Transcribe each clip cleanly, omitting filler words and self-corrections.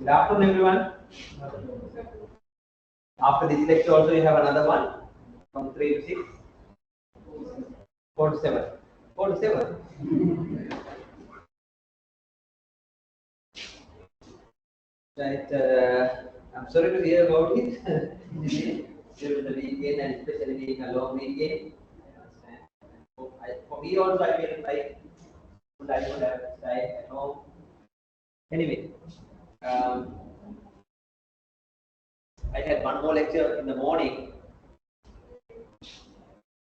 Good afternoon, everyone. After this lecture, also you have another one from 3 to 6, 4 to 7. 4 to 7. Right. I'm sorry to hear about it. During the weekend and especially being a long weekend. For me also, I feel like I would have stayed at home. Anyway, I had one more lecture in the morning.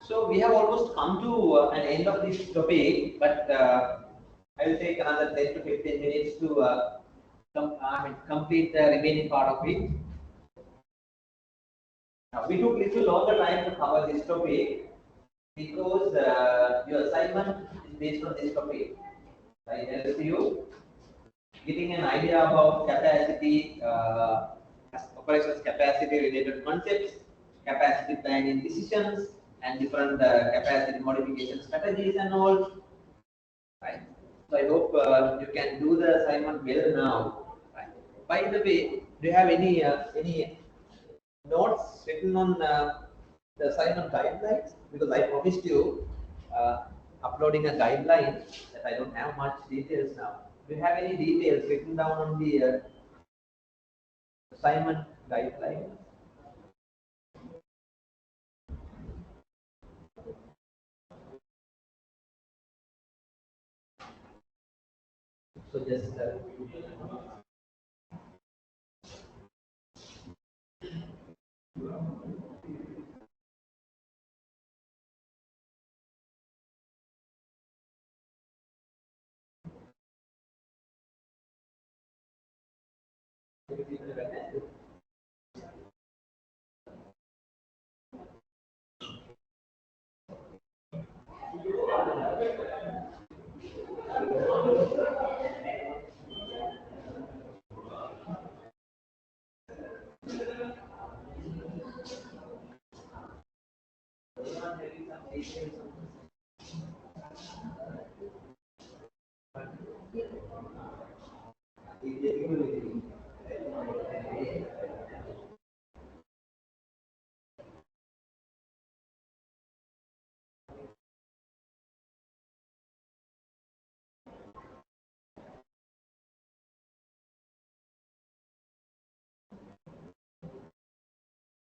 So we have almost come to an end of this topic, but I will take another 10 to 15 minutes to complete the remaining part of it. Now, we took little longer time to cover this topic because your assignment is based on this topic. I help you getting an idea about capacity, operations capacity related concepts, capacity planning decisions, and different capacity modification strategies and all. Right. So I hope you can do the assignment well now. Right. By the way, do you have any notes written on the assignment guidelines? Because I promised you uploading a guideline that I don't have much details now. Do you have any details written down on the assignment guideline? So just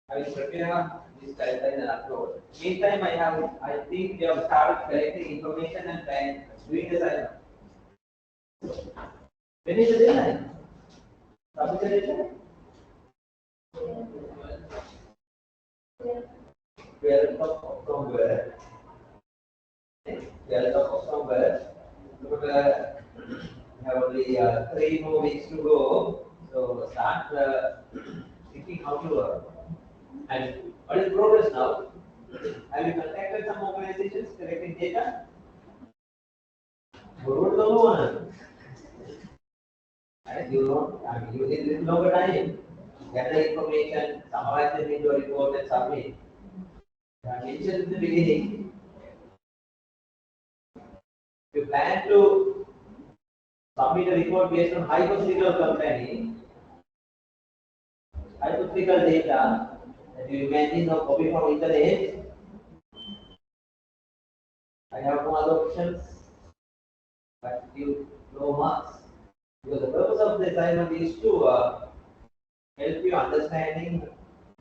I will prepare this guideline and upload. Meantime, I think you have started collecting information and doing the assignment. When is the deadline? Submit the deadline? 12th of October. 12th of October. But, we have only 3 more weeks to go. So start thinking how to work. And what is progress now? Have you contacted some organizations collecting data? Good one. And you know, you need little longer time. Get the information, summarize them into a report and submit. I mentioned in the beginning, you plan to submit a report based on hypothetical company, hypothetical data that you imagine or copy from internet. I have no other options, but you no marks. Because the purpose of the assignment is to help you understanding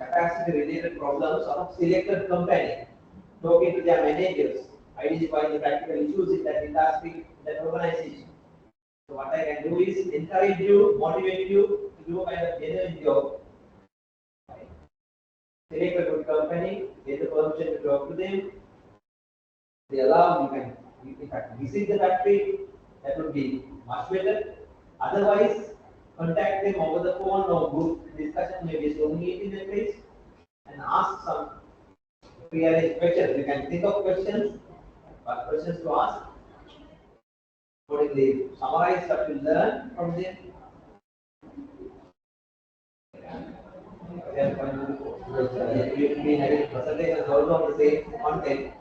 capacity related problems of selected company, talking to their managers, identifying the practical issues in that industry, that organization. So what I can do is encourage you, motivate you to do a kind of genuine job. Select a good company, get the permission to talk to them. They allow, you can in fact visit the factory, that would be much better. Otherwise, contact them over the phone or group discussion, maybe Zoom meeting at least, and ask some pre-arranged questions. You can think of questions, what questions to ask. Accordingly, summarize what you learn from them. You will be having presentations also on the same content.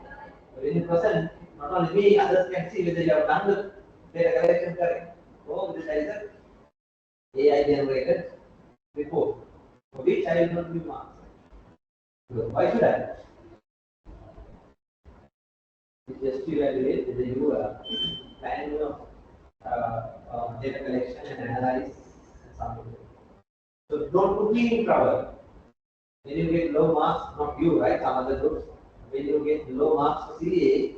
When you present, not only me, others can see whether you have done the data collection correct. Oh, this is AI generated report, for which I will not give marks. Why should I? It's just to evaluate whether you plan your data collection and analyze and something. So don't put me in trouble. When you get low marks, not you, right? Some other groups. When you get low marks for CA,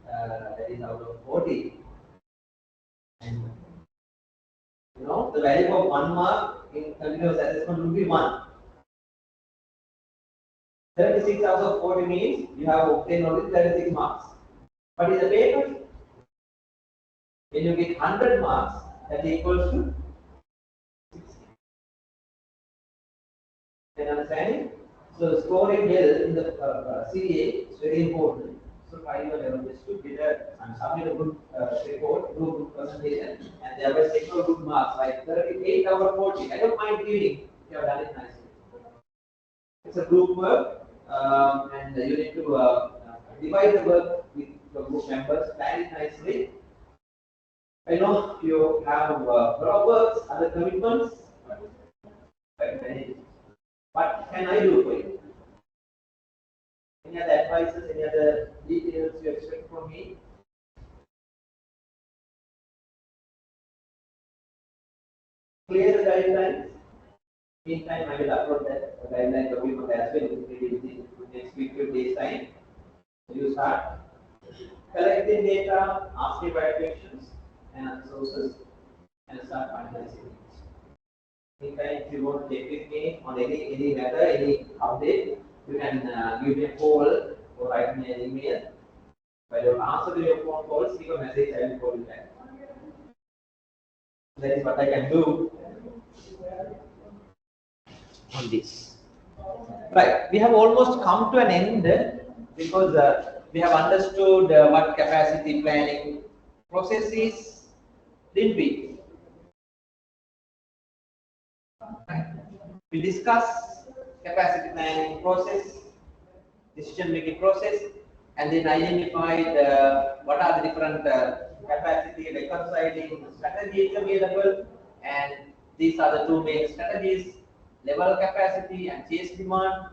that is out of 40, and the value of 1 mark in continuous assessment will be 1. 36 out of 40 means you have obtained only 36 marks. But in the paper, when you get 100 marks, that equals to 60. Can you understand? So scoring well in the CA is very important. So try your level best to get and submit a good report, do a good presentation, and they have secure good marks like 38 out of 40. I don't mind giving if you have done it nicely. It's a group work, and you need to divide the work with your group members, plan it nicely. I know you have works, other commitments, but what can I do for you? Any other advices, any other details you expect from me? Clear the guidelines. Meantime, I will upload that guideline document as well within next week, 2 days time. You start collecting data, asking right questions and other sources, and start finalizing it. Meantime, if you want to check with me on any matter, any update, you can give me a call or write me an email. If I don't answer to your phone calls, leave a message, I will call you back. That is what I can do on this. Right, we have almost come to an end because we have understood what capacity planning process is, didn't we? We discuss capacity planning process, decision making process, and then identified what are the different capacity reconciling strategies available, and these are the two main strategies: level capacity and chase demand.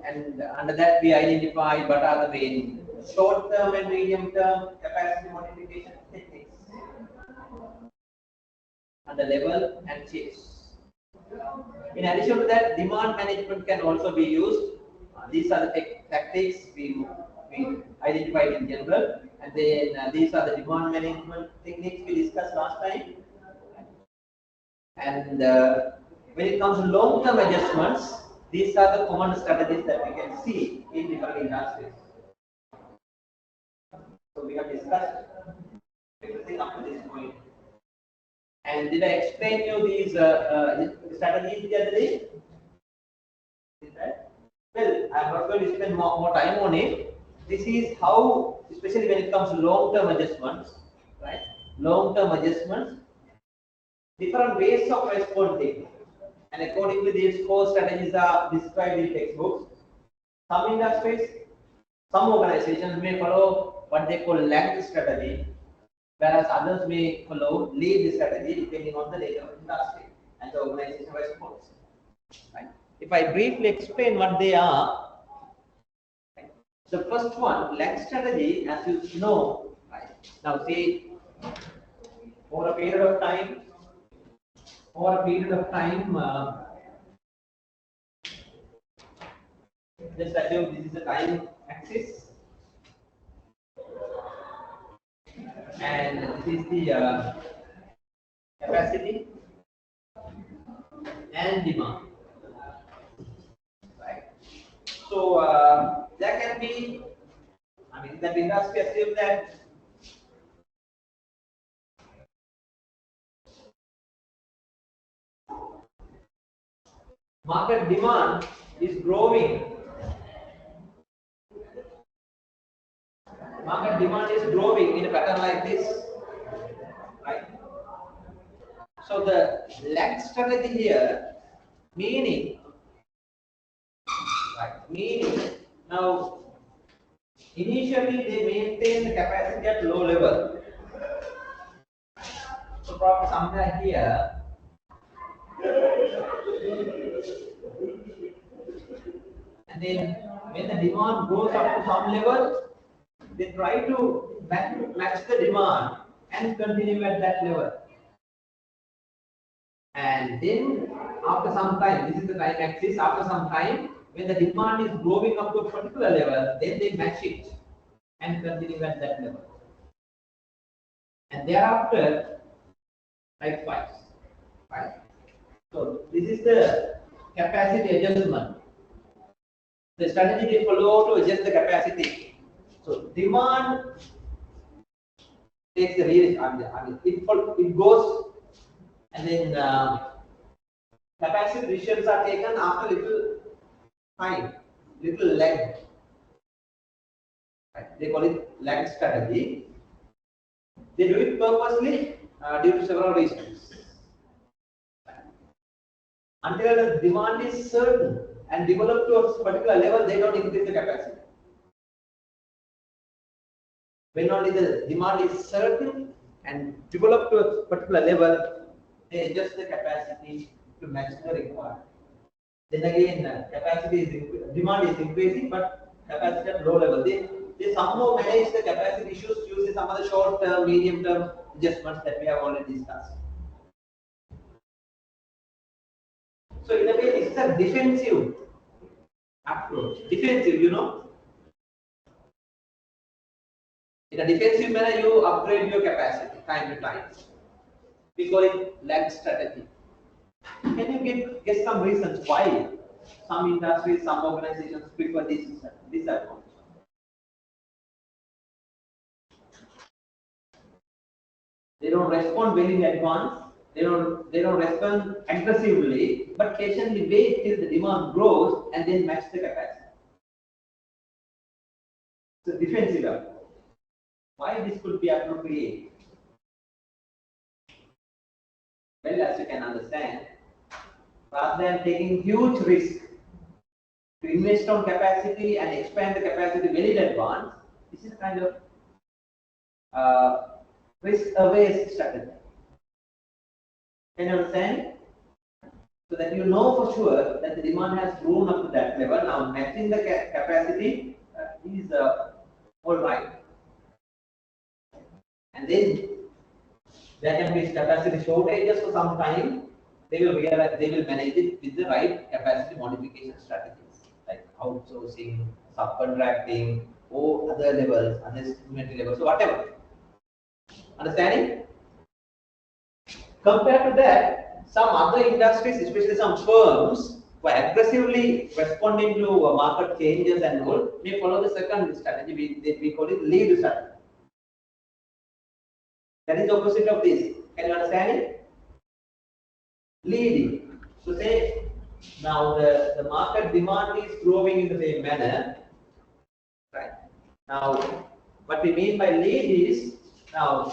And under that, we identified what are the main short-term and medium-term capacity modification techniques under level and chase. In addition to that, demand management can also be used. These are the tactics we identified in general, and then these are the demand management techniques we discussed last time. And when it comes to long-term adjustments, these are the common strategies that we can see in different industries. So we have discussed everything up to this point. And did I explain you these strategies the other day? Well, I'm not going to spend more time on it. This is how, especially when it comes to long-term adjustments, right? Long-term adjustments, different ways of responding. And accordingly, these 4 strategies are described in textbooks. Some industries, some organizations may follow what they call Lanka strategy, whereas others may follow lead strategy depending on the nature of industry and the organization response. Right? If I briefly explain what they are, right? The first one, Lanka strategy, as you know, right? Now see, for a period of time, just assume this is the time axis, and this is the capacity and demand, right? So there can be, I mean, that industry assume that market demand is growing. Market demand is growing in a pattern like this, right? So the lag strategy here, meaning now initially they maintain the capacity at low level. So probably somewhere here. And then when the demand goes up to some level, they try to match the demand and continue at that level. And then after some time, this is the time axis, after some time, when the demand is growing up to a particular level, then they match it and continue at that level. And thereafter, likewise. Right? So this is the capacity adjustment. The strategy they follow to adjust the capacity. So demand takes the real, it goes, and then capacity decisions are taken after little time, little lag. Right? They call it lag strategy. They do it purposely due to several reasons. Until the demand is certain and developed to a particular level, they don't increase the capacity. When only the demand is certain and developed to a particular level, they adjust the capacity to match the requirement. Then again, demand is increasing, but capacity at low level. They somehow manage the capacity issues using some of the short-term, medium-term adjustments that we have already discussed. So in a way, it's a defensive approach. Defensive, you know. In a defensive manner, you upgrade your capacity time to time. We call it lag strategy. Can you guess some reasons why some industries, some organizations prefer this approach? They don't respond very in advance. They don't respond aggressively, but patiently wait till the demand grows and then match the capacity. So defensive approach. Why this could be appropriate? Well, as you can understand, rather than taking huge risk to invest on capacity and expand the capacity well in advance, this is kind of risk-away strategy. Can you understand? So that you know for sure that the demand has grown up to that level. Now matching the capacity is all right. And then there can be capacity shortages for some time. They will realize they will manage it with the right capacity modification strategies, like outsourcing, subcontracting, or other levels, other inventory levels, so whatever. Understanding? Compared to that, some other industries, especially some firms, who are aggressively responding to market changes and all, may follow the second strategy. We call it lead strategy. That is the opposite of this. Can you understand it? Leading. So say now the market demand is growing in the same manner. Right. Now what we mean by lead is now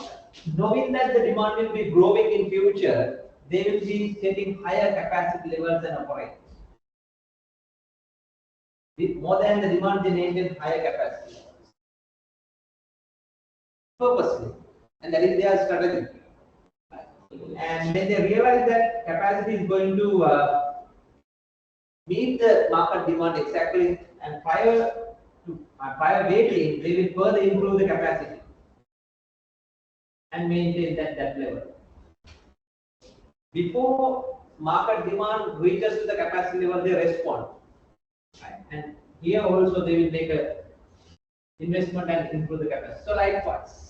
knowing that the demand will be growing in future, they will be setting higher capacity levels and operate. With more than the demand, they maintain higher capacity levels. Purposely. And that is their strategy. And when they realize that capacity is going to meet the market demand exactly, and prior waiting, they will further improve the capacity and maintain that level. Before market demand reaches to the capacity level, they respond. Right? And here also they will make a investment and improve the capacity. So likewise.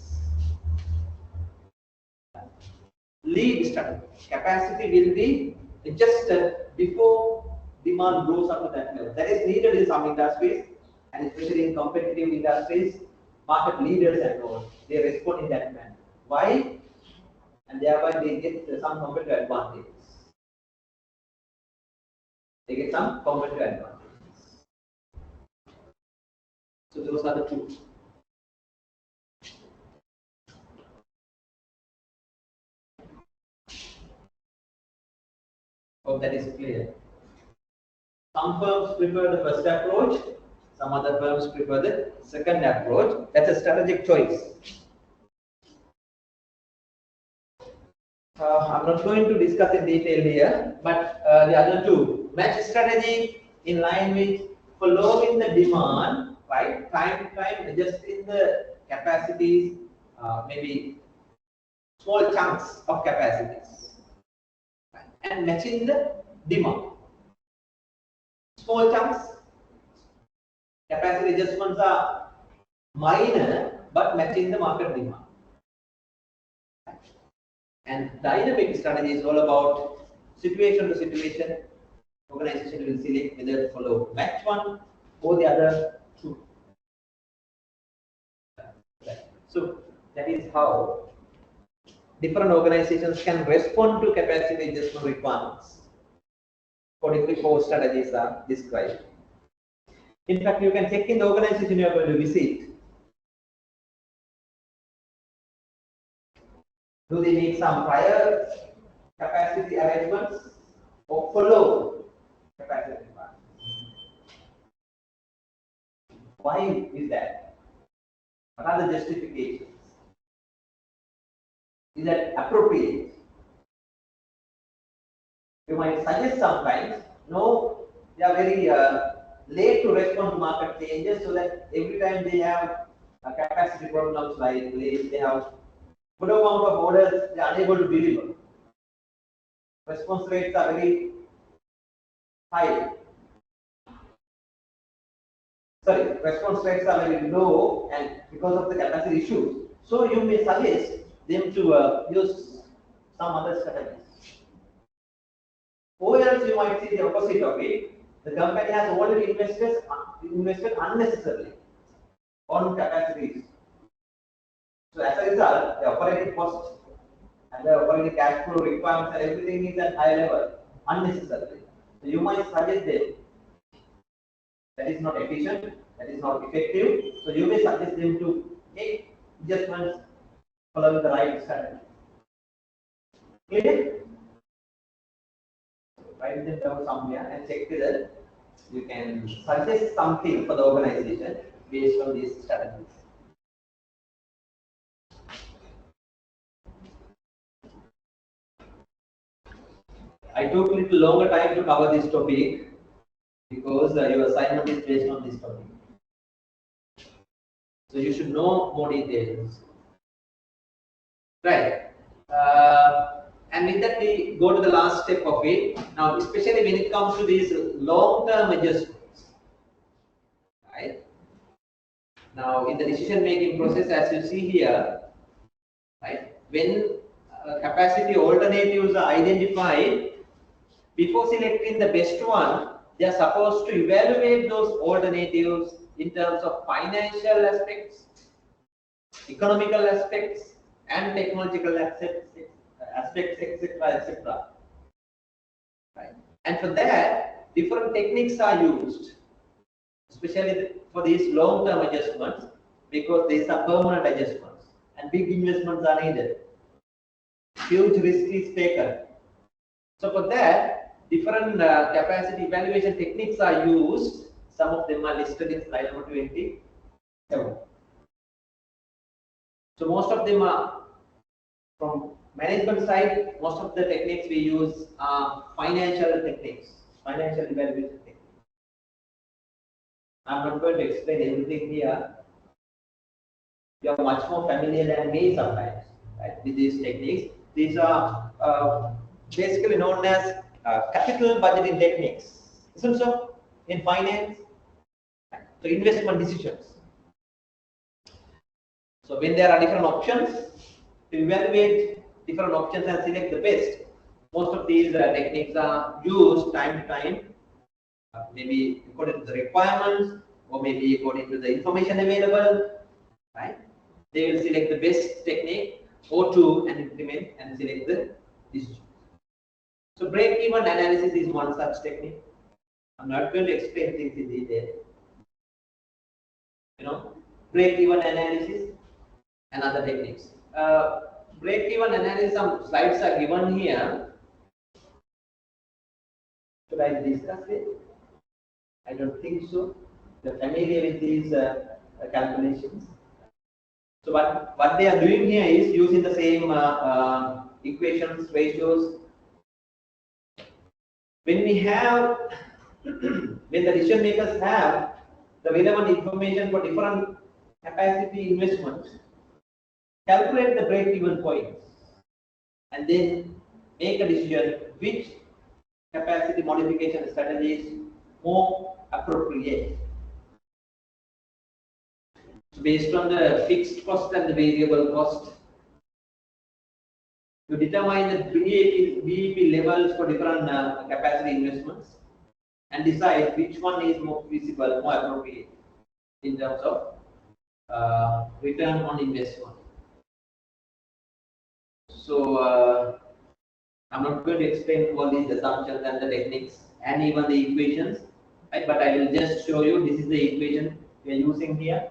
Lead strategy. Capacity will be adjusted before demand grows up to that level. That is needed in some industries, and especially in competitive industries, market leaders and all, they respond in that manner. Why? And thereby they get some competitive advantages. They get some competitive advantages. So those are the two. Hope that is clear. Some firms prefer the first approach, some other firms prefer the second approach. That's a strategic choice. I'm not going to discuss in detail here, but the other two match strategy in line with following the demand, right? Time to time, adjusting the capacities, maybe small chunks of capacities, right? And matching the demand. Small chunks, capacity adjustments are minor, but matching the market demand. And dynamic strategy is all about situation to situation. Organization will select whether to follow match one or the other two. So that is how different organizations can respond to capacity adjustment requirements. Accordingly, four strategies are described. In fact, you can check in the organization you are going to visit. Do they make some prior capacity arrangements or follow capacity requirements? Why is that? What are the justifications? Is that appropriate? You might suggest sometimes, no, they are very late to respond to market changes, so that every time they have a capacity problems like they have good amount of orders, they are unable to deliver. Response rates are very high. Sorry, response rates are very low, and because of the capacity issues. So you may suggest them to use some other strategies. Or else you might see the opposite of it. The company has already invested unnecessarily on capacities. So as a result, the operating cost and the operating cash flow requirements and everything is at high level unnecessarily. So you might suggest them that is not efficient, that is not effective. So you may suggest them to make adjustments following the right strategy. Clear? Write them down somewhere and check whether you can suggest something for the organization based on these strategies. I took a little longer time to cover this topic because your assignment is based on this topic. So you should know more details. Right. And with that, we go to the last step of it. Now, especially when it comes to these long-term adjustments. Right. Now, in the decision-making process, as you see here, right, when capacity alternatives are identified, before selecting the best one, they are supposed to evaluate those alternatives in terms of financial aspects, economical aspects, and technological aspects, etc. Right. And for that, different techniques are used, especially for these long-term adjustments, because these are permanent adjustments and big investments are needed. Huge risk is taken. So for that, different capacity evaluation techniques are used. Some of them are listed in slide number 27. So most of them are from management side. Most of the techniques we use are financial techniques, financial evaluation techniques. I'm not going to explain everything here. You are much more familiar than me sometimes, right, with these techniques. These are basically known as capital budgeting techniques, isn't so? In finance, so investment decisions. So when there are different options, to evaluate different options and select the best, most of these techniques are used time to time, maybe according to the requirements or maybe according to the information available, right? They will select the best technique or two and implement and select the decision. So break-even analysis is one such technique. I'm not going to explain things in detail. Break-even analysis and other techniques. Break-even analysis, some slides are given here. Should I discuss it? I don't think so. You're familiar with these calculations. So what they are doing here is using the same equations, ratios. When we have, when the decision makers have the relevant information for different capacity investments, calculate the break-even points, and then make a decision which capacity modification strategy is more appropriate. Based on the fixed cost and the variable cost, to determine the BEP levels for different capacity investments and decide which one is more feasible, more appropriate in terms of return on investment. So I'm not going to explain all these assumptions and the techniques and even the equations, right? But I will just show you this is the equation we are using here.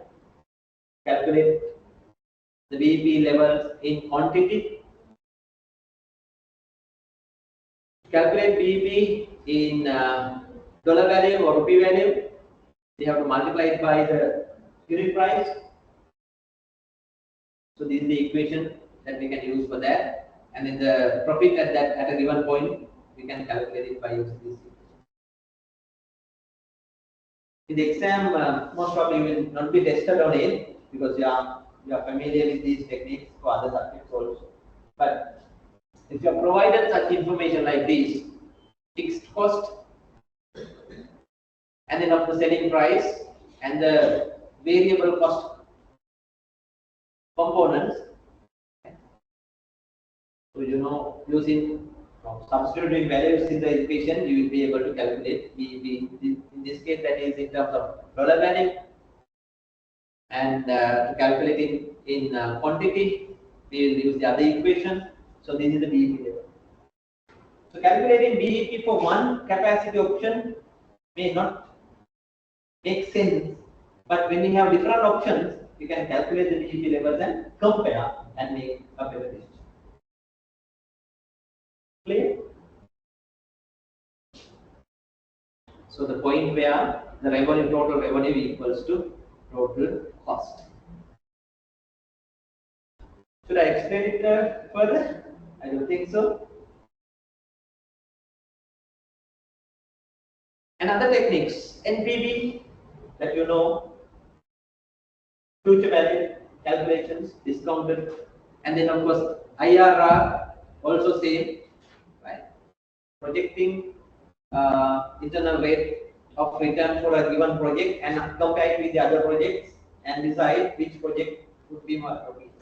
Calculate the BEP levels in quantity. Calculate BEP in dollar value or rupee value. We have to multiply it by the unit price. So this is the equation that we can use for that. And then the profit at a given point, we can calculate it by using this. In the exam, most probably you will not be tested on it because you are familiar with these techniques for other subjects also. But if you are provided such information like this, fixed cost, and then of the selling price and the variable cost components, so using substituting values in the equation, you will be able to calculate BEP. In this case, that is in terms of dollar value, and to calculate in quantity, we will use the other equation. So this is the BEP level. So calculating BEP for one capacity option may not make sense, but when we have different options, we can calculate the BEP levels and compare and make a better decision. Clear? So the point where the revenue, total revenue equals to total cost. Should I explain it further? I don't think so. And other techniques, NPV, that you know, future value calculations, discounted, and then of course IRR, also same, right? Projecting internal rate of return for a given project and compare it with the other projects and decide which project would be more appropriate.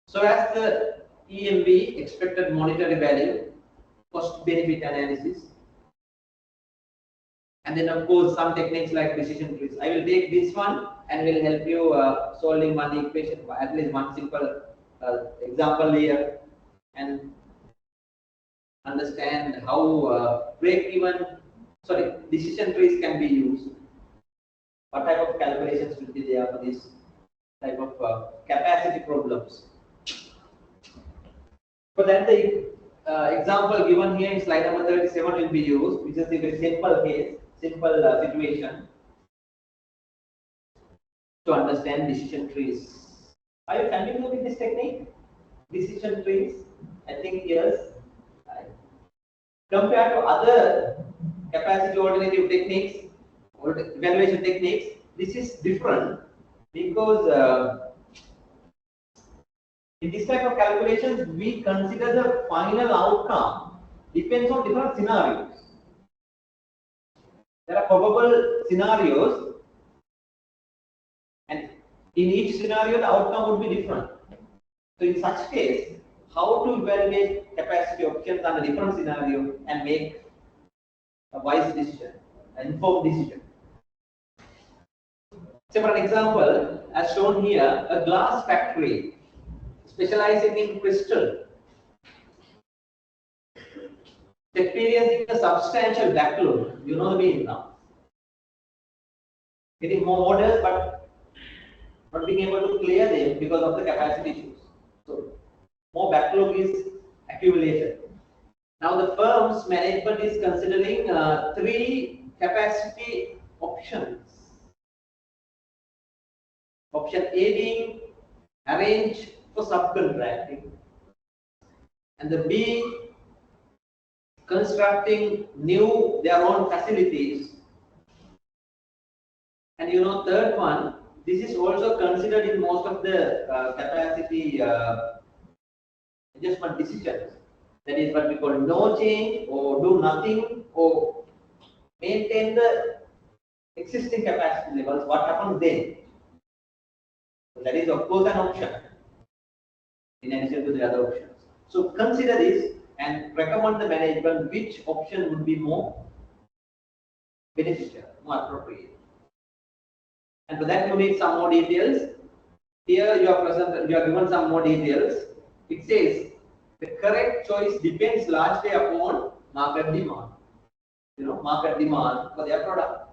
So as the EMV, expected monetary value, cost benefit analysis, and then of course some techniques like decision trees. I will take this one and will help you solving one equation, at least one simple example here, and understand how decision trees can be used. What type of calculations will be there for this type of capacity problems. For that, the example given here in slide number 37 will be used, which is a very simple case, simple situation to understand decision trees. Are you familiar with this technique? Decision trees? I think yes. Compared to other capacity alternative techniques or evaluation techniques, this is different because in this type of calculations, we consider the final outcome depends on different scenarios. There are probable scenarios, and in each scenario, the outcome would be different. So in such case, how to evaluate capacity options under different scenario and make a wise decision, an informed decision. So for an example, as shown here, a glass factory specializing in crystal, experiencing a substantial backlog. You know the meaning now. Getting more orders, but not being able to clear them because of the capacity issues. So more backlog is accumulated. Now the firm's management is considering 3 capacity options. Option A being arrange for subcontracting. and the B, constructing new their own facilities. And third one, this is also considered in most of the capacity adjustment decisions. That is what we call no change or do nothing or maintain the existing capacity levels. What happens then? So that is of course an option in addition to the other options. So consider this and recommend the management which option would be more beneficial, more appropriate. And for that you need some more details. Here you are given some more details. It says the correct choice depends largely upon market demand. Market demand for their product.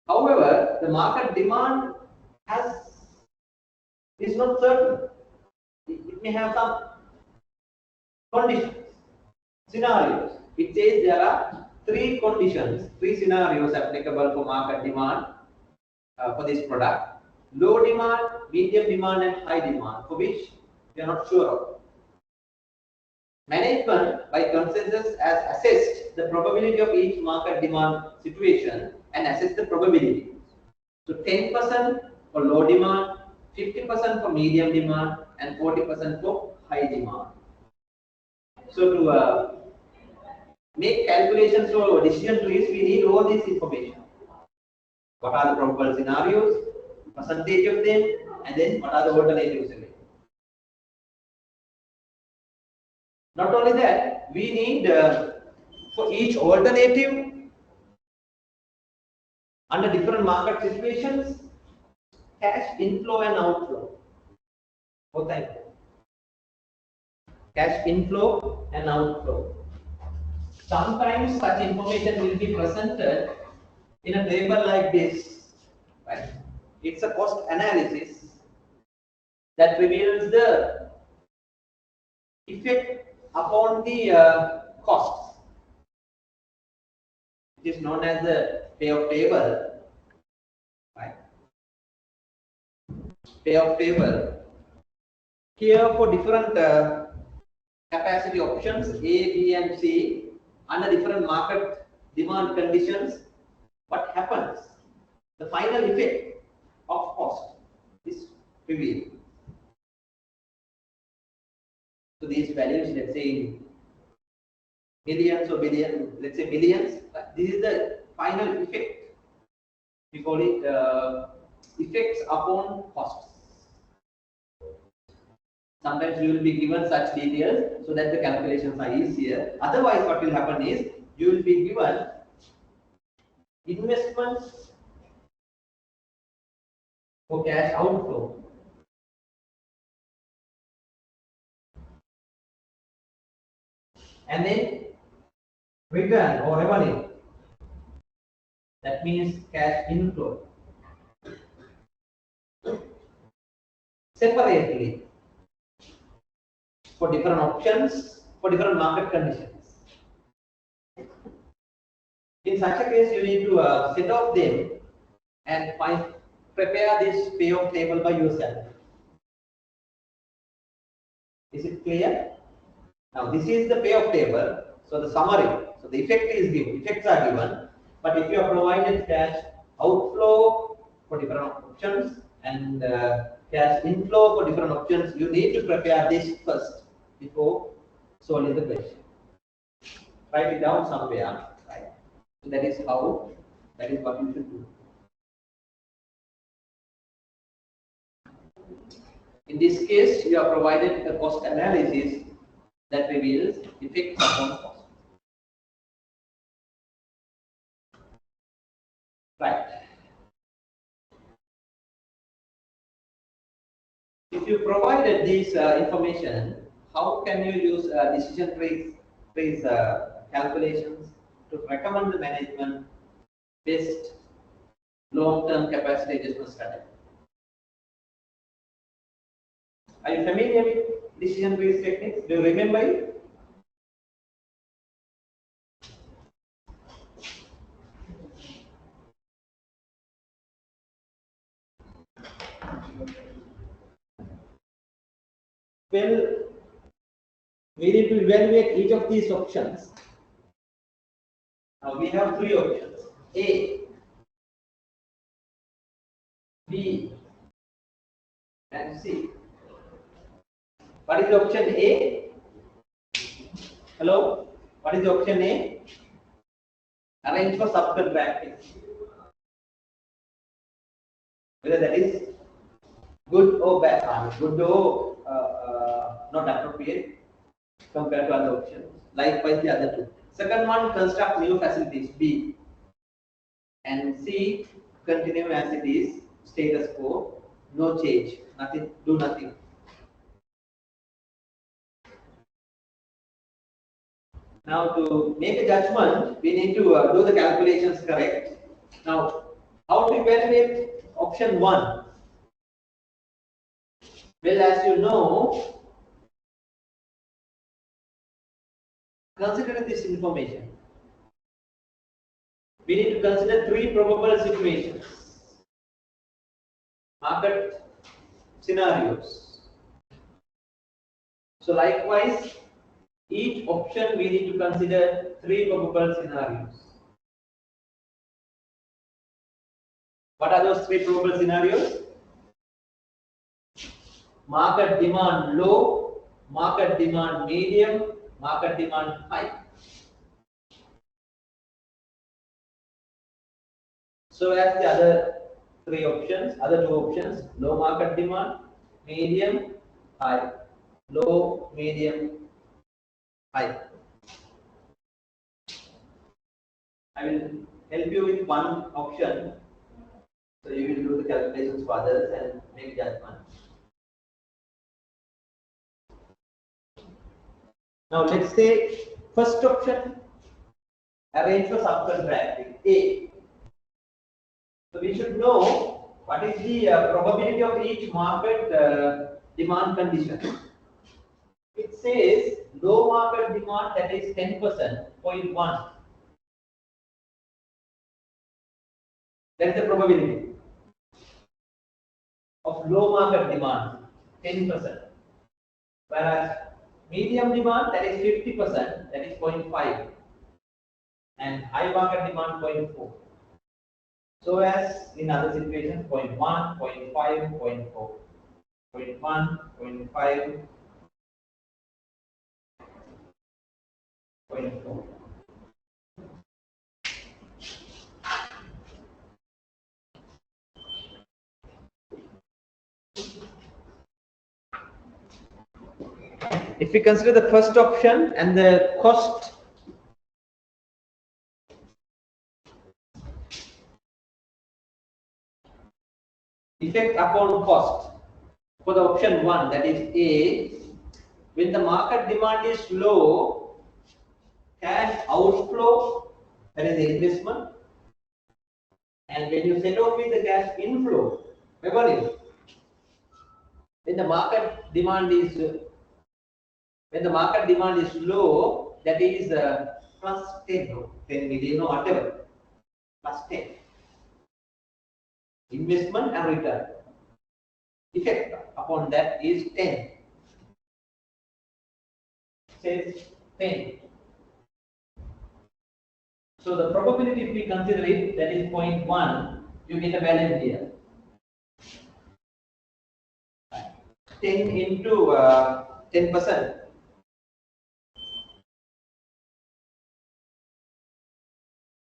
However, the market demand is not certain. It may have some conditions, scenarios. It says there are three conditions, three scenarios applicable for market demand for this product. Low demand, medium demand and high demand, for which we are not sure of. Management by consensus has assessed the probability of each market demand situation and assessed the probability. So 10% for low demand, 50% for medium demand and 40% for high demand. So to make calculations for decision trees, we need all this information. What are the probable scenarios, percentage of them, and then what are the alternatives again. Not only that, we need for each alternative under different market situations, cash inflow and outflow. Both types. Cash inflow and outflow. Sometimes such information will be presented in a table like this. Right? It's a cost analysis that reveals the effect upon the costs. It is known as the payoff table. Right? Payoff table. Here for different capacity options A, B, and C under different market demand conditions, what happens? The final effect of cost is revealed. So these values, let's say in millions or billions, let's say millions. This is the final effect. We call it effects upon costs. Sometimes you will be given such details so that the calculations are easier. Otherwise, what will happen is you will be given investments for cash outflow. And then return or revenue. That means cash inflow. Separately for different options, for different market conditions. In such a case, you need to set off them and prepare this payoff table by yourself. Is it clear? Now this is the payoff table. So the summary. So the effect is given. Effects are given. But if you are provided cash outflow for different options and cash inflow for different options, you need to prepare this first before solving the question. Write it down somewhere. Right? So that is what you should do. In this case, you are provided a cost analysis that reveals effects upon cost. Right. If you provided this information, how can you use decision trees calculations to recommend the management best long-term capacity adjustment strategy? Are you familiar with decision trees techniques? Do you remember it? Well, We need to evaluate each of these options. Now we have three options: A, B, and C. What is the option A? Hello? What is the option A? Arrange for subcontracting. Whether that is good or bad, good or not appropriate compared to other options. Likewise, the other two. Second one, construct new facilities, B. And C, continue as it is, status quo, no change, nothing, do nothing. Now, to make a judgment, we need to do the calculations correct. Now, how to evaluate option 1? Well, as you know, consider this information. We need to consider three probable situations, market scenarios. So, likewise, each option we need to consider three probable scenarios. What are those three probable scenarios? Market demand low, market demand medium, market demand high. So as the other three options, other two options, low market demand, medium, high. Low, medium, high. I will help you with one option, so you will do the calculations for others and make judgment. Now let's say first option, arrange for subcontracting, A. So we should know what is the probability of each market demand condition. It says low market demand, that is 10%, 0.1. That is the probability of low market demand, 10%. Whereas medium demand, that is 50%, that is 0.5. And high market demand, 0.4. So as in other situations, 0.1, 0.5, 0.4. 0.1, 0.5, 0.4. If we consider the first option and the cost effect upon cost for the option 1, that is A, when the market demand is low, cash outflow, that is the investment, and when you set off with the cash inflow, revenue, when the market demand is low, that is plus 10, 10 million or whatever, plus 10. Investment and return. Effect upon that is 10. Says 10. So the probability, if we consider it, that is 0.1, you get a value here. 10 into 10%.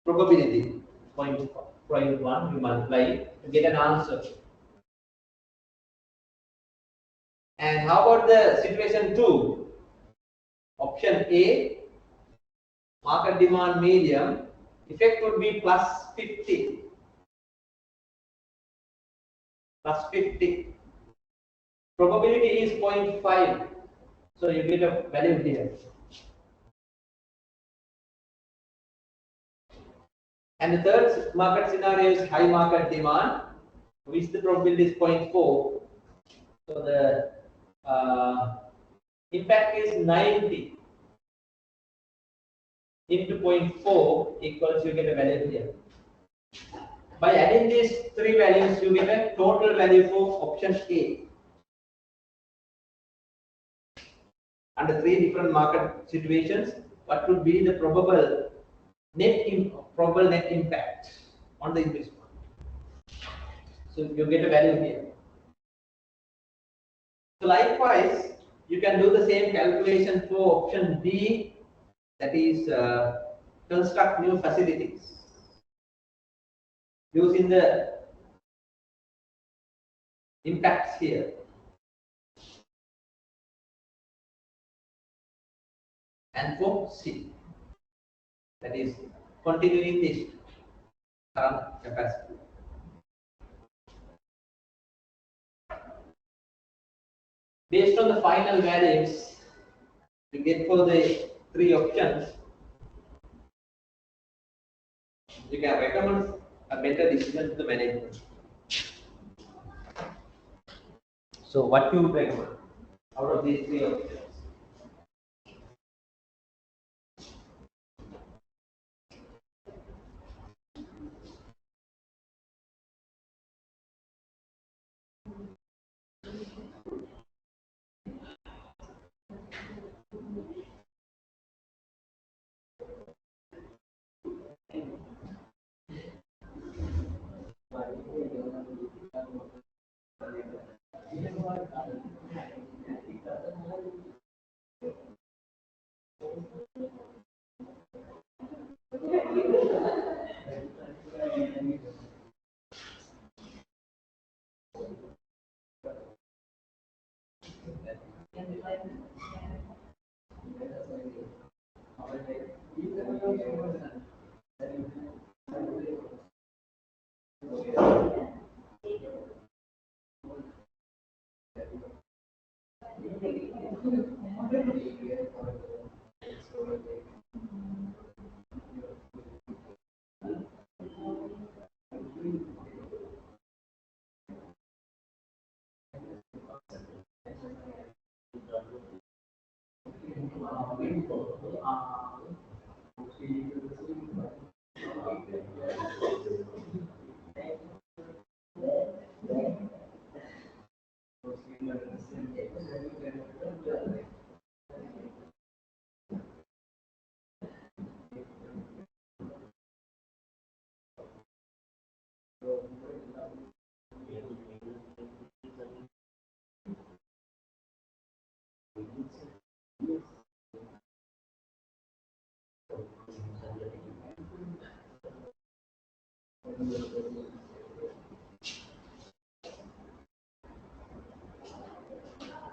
Probability 0.1, you multiply it to get an answer. And how about the situation 2? Option A, market demand medium, effect would be plus 50. Plus 50. Probability is 0.5. So you get a value here. And the third market scenario is high market demand, which the probability is 0.4. So the impact is 90 into 0.4 equals, you get a value here. By adding these three values, you get a total value for option A. under three different market situations, what would be the probable net impact on the investment? So you get a value here. So likewise, you can do the same calculation for option B, that is construct new facilities using the impacts here. And for C, that is continuing this current capacity. Based on the final values you get for the three options, you can recommend a better decision to the management. So what you would recommend out of these three options?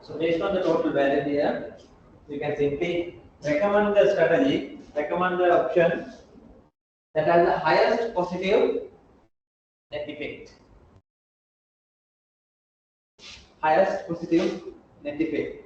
So based on the total value here, you can simply recommend the strategy, recommend the option that has the highest positive net effect. Highest positive net effect.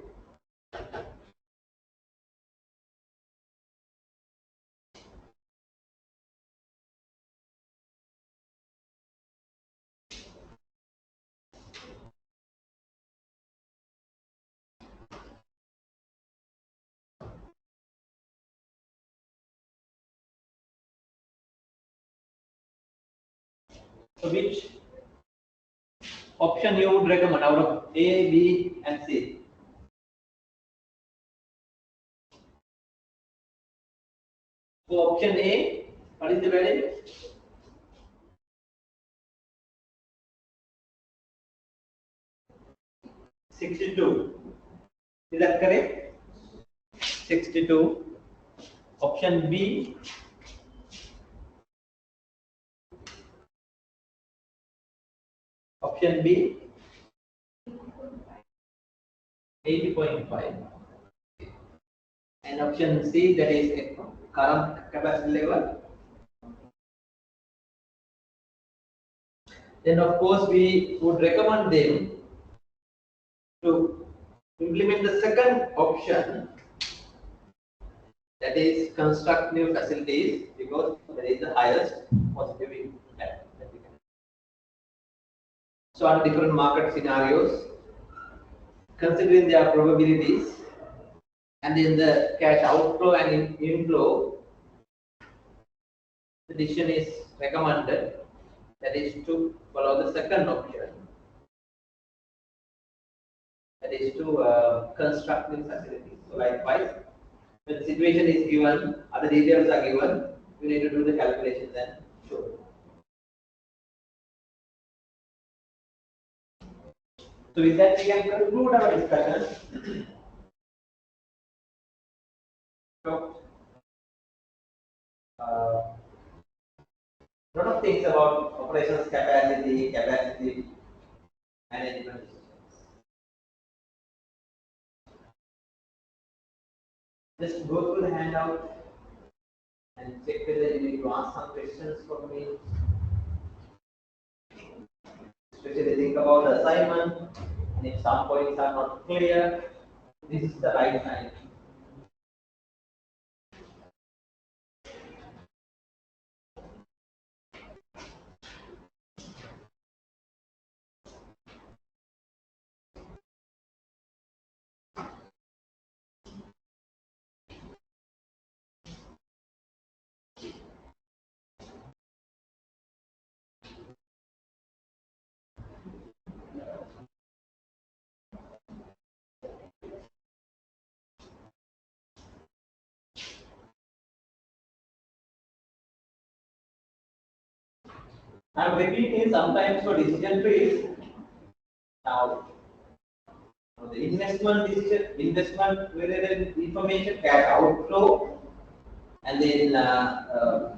So which option you would recommend out of A, B and C? For option A, what is the value? $62. Is that correct? 62. Option B, option B, 80.5. And option C, that is current capacity level. Then of course we would recommend them to implement the second option, that is construct new facilities, because that is the highest positive impact that we can. So under different market scenarios, considering their probabilities, and then the cash outflow and inflow, the decision is recommended, that is to follow the second option, that is to construct new facilities. So likewise, when the situation is given, other details are given, you need to do the calculations and show. So with that, we can conclude our discussion. So, lot of things about operations capacity, capacity management decisions. Just go through the handout and check whether you need to ask some questions for me. Especially think about the assignment, and if some points are not clear, this is the right time. I'm repeating sometimes for decision trees. Now, the investment decision, investment related information, cash outflow, and then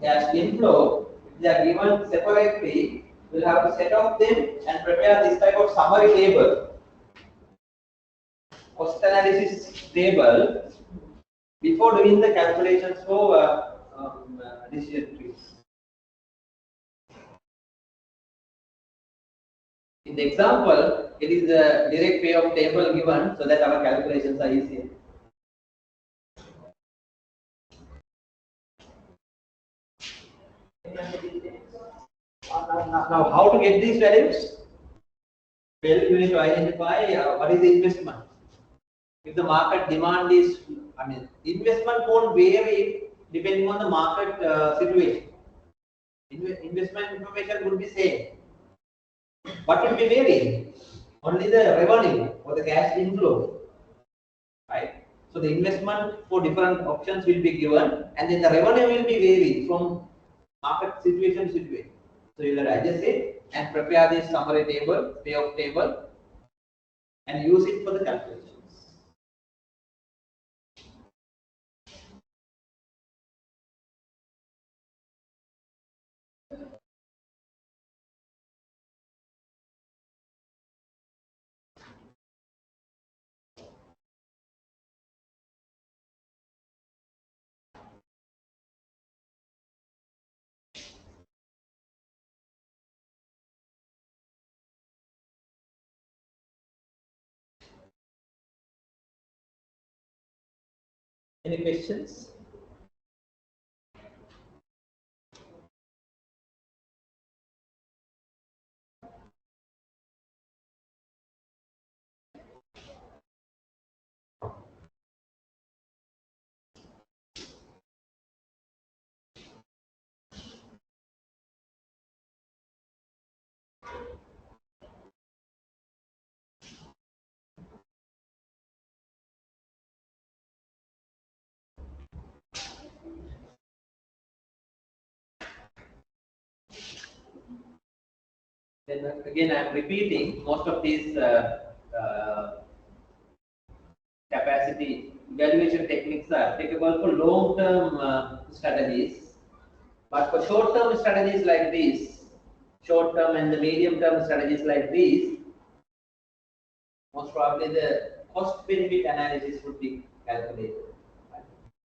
cash inflow. If they are given separately, we'll have to set up them and prepare this type of summary table, cost analysis table, before doing the calculations for decision trees. In the example, it is a direct way of table given so that our calculations are easier. Now, how to get these values? Well, you need to identify what is the investment. If the market demand is, investment won't vary depending on the market situation. Investment information would be same. What will be varying? Only the revenue or the cash inflow, right? So the investment for different options will be given, and then the revenue will be varying from market situation to situation. So you will adjust it and prepare this summary table, payoff table, and use it for the calculations. Any questions? Then again, I am repeating most of these capacity evaluation techniques are applicable for long-term strategies, but for short-term strategies like this, short-term and the medium-term strategies like these, most probably the cost-benefit analysis would be calculated.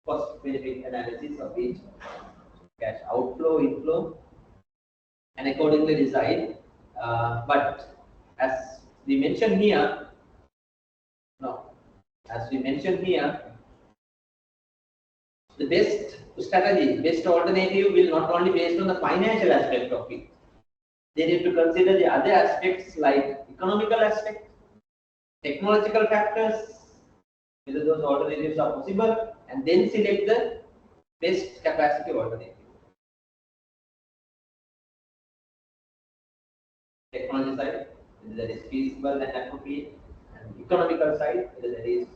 Cost-benefit analysis of each cash outflow, inflow, and accordingly decide. But as we mentioned here, no, as we mentioned here, the best strategy, best alternative will not only based on the financial aspect of it. They need to consider the other aspects like economical aspect, technological factors, whether those alternatives are possible, and then select the best capacity alternative. Technology side, whether that is feasible and appropriate, And economical side, it is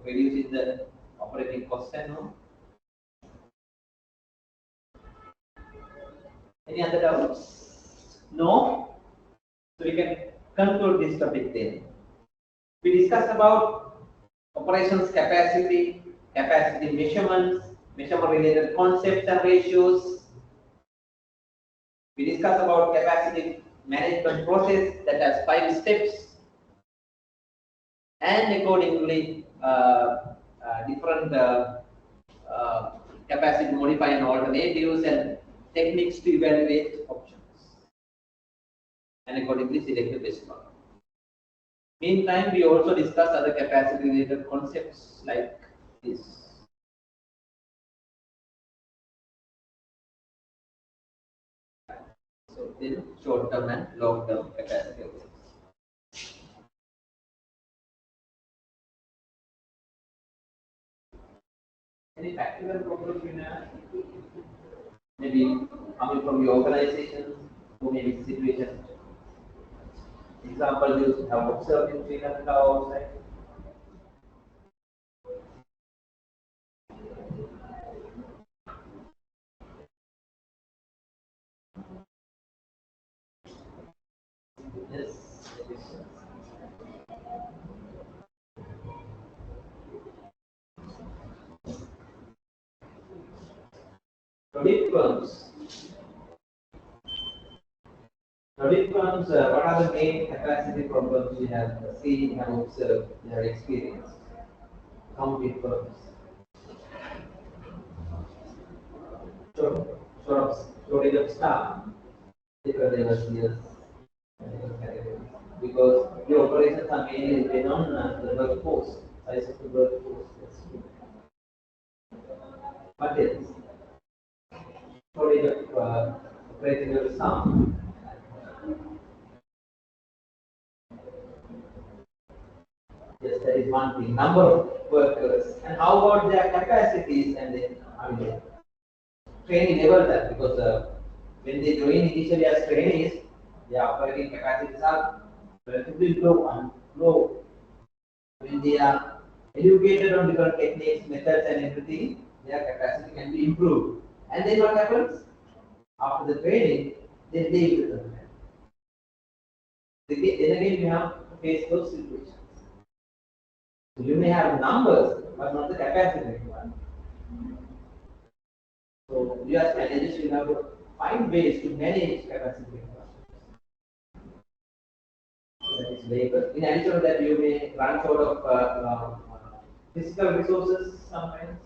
reducing the operating cost and all. Any other doubts? No? So we can conclude this topic then. We discussed about operations capacity, capacity measurements, measurement related concepts and ratios. We discussed about capacity management process that has 5 steps, and accordingly different capacity modifying alternatives and techniques to evaluate options, and accordingly select the best one. Meantime, we also discuss other capacity related concepts like this. So then short term and long term capacity. Any practical problems you have? Maybe coming from your organization, or maybe situation. Example you have observed in Srilanka outside. Yes. Audit firms. Audit firms, what are the main capacity problems you have seen, have observed, you have experienced? Audit firms. Shortage of staff, because they were serious. Because the operations are mainly depend on the workforce, size of the workforce. What else? Shortage of operational staff. Yes, that is one thing. Number of workers, and how about their capacities and then training level that, because when they join initially as trainees, their operating capacities are relatively low and low. When they are educated on different techniques, methods, and everything, their capacity can be improved. And then what happens after the training? Then they will learn. Then again, you have to face those situations. So you may have numbers, but not the capacity required. So you as managers will have to find ways to manage capacity requirements. That is labor. In addition to that, you may run short of physical resources sometimes.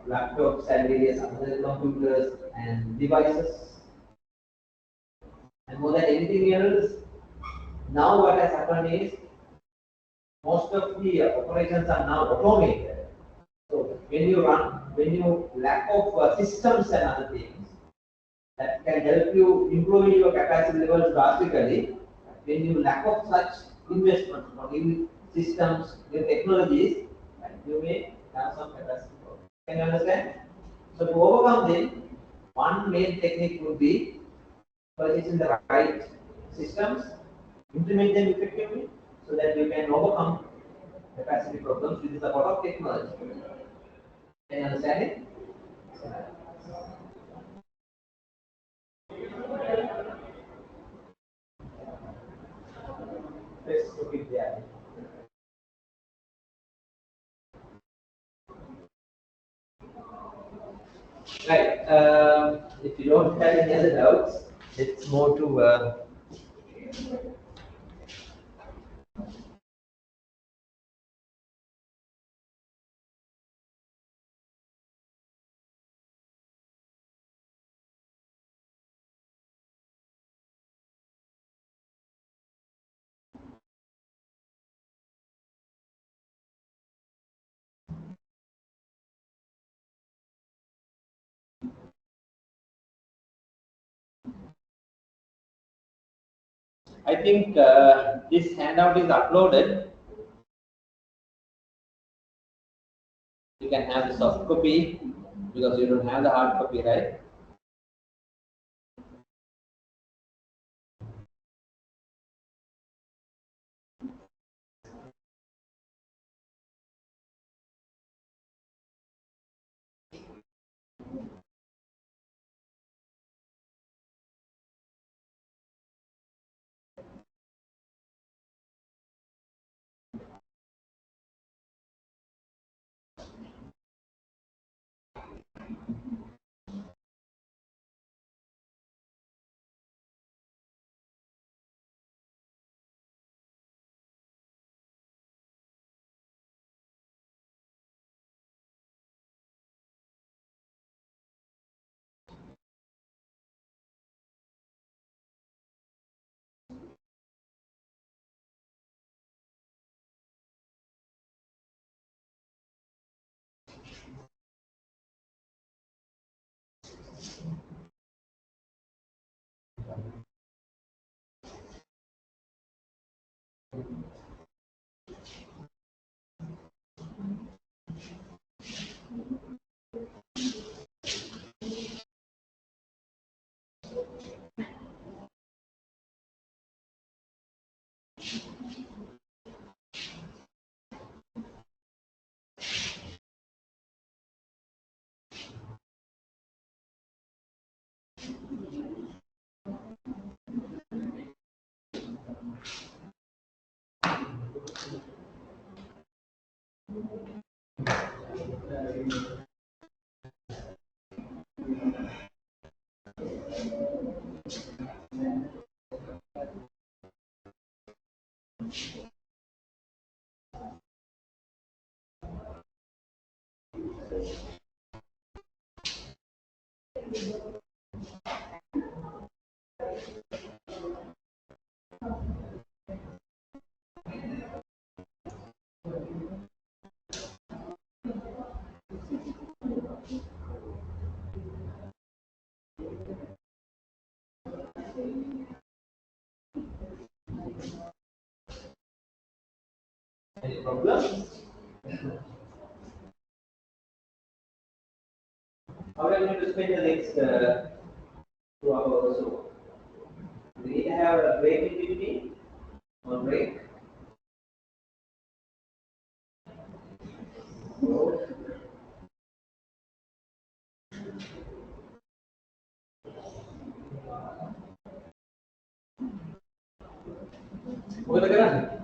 Laptops and various other computers and devices. And more than anything else, now what has happened is most of the operations are now automated. So when you lack of systems and other things that can help you improve your capacity levels drastically, when you lack of such investments, in systems, in technologies, you may have some capacity problem. Can you understand? So to overcome this, one main technique would be purchasing the right systems, implement them effectively, so that you can overcome capacity problems with the support of technology. Can you understand it? Let's look at that. Right. If you don't have any other doubts, let's move to I think this handout is uploaded. You can have the soft copy because you don't have the hard copy, right? Any problems? How are you going to spend the next 2 hours or so? Do we have a break in between? Or break? What are the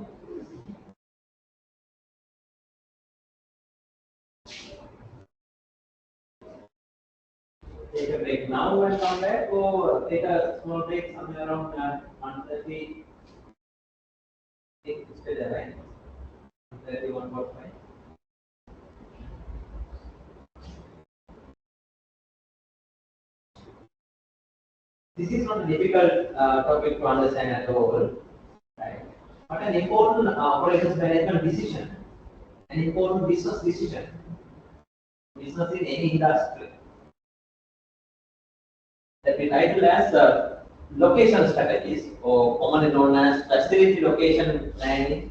take a break now and come back, or take a small break somewhere around 1:30. Stay there, right? 1:30, 1:45. This is not a difficult topic to understand at all, right? But an important operations management decision, an important business decision, business in any industry, that we title as location strategies, or commonly known as facility location planning,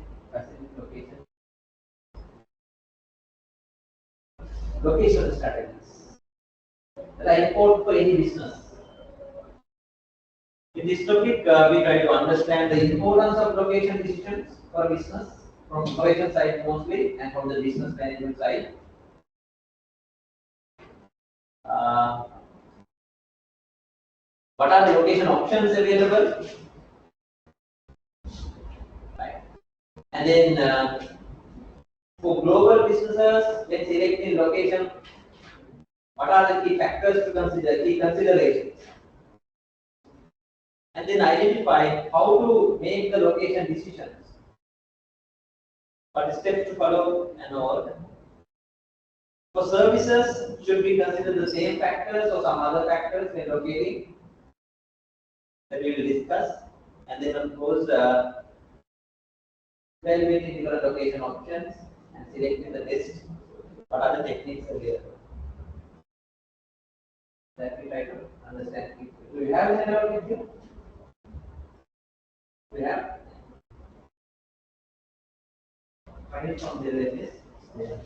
location strategies that are important for any business. In this topic, we try to understand the importance of location decisions for business from operation side mostly, and from the business management side. Uh, what are the location options available? Right. And then for global businesses, when selecting location, what are the key factors to consider, key considerations? And then identify how to make the location decisions, what steps to follow and all. For services, should we consider the same factors or some other factors when locating, that we will discuss. And then of course, evaluating different location options and selecting the best. What are the techniques available? That we try to understand. Do you have an error with you? We have. Find it from the list. Yeah.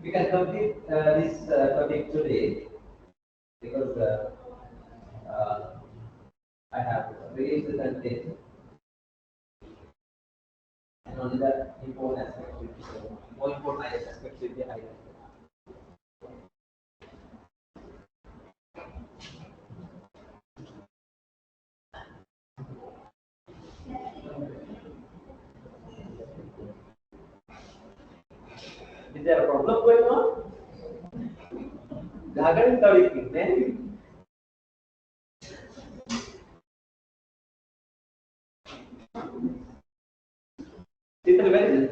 We can complete this topic today because I have released the content and only the important aspects will be shown. More important aspects will be highlighted. Is there a problem going on? Galle topic, then. People well.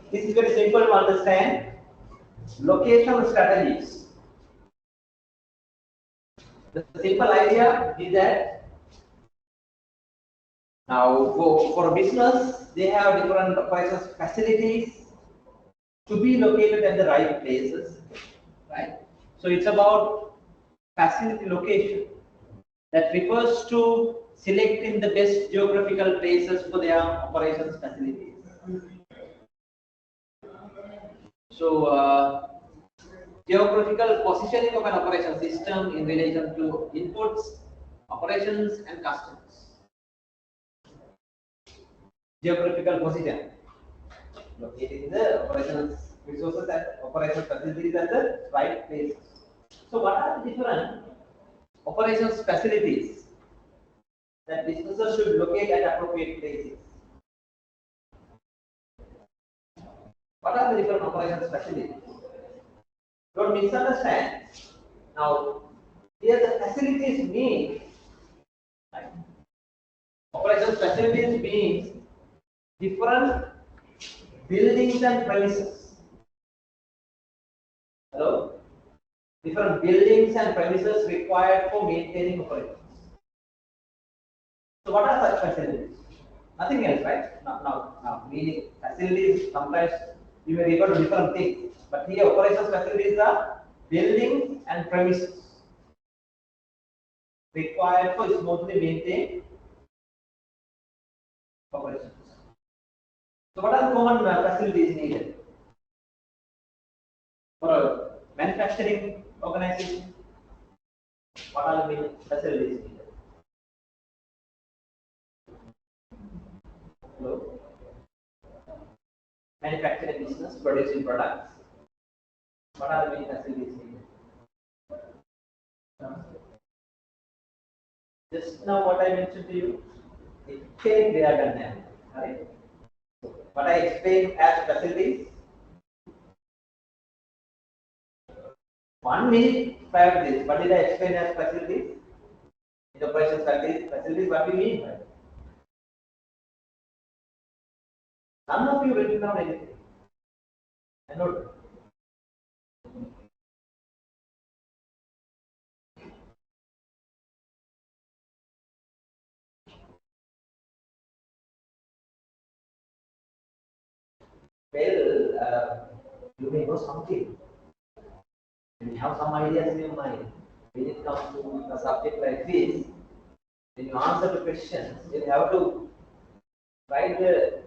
This is very simple to understand. Location strategies. The simple idea is that now for business, they have different operations facilities to be located at the right places, right? So it's about facility location. That refers to selecting the best geographical places for their operations facilities. So, geographical positioning of an operation system in relation to inputs, operations, and customers. Geographical position. Locating the operations resources and operational facilities at the right places. So, what are the different operations facilities that businesses should locate at appropriate places? What are the different operations facilities? Don't misunderstand. Now, here the facilities mean, right? Operations facilities means different buildings and premises. Hello? Different buildings and premises required for maintaining operations. So, what are such facilities? Nothing else, right? Now, meaning facilities sometimes you may refer to different things, but here operations facilities are buildings and premises required for smoothly maintained operations. So, what are the common facilities needed for a manufacturing organization? What are the main facilities needed? Hello? Manufacturing business producing products. What are the main facilities needed? Just now, what I mentioned to you, it came there, right? What I explained as facilities. 1 minute prior to this, what did I explain as facilities? In operations facilities, what we mean by it? None of you written down anything. I know. Well, you may know something. You have some ideas in your mind. When it comes to a subject like this, when you answer the questions, you have to write the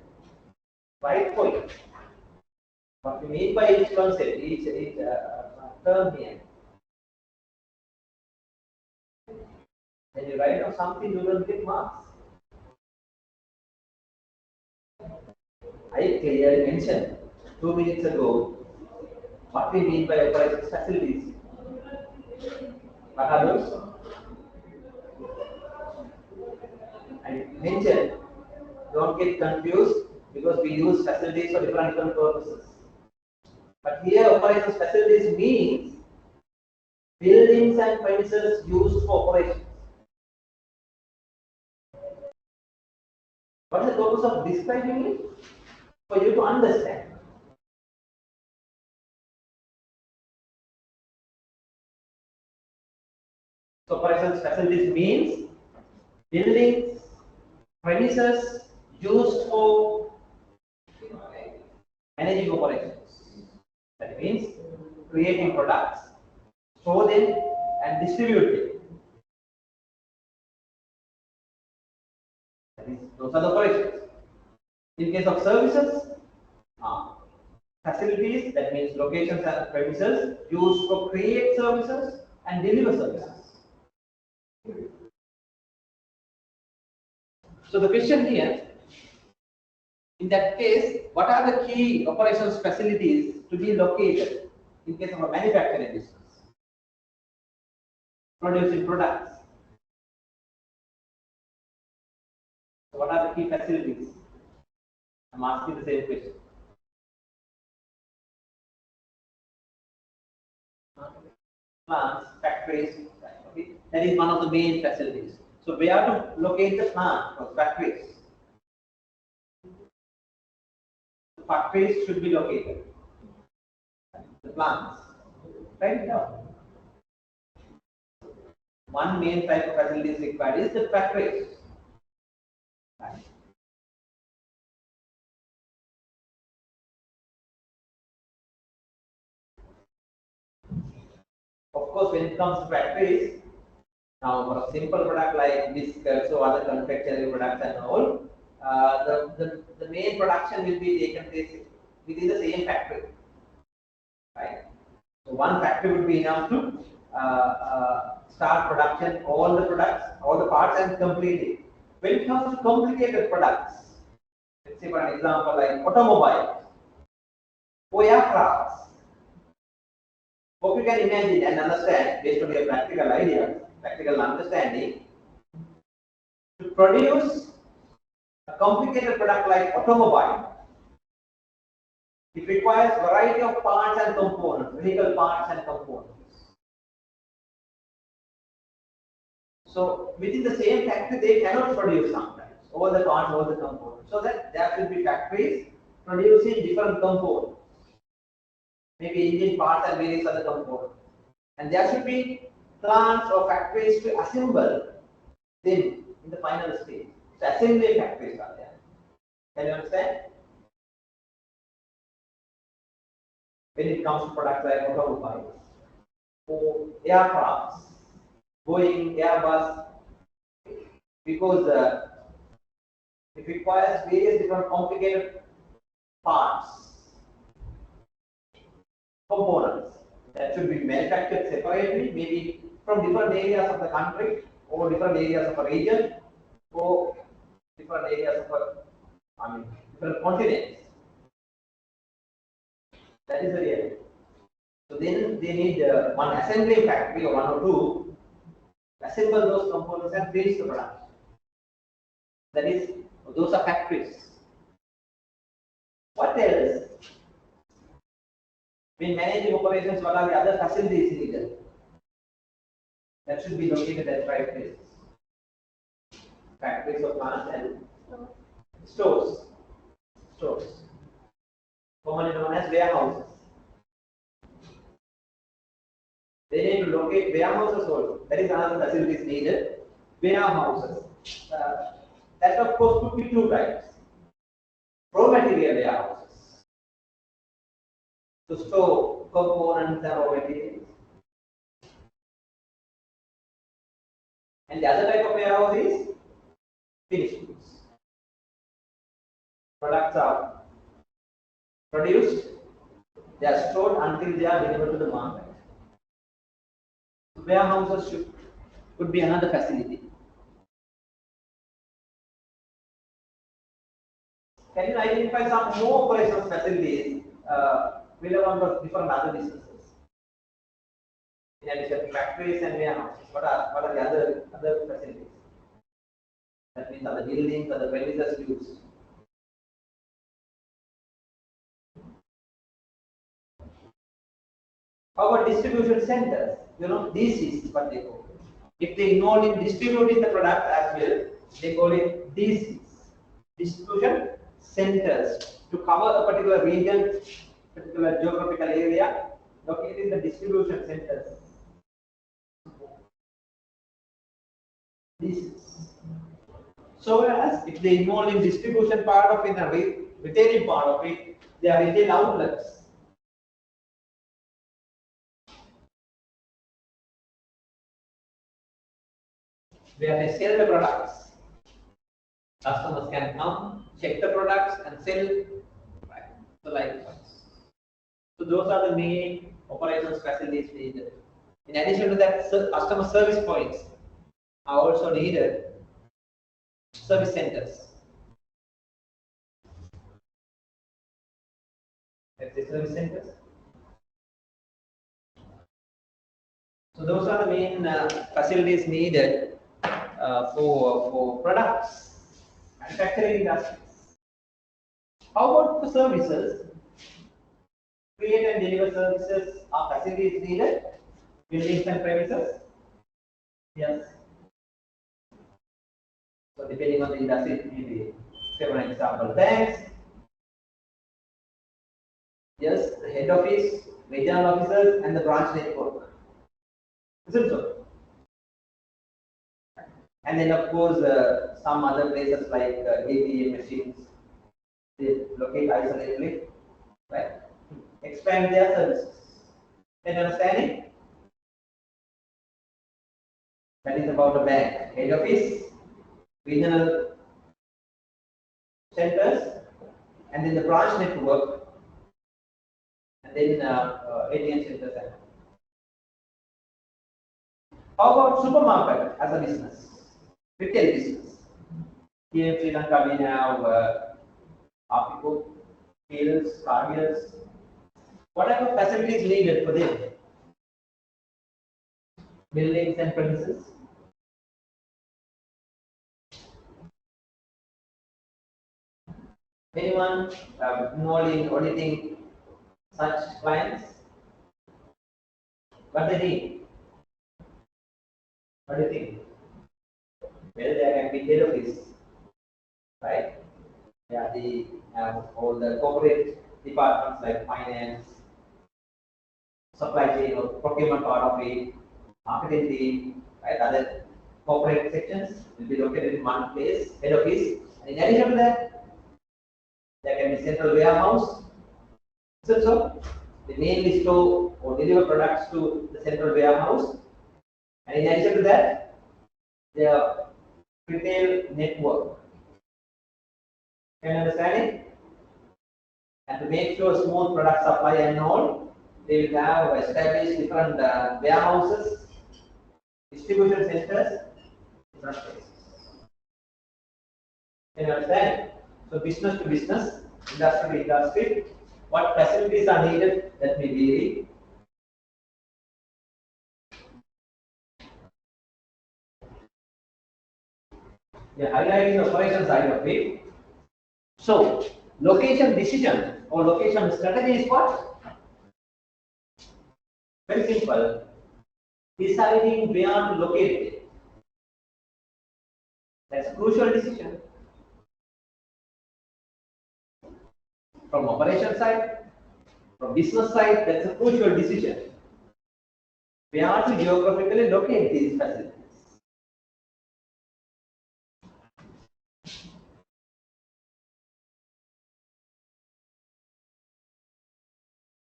right point. What we mean by each concept, each term here. When you write down something, you don't get marks. I clearly mentioned 2 minutes ago what we mean by operations facilities. What are those? I mentioned, don't get confused because we use facilities for different purposes. But here, operations facilities means buildings and premises used for operations. What is the purpose of describing it? For you to understand. So, operations facilities means buildings, premises used for managing operations. That means creating products, store them, and distribute them. That is, those are the operations. In case of services, facilities, that means locations and premises used for create services and deliver services. So the question here, in that case, what are the key operations facilities to be located in case of a manufacturing business? Producing products. So what are the key facilities? I'm asking the same question. Plants, factories, okay? That is one of the main facilities. So where to locate the plant or factories? The factories should be located. The plants. Right now. One main type of facility is required is the factories. Right. Of course, when it comes to factories, now for a simple product like biscuits or other confectionery products and all, the main production will be taken place within the same factory, right? So one factory would be enough to start production, all the products, all the parts, and complete it. When it comes to complicated products, let's say for an example like automobiles or aircrafts, hope you can imagine and understand based on your practical ideas, practical understanding. To produce a complicated product like automobile, it requires variety of parts and components, vehicle parts and components. So within the same factory, they cannot produce sometimes all the parts, all the components. So that there should be factories producing different components, maybe engine parts and various other components. And there should be plants or factories to assemble them in the final stage. So assembly factories are there. Can you understand? When it comes to products like automobiles or aircrafts, Boeing, Airbus, because it requires various different complicated parts, components that should be manufactured separately, maybe from different areas of the country or different areas of a region or different areas of different continents. That is the reality. So then they need one assembly factory or one or two assemble those components and finish the product. That is, those are factories. What else? When managing operations, what are the other facilities needed? That should be located at right places. Factories or plants and stores. Stores. Commonly known as warehouses. They need to locate warehouses also. That is another facilities needed. Warehouses. That of course could be two types. Raw material warehouses to store components and raw materials. And the other type of warehouse is finished goods. Products are produced, they are stored until they are delivered to the market. So warehouses could be another facility. Can you identify some more operational facilities relevant to different other businesses? In addition to factories and warehouses, what are the other facilities? That means other buildings, other premises used. How about distribution centers? You know, DCs is what they call it. If they involve in distributing the product as well, they call it DCs. Distribution centers to cover a particular region, particular geographical area, located in the distribution centers. DCs. So as if they involve in distribution part of it and retailing part of it, they are retail outlets. Where they sell the products. Customers can come, check the products and sell the likewise. So those are the main operations facilities needed. In addition to that, customer service points are also needed. Service centers. Let's say service centers. So those are the main facilities needed for products, manufacturing industries. How about for services? Create and deliver services are facilities needed, buildings and premises. Yes. So depending on the industry, maybe say for example, banks. Yes, the head office, regional officers, and the branch network. Isn't so? And then of course some other places like ATM machines, they locate isolatedly, right? Expand their services. Can you understand it? That is about a bank. Head office, regional centers, and then the branch network, and then ATM centers. How about supermarket as a business, retail business? Here in Sri Lanka, we have Apico, Hills, Carriers. What type of facilities needed for them? Buildings and premises. Anyone involved in auditing such clients? What they need? What do you think? Well, there can be head office, right? Yeah, they have all the corporate departments like finance, supply chain or procurement part of it, marketing team, right? Other corporate sections will be located in one place, head office. And in addition to that, there can be central warehouse. So they mainly store or deliver products to the central warehouse. And in addition to that, their retail network. Can you understand it? And to make sure smooth product supply and all, they will have established different warehouses, distribution centers, different places. Can you understand? So business to business, industry to industry, what facilities are needed, that may vary. We are highlighting the operation side of it. So, location decision or location strategy is what? Very simple. Deciding where to locate it. That's a crucial decision. From operation side, from business side, that's a crucial decision. Where to geographically locate these facilities.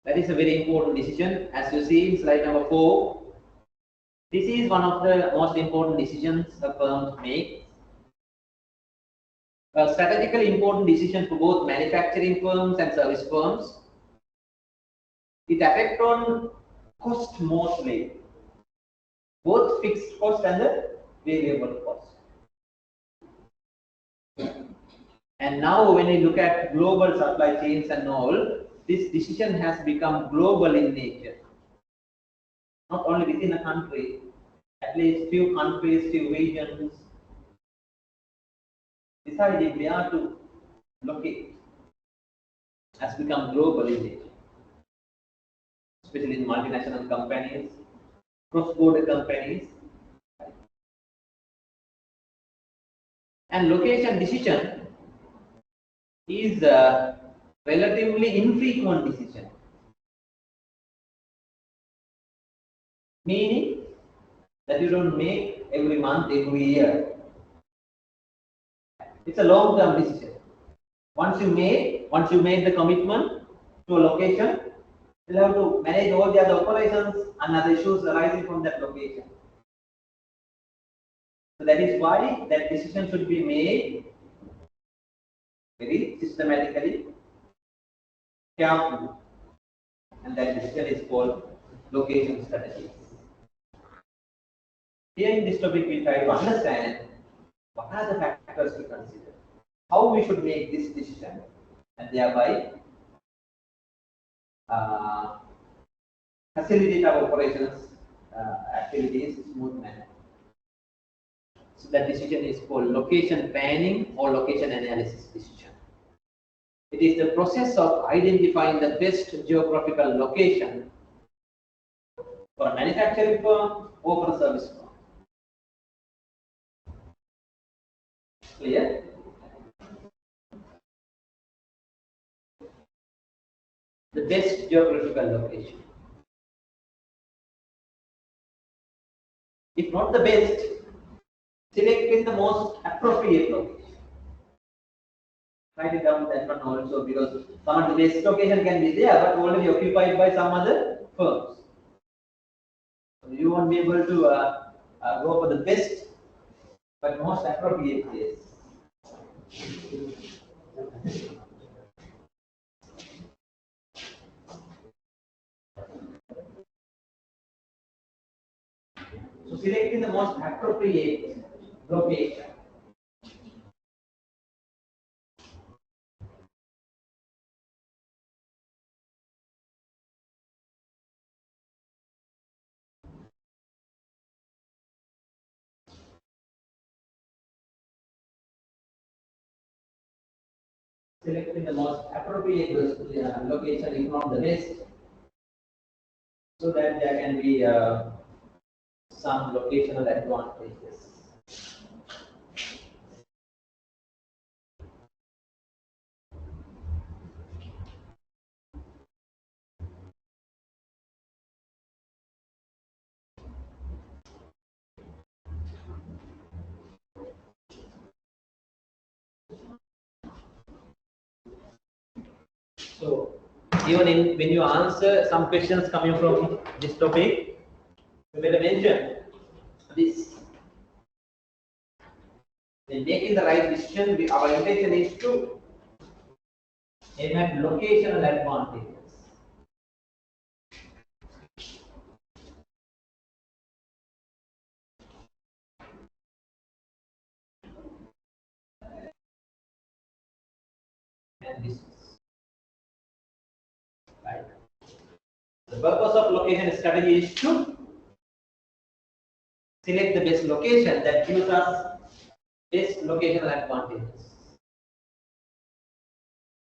That is a very important decision. As you see in slide number 4, this is one of the most important decisions a firm makes. A strategically important decision for both manufacturing firms and service firms. It affects on cost mostly, both fixed cost and the variable cost. And now when you look at global supply chains and all, this decision has become global in nature. Not only within a country, at least few countries, few regions, deciding where to locate has become global in nature. Especially in multinational companies, cross-border companies. And location decision is a relatively infrequent decision. Meaning that you don't make every month, every year. It's a long-term decision. Once you made the commitment to a location, you'll have to manage all the other operations and other issues arising from that location. So that is why that decision should be made very systematically, carefully, and that decision is called location strategy. Here in this topic, we try to understand what are the factors to consider, how we should make this decision, and thereby facilitate our operations activities in smooth manner. So that decision is called location planning or location analysis decision. It is the process of identifying the best geographical location for a manufacturing firm or for a service firm. Clear? The best geographical location. If not the best, select the most appropriate location. Write it down that one also, because some of the best location can be there but already occupied by some other firms. So you won't be able to go for the best but most appropriate place. So selecting the most appropriate location. Selecting the most appropriate location, if not the best, so that there can be some locational advantages. So, even when you answer some questions coming from this topic, you better mention this. In making the right decision, our intention is to aim at locational advantages. And this right. The purpose of location strategy is to select the best location that gives us best locational advantages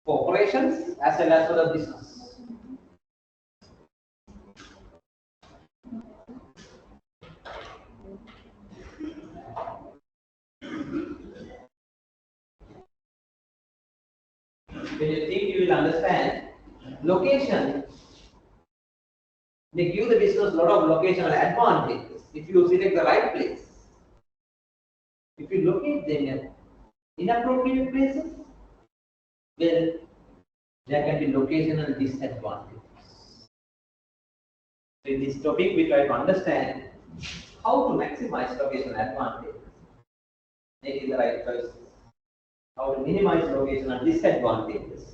for operations as well as for the business. When you think, you will understand location. They give the business a lot of locational advantages if you select the right place. If you locate them in inappropriate places, well, there can be locational disadvantages. So in this topic, we try to understand how to maximize locational advantages, making the right choices, how to minimize locational disadvantages.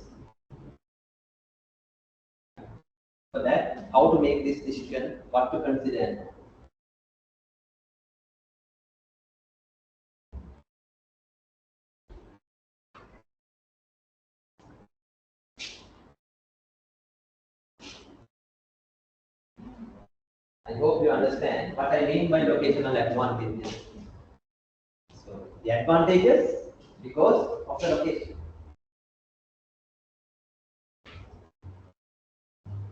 For that, how to make this decision, what to consider. I hope you understand what I mean by locational advantages. So the advantages because of the location.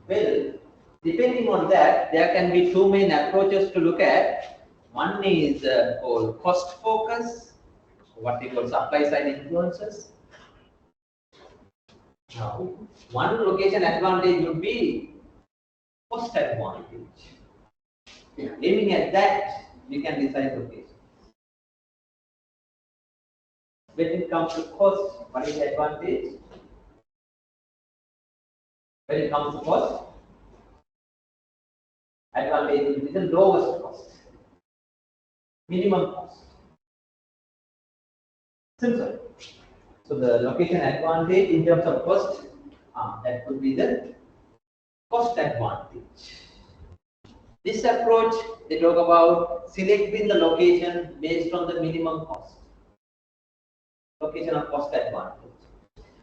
Well, depending on that, there can be two main approaches to look at. One is called cost focus, what we call supply side influences. Now, one location advantage would be cost advantage. Aiming at that, we can decide location. When it comes to cost, what is the advantage? When it comes to cost, advantage will be the lowest cost, minimum cost. Simple. So the location advantage in terms of cost, that could be the cost advantage. This approach, they talk about selecting the location based on the minimum cost. Location of cost advantage,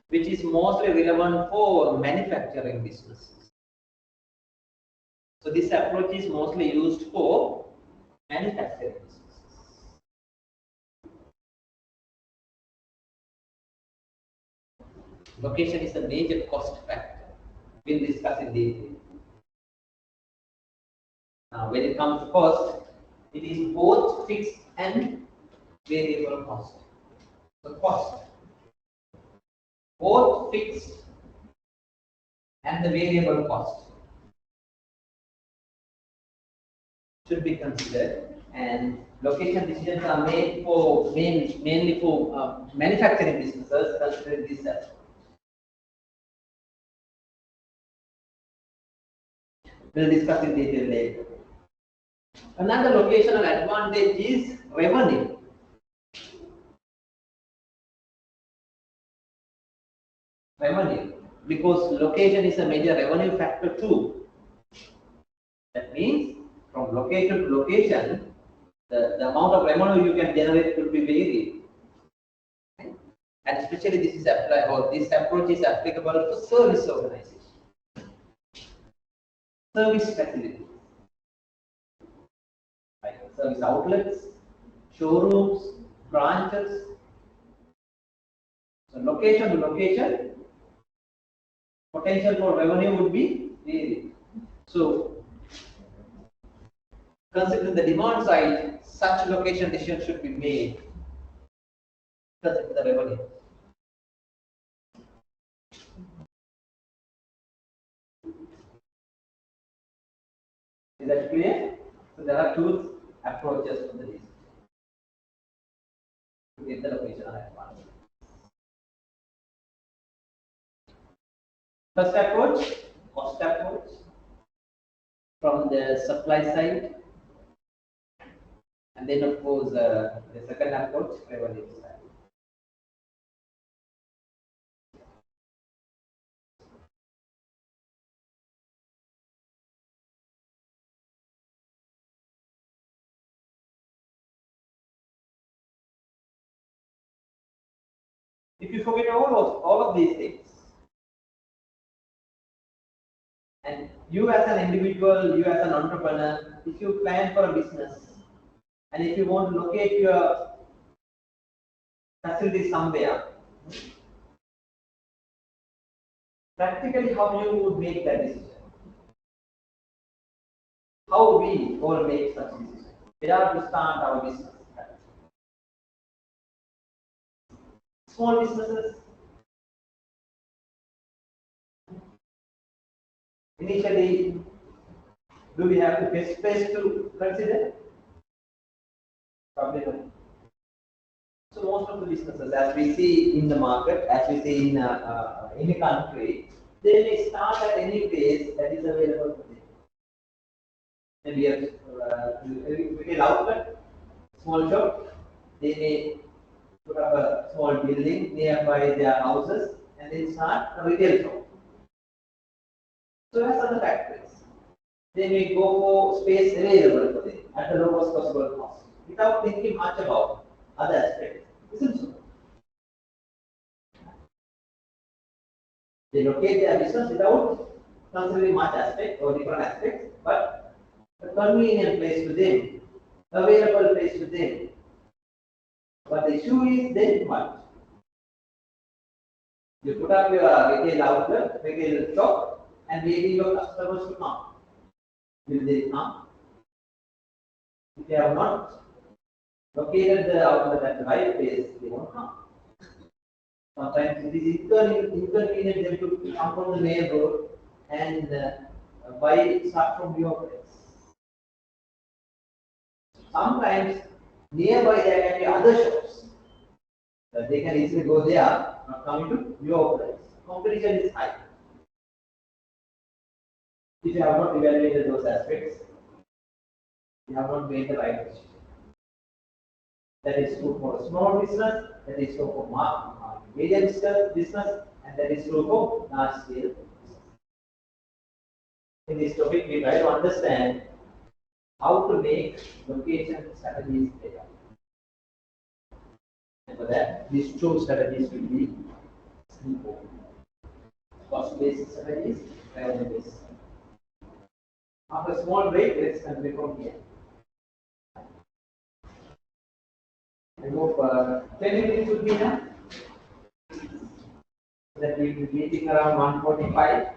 which is mostly relevant for manufacturing businesses. So this approach is mostly used for manufacturing businesses. Location is a major cost factor. We'll discuss in detail. Now, when it comes to cost, it is both fixed and variable cost. The cost, both fixed and the variable cost, should be considered, and location decisions are made for mainly for manufacturing businesses, considering this as we'll discuss in detail later. Another locational advantage is revenue. revenue, because location is a major revenue factor too. That means from location to location, the amount of revenue you can generate will be varied. And especially this is applied, or this approach is applicable to service organization, service facilities, like service outlets, showrooms, branches. So location to location, potential for revenue would be varied. So considering the demand side, such location decisions should be made. Consider the revenue. Is that clear? So there are two approaches to the list to get the location of advance. First approach, cost approach from the supply side, and then of course the second approach, revenue side. If you forget all of these things, and you as an individual, you as an entrepreneur, if you plan for a business, and if you want to locate your facility somewhere, practically how you would make that decision? How we all make such decisions? Where to start our business? Small businesses. Initially, do we have to get space to consider? Probably not. So most of the businesses, as we see in the market, as we see in any country, they may start at any place that is available for them. Maybe a retail outlet, small shop, they may put up a small building nearby their houses and then start a retail shop. So as other factories, they may go for space available for them at the lowest possible cost without thinking much about other aspects. Isn't so? They locate their business without considering much aspect or different aspects, but a convenient place to them, available place to them. But the issue is then what? You put up your retail outlet, retail shop, and maybe your customers will come. Will they come? If they have not located the outlet at the right place, they won't come. Sometimes it is inconvenient them to come from the main road and buy stuff from your place. Sometimes nearby there can be other shops that they can easily go there, not coming to your place. Competition is high. If you have not evaluated those aspects, you have not made the right decision. That is true for a small business, that is true for medium business, and that is true for large scale business. In this topic, we try to understand how to make location strategies better. And for that, these two strategies will be important. Cost-based strategies, revenue-based. After a small break, let's continue from here. I hope 10 minutes would be enough. That we will be meeting around 1:45.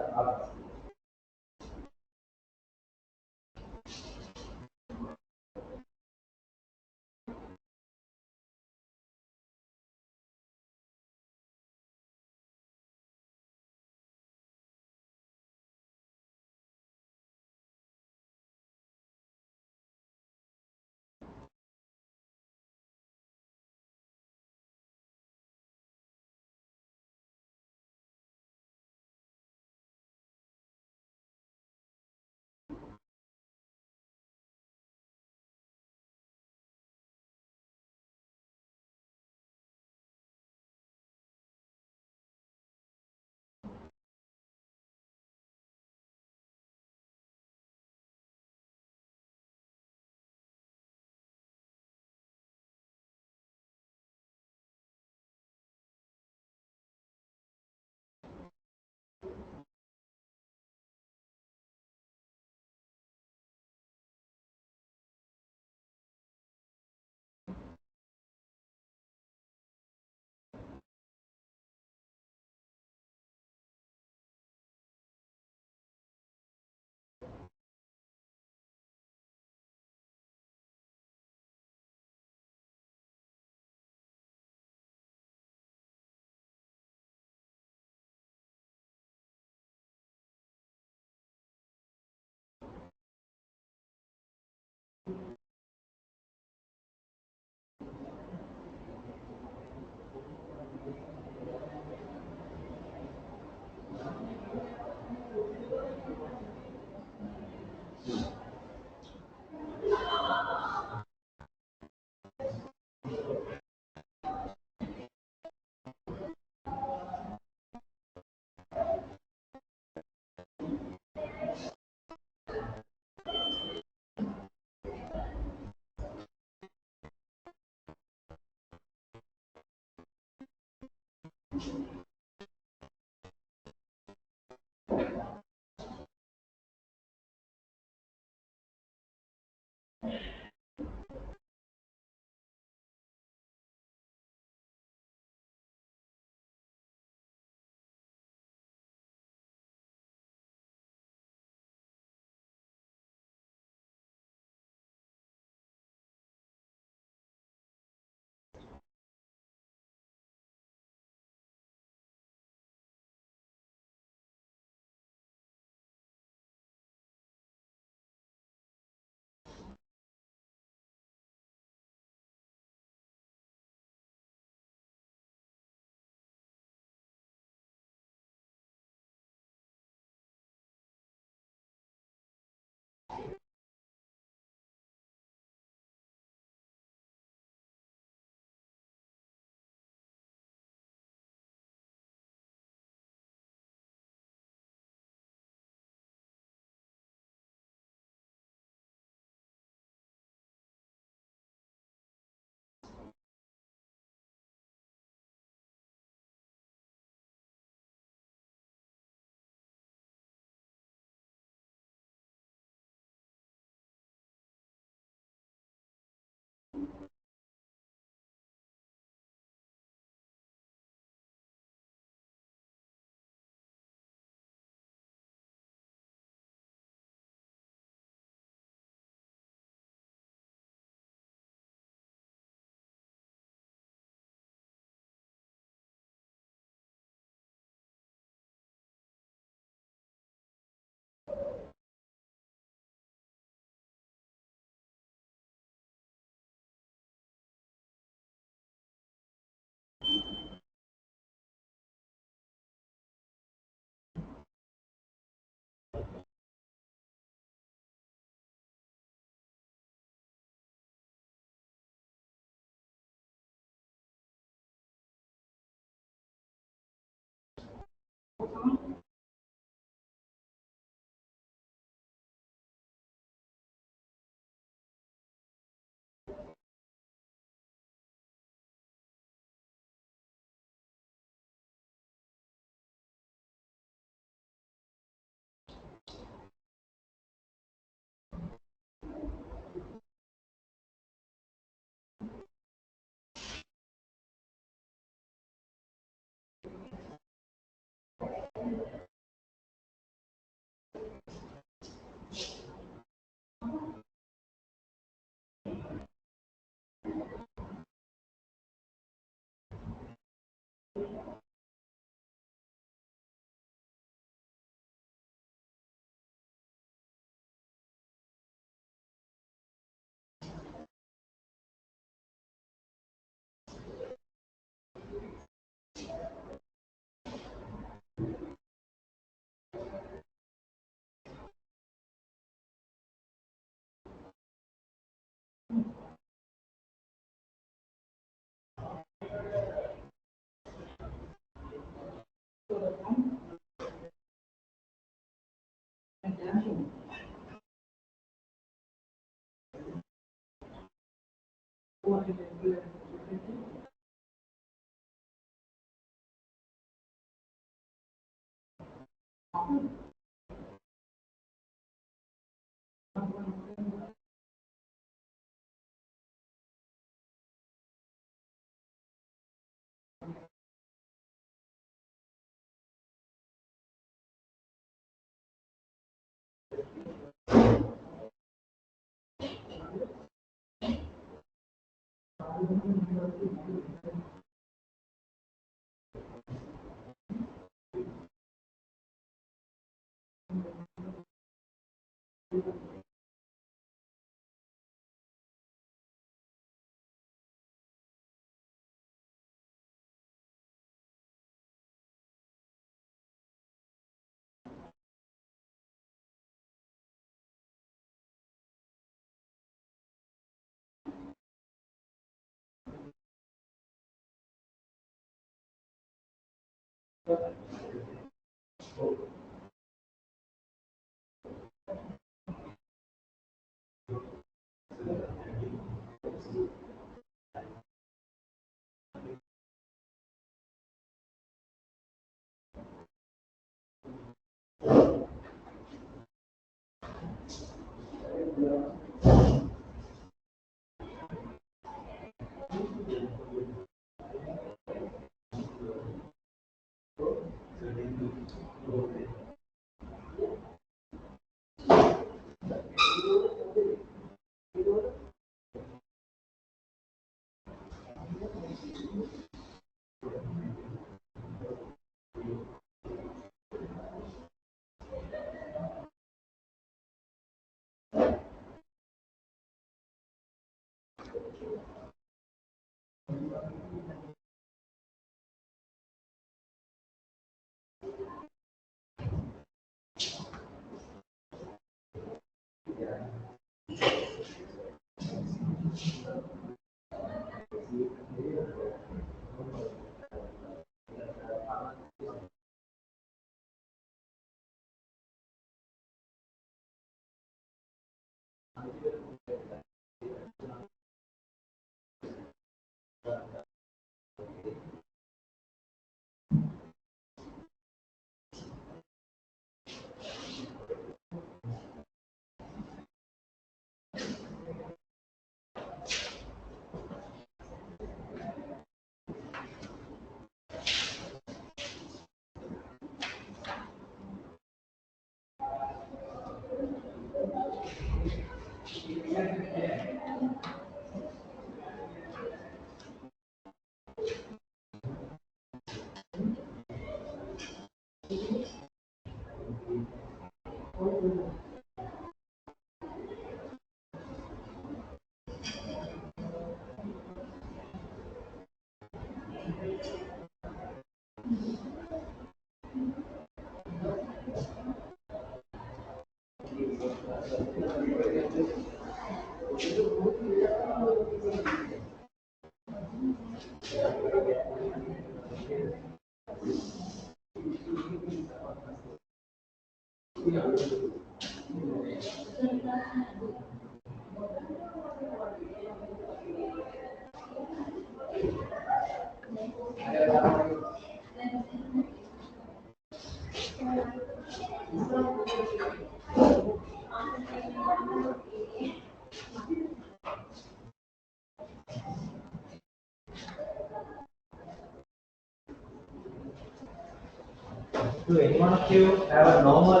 Do any one of you have a normal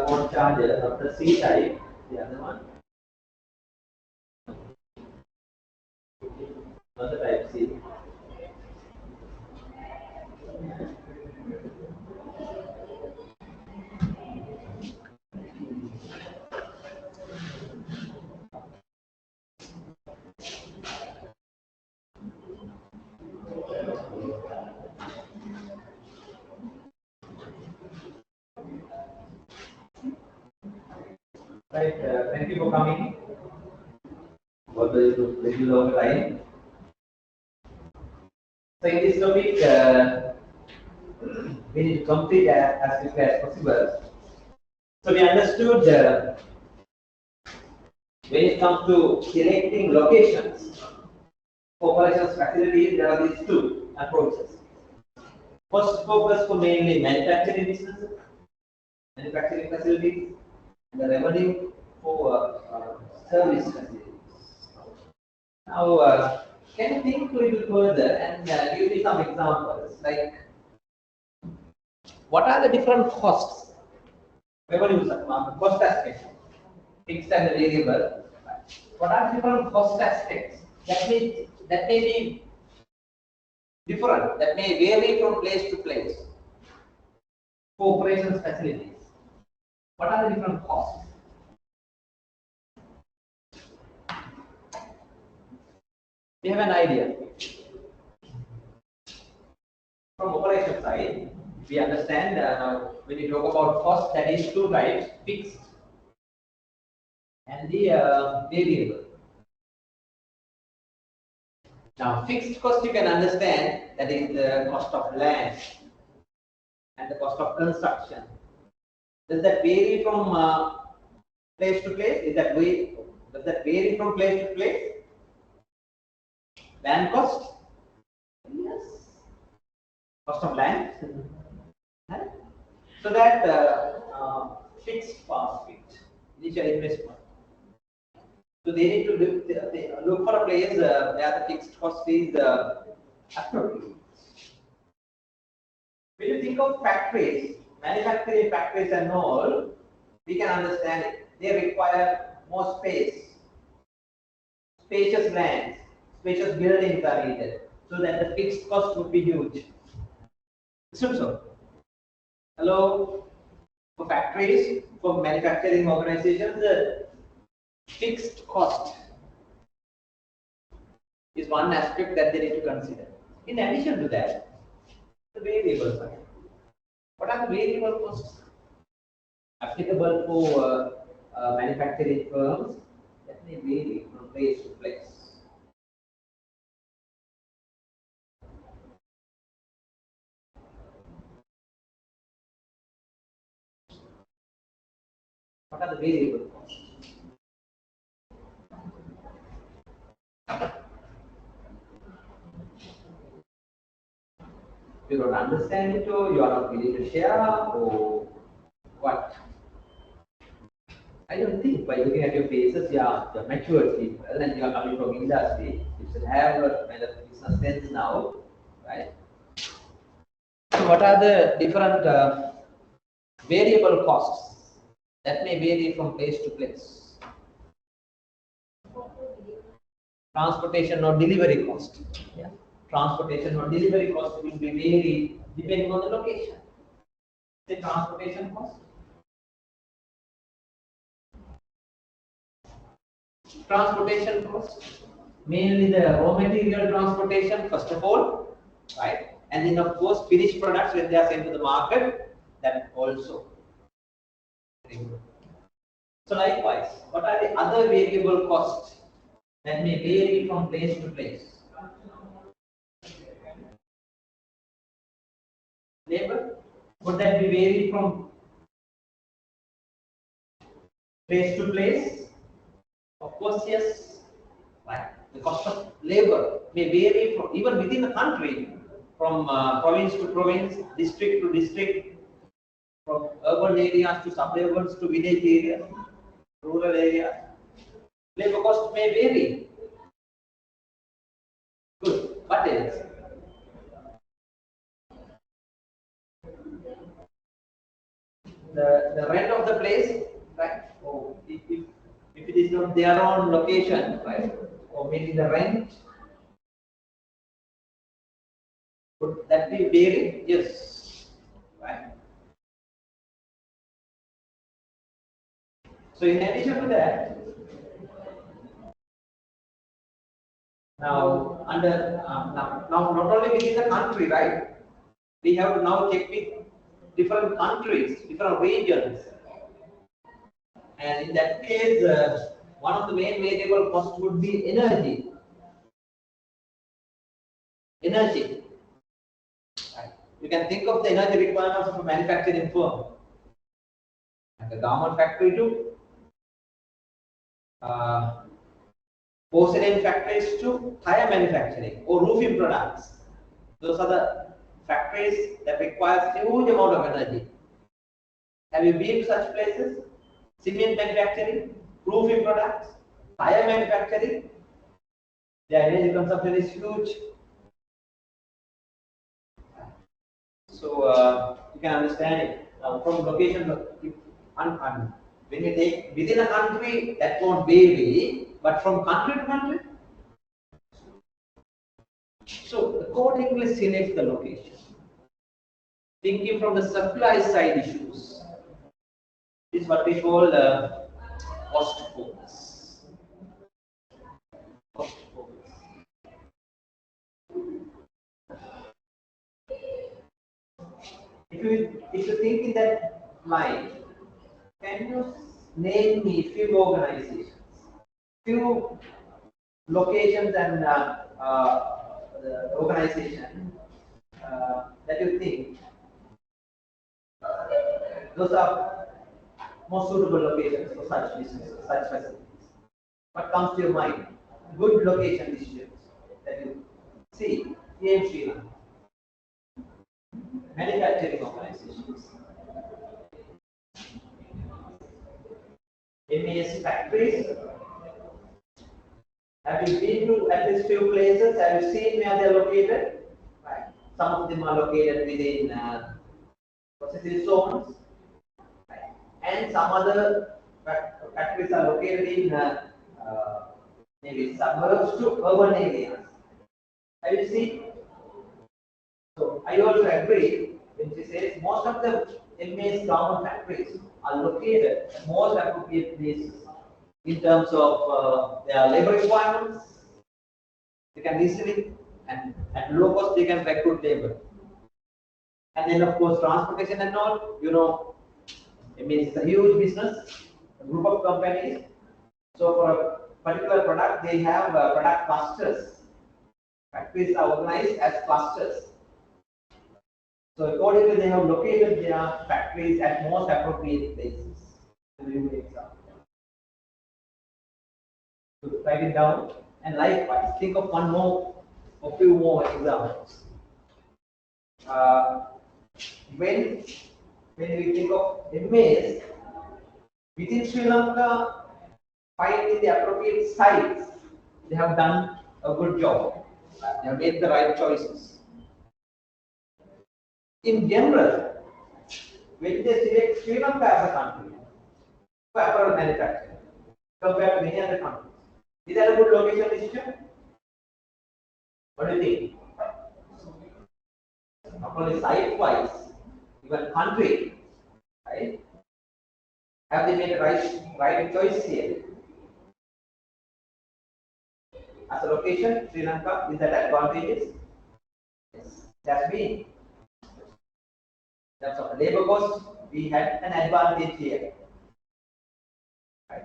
phone charger, not the C type? The other one, not the type C. Right. Thank you for coming. What will you little long time? So in this topic, we need to complete as quickly as possible. So we understood when it comes to selecting locations for operations facilities, there are these two approaches. First focus for mainly manufacturing businesses, manufacturing facilities, and the revenue for service facilities. Now, can you think a little further and give me some examples? Like, what are the different costs? Revenue cost aspects, fixed and variable. What are different cost aspects that may be different, that may vary from place to place for operations facilities? What are the different costs? We have an idea. From operation side, we understand when you talk about cost, that is two types: fixed and the variable. Now, fixed cost you can understand, that is the cost of land and the cost of construction. Does that vary from place to place? Does that vary from place to place? Land cost? Yes. Cost of land? So that fixed cost, initial investment. So they need to look for a place where the fixed cost is appropriate. When you think of factories, manufacturing factories and all, we can understand it. They require more space, spacious lands, spacious buildings are needed, so that the fixed cost would be huge. So, hello, for factories, for manufacturing organizations, the fixed cost is one aspect that they need to consider. In addition to that, the variable side. What are the variable costs applicable for manufacturing firms? That may vary from place to place. What are the variable costs? You don't understand it, or you are not willing to share, or what? I don't think, by looking at your faces, you're mature people and you are coming from industry. You should have a kind of business sense now, right? So what are the different variable costs that may vary from place to place? Transportation or delivery cost. Yeah. Transportation or delivery cost will be vary depending on the location. The transportation cost. Transportation cost, mainly the raw material transportation first of all, right? And then of course finished products when they are sent to the market, that also. So likewise, what are the other variable costs that may vary from place to place? Labor, would that be vary from place to place? Of course, yes. Right. The cost of labor may vary from even within the country, from province to province, district to district, from urban areas to suburbs to village areas, rural areas. Labor cost may vary. Good. What else? the rent of the place, right? Or if it is on their own location, right? Or maybe the rent, would that be varied? Yes, right. So in addition to that, now under now not only within the country, right? We have to now check with different countries, different regions, and in that case, one of the main variable cost would be energy. Energy. Right. You can think of the energy requirements of a manufacturing firm and the garment factory too. Porcelain factories to tire manufacturing or roofing products. Those are the factories that require huge amount of energy. Have you been to such places? Cement manufacturing, roofing products, tire manufacturing. The energy consumption is huge. So you can understand it from location. When you take within a country, that won't vary, but from country to country. So accordingly select the location. Thinking from the supply side issues. This is what we call cost focus. Cost focus. If you think in that line, can you name me few organizations, few locations and the organization that you think those are most suitable locations for such businesses, such facilities? What comes to your mind? Good location decisions that you see here in Sri Lanka. Manufacturing organizations, MES factories. Have you been to at least few places? Have you seen where they are located? Right. Some of them are located within processing zones, right. And some other factories are located in maybe suburbs to urban areas. Have you seen? So I also agree when she says most of the MES government factories are located at most appropriate places in terms of their labor requirements. They can easily and at low cost they can recruit labor. And then of course transportation and all, you know, MES is a huge business, a group of companies. So for a particular product, they have product clusters. Factories are organized as clusters. So accordingly, they have located their factories at most appropriate places. To give an example. So write it down, and likewise, think of one more, a few more examples. When we think of MES within Sri Lanka, finding the appropriate sites, they have done a good job. They have made the right choices. In general, when they select Sri Lanka as a country for apparel manufacturing compared to many other countries, is that a good location decision? What do you think? Not only site-wise, even country, right? Have they made a right choice here? As a location, Sri Lanka is that advantageous? Yes, that's been. That's of labor cost, we had an advantage here. Right.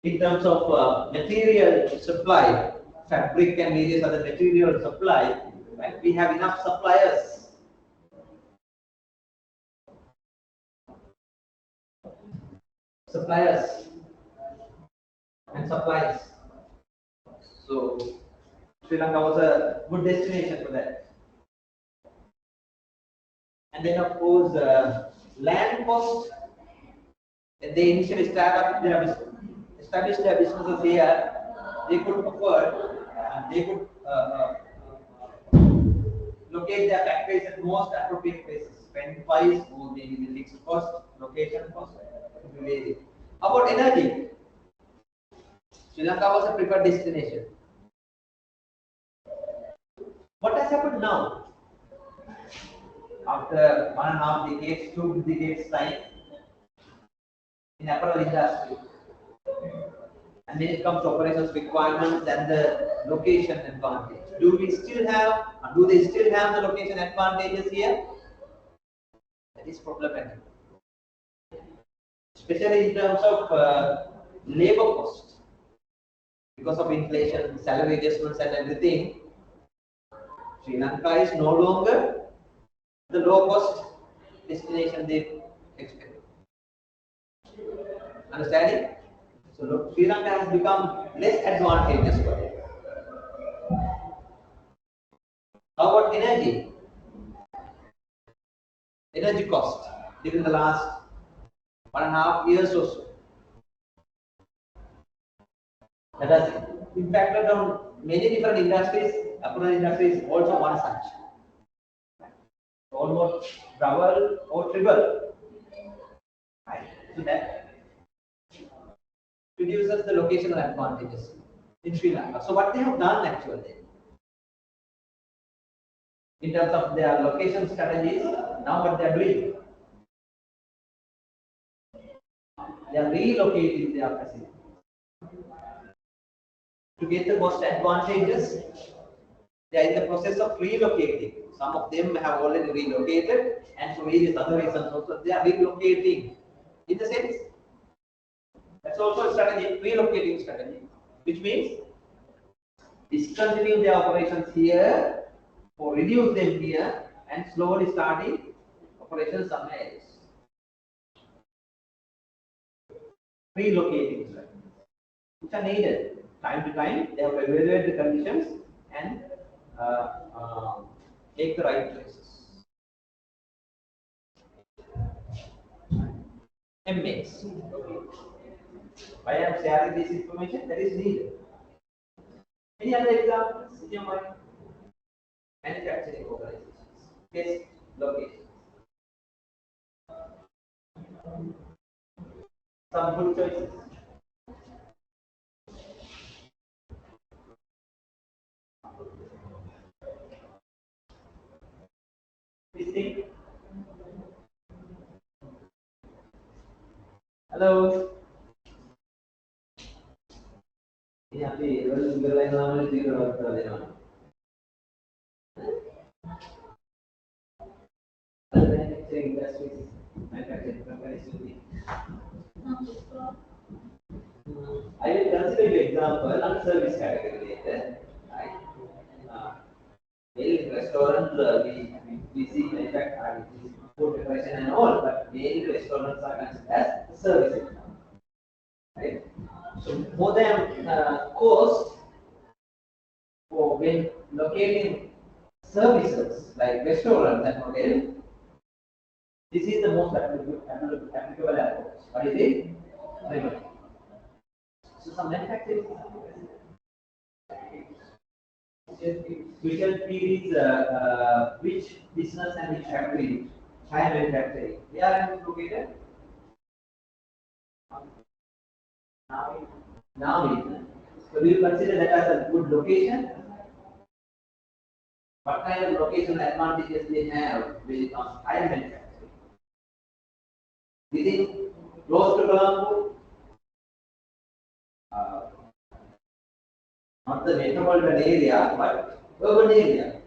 In terms of material supply, fabric and various other material supply, right, we have enough suppliers. Suppliers and supplies. So Sri Lanka was a good destination for that. And then of course land cost. They initially established their businesses here. They could afford and they could locate their factories at most appropriate places. Spend wise or maybe the fixed cost, location cost. About energy, Sri Lanka was a preferred destination. What has happened now? After 1.5 decades, 2 decades time in apparel industry, and when it comes to operations requirements and the location advantage, do they still have the location advantages here? That is problematic, especially in terms of labor cost. Because of inflation, salary adjustments and everything, Sri Lanka is no longer the low cost destination they expect. Understanding? So look, Sri Lanka has become less advantageous for it. How about energy? Energy cost during the last 1.5 years or so. That has impacted on many different industries. Apparel industry is also one such. Almost double or triple. Right. So that reduces the locational advantages in Sri Lanka. So what they have done actually, in terms of their location strategies, now what they are doing, they are relocating their facility to get the cost advantages. They are in the process of relocating. Some of them have already relocated, and for various other reasons also they are relocating. In the sense, that's also a strategy, relocating strategy, which means discontinuing their operations here or reduce them here and slowly starting operations somewhere else. Relocating strategies, which are needed time to time. They have to evaluate the conditions and take the right choices. MX. Why I am sharing this information? That is needed. Any other examples in your mind? Manufacturing organizations, test locations. Some good choices. Please think. Hello. Yeah, please. Manufacturing industries, manufacturing companies will be. I will consider your example on service category later. Right? In restaurants, we see manufacturing, food preparation and all, but many restaurants are considered as services. Right? So more than cost for when locating services like restaurants and hotels, this is the most applicable approach. What is it? Remote. So some manufacturing special field is which business and which factory, higher manufacturing. They are located now. So we will consider that as a good location. What kind of location advantages they have when it comes to higher manufacturing? Within close to Colombo, not the metropolitan area, but urban area.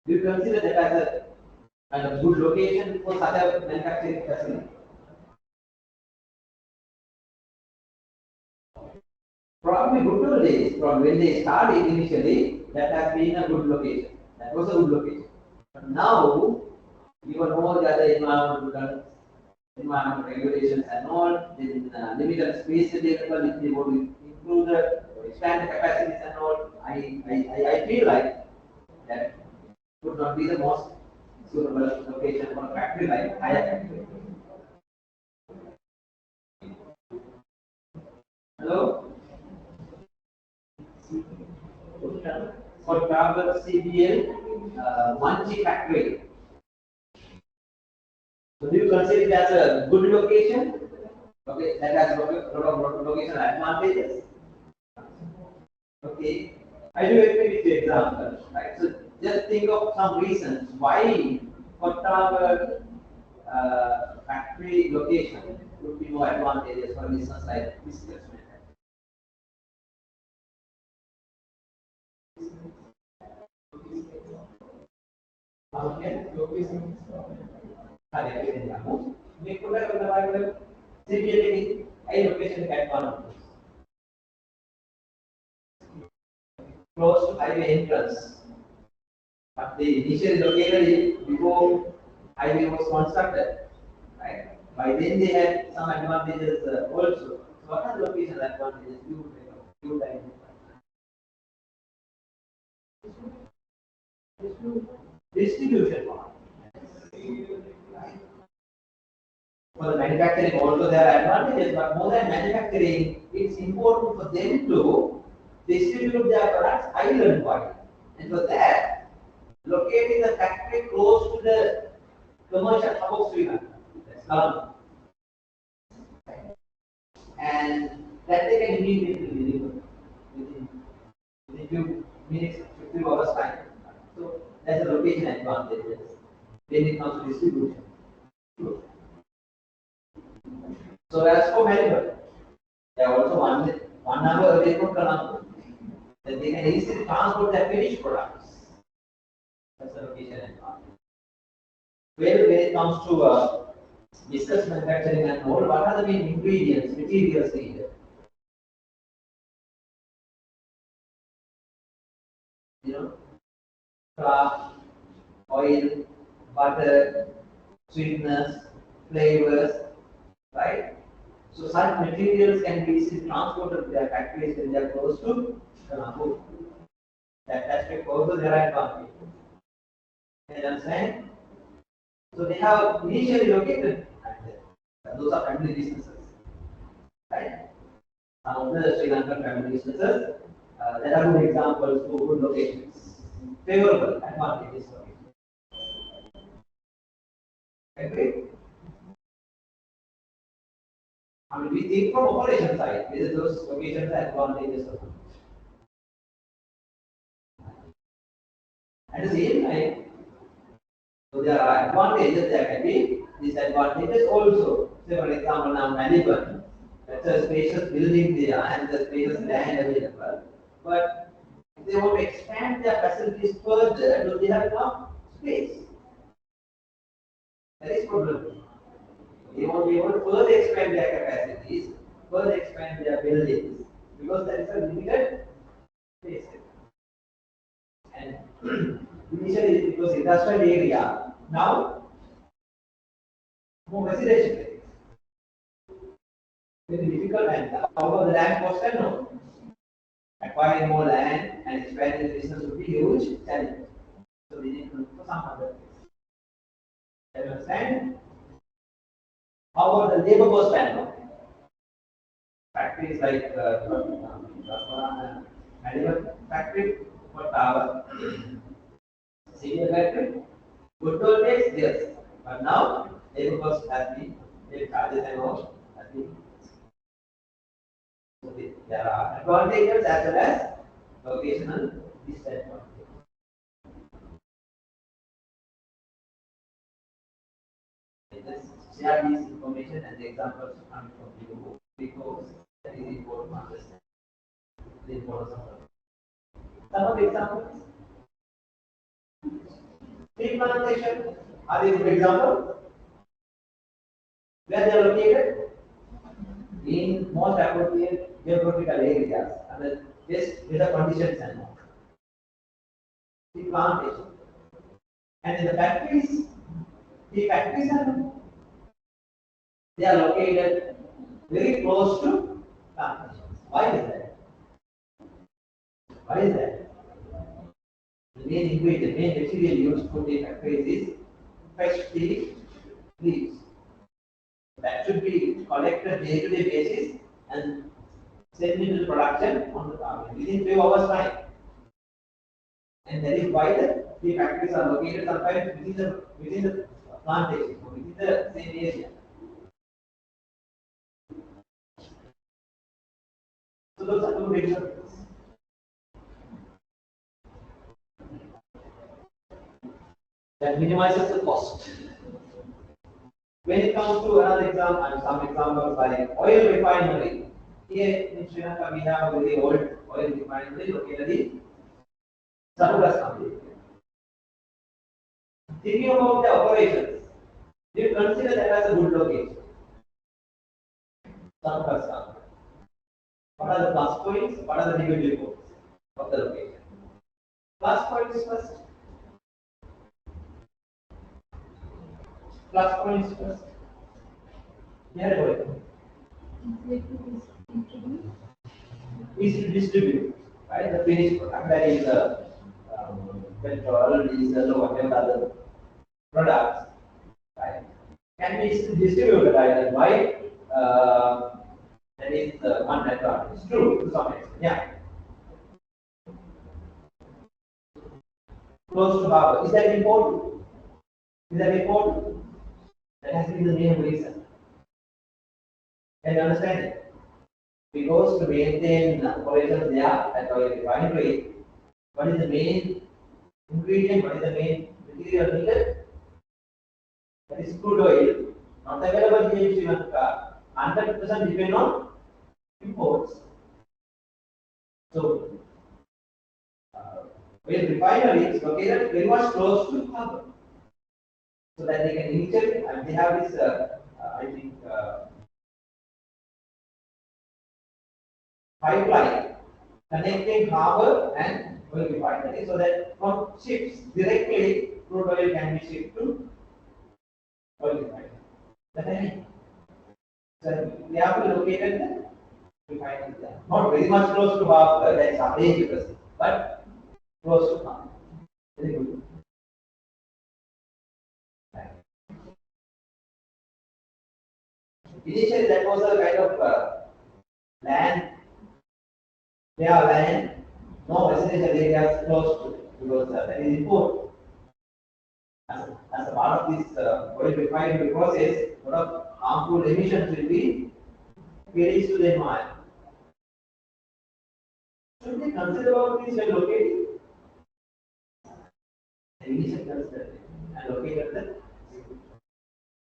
We consider that as a kind of good location for such a manufacturing facility. Probably good old days, probably when they started initially, that has been a good location. That was a good location. But now, even more the other environmental regulations and all, then limited space available if they want to improve the expand the capacities and all. I feel like that would not be the most suitable location for a factory like higher factory. Hello? For carbon CBL, Manchi factory. So do you consider it as a good location? Okay, that has location advantages. Okay, I do agree with the example, right? So just think of some reasons why Kottawar factory location would be more advantageous for business like business. Okay, location. They could have CBA location advantage. Close to highway entrance. But the initially located before highway was constructed, right? By then they had some advantages also. So what are the location advantages you identify? Distribution part. For the manufacturing also there are advantages, but more than manufacturing, it's important for them to distribute their products island wide. And for that, locating the factory close to the commercial hub of Srilanka, that's Colombo. And that they can immediately deliver within few minutes, few hours time. So that's the location advantage when it comes to distribution. So as for Melbourne, they are also one number away from Colombo. That they can easily transport their finished products. That's the location advantage. Well, when it comes to business manufacturing and more, what are the main ingredients, materials needed? You know, flour, oil, butter, sweeteners, flavors, right? So such materials can be easily transported to their factories when they are close to Colombo. That's because there are advantages. You understand? So they have initially located at there. Those are family businesses, right? Some of the Sri Lankan family businesses, there are good examples for good locations, favorable advantages for it. Agree? I mean, we think from operation side, whether those locations are advantages or not. At the same time, so there are advantages, there can be disadvantages also. Say for example, now Melbourne, that's a spacious building there and the spacious land available. But if they want to expand their facilities further, do they have enough space? That is problem. They won't be able to further expand their capacities, further expand their buildings, because there is a limited space. And initially it was industrial area, now more residential areas. Very difficult, and however the land cost can know. Acquiring more land and expanding the business would be huge challenge. So we need to look for some other place. Can you understand? How about the labor cost standpoint? Factories like Medical factory for tower, civil factory, good old days, yes. But now labor cost has been, their charges and all has been. So there are advantages as well as vocational disadvantages. Just share these information and the examples coming from the book because that is important to understand the importance of it. Some of the examples. Tea plantation, are they a good example? Where they are located? In most appropriate geographical areas and the best weather conditions and more. Tea plantation. And in the factories, tea factories are they are located very close to plantations. Why is that? Why is that? The main ingredient, the main material used for tea factories is fresh tea leaves. That should be collected day-to-day basis and sent into the production on the target within few hours time. And that is why the factories are located sometimes within the plantation, or within the same area. So those are two different. That minimizes the cost. When it comes to another example, and some examples like oil refinery. Here in Sri Lanka, we have a very old oil refinery located in Srilanka. Thinking about the operations, do you consider that as a good location? Srilanka. What are the plus points? What are the negative points of the location? Plus points first. Plus points first. Here go ahead. Easy to distribute, right? The finished product, that is petrol, diesel, or whatever other products, right? Can be distributed either by that is one advantage. True to some extent, yeah. Close to harbor. Is that important? Is that important? That has been the main reason. Can you understand it? Because to maintain operations there at oil refinery, what is the main ingredient? What is the main material needed? That is crude oil, not available here in Sri Lanka. 100% depend on imports. So, oil refinery is located very much close to harbor, so that they can initially, and they have this, I think, pipeline connecting harbor and oil refinery, so that from ships directly crude oil can be shipped to oil refinery. That I mean. So we have to locate the refinery there. Not very much close to harbor, that's dangerous, but close to harbor. Very good. Initially, that was a kind of land, land, no residential areas close to it, because that is important. As a part of this oil refinery process, a lot of harmful emissions will be released to the environment. Should we consider about this when locating? We should consider it and locate at the.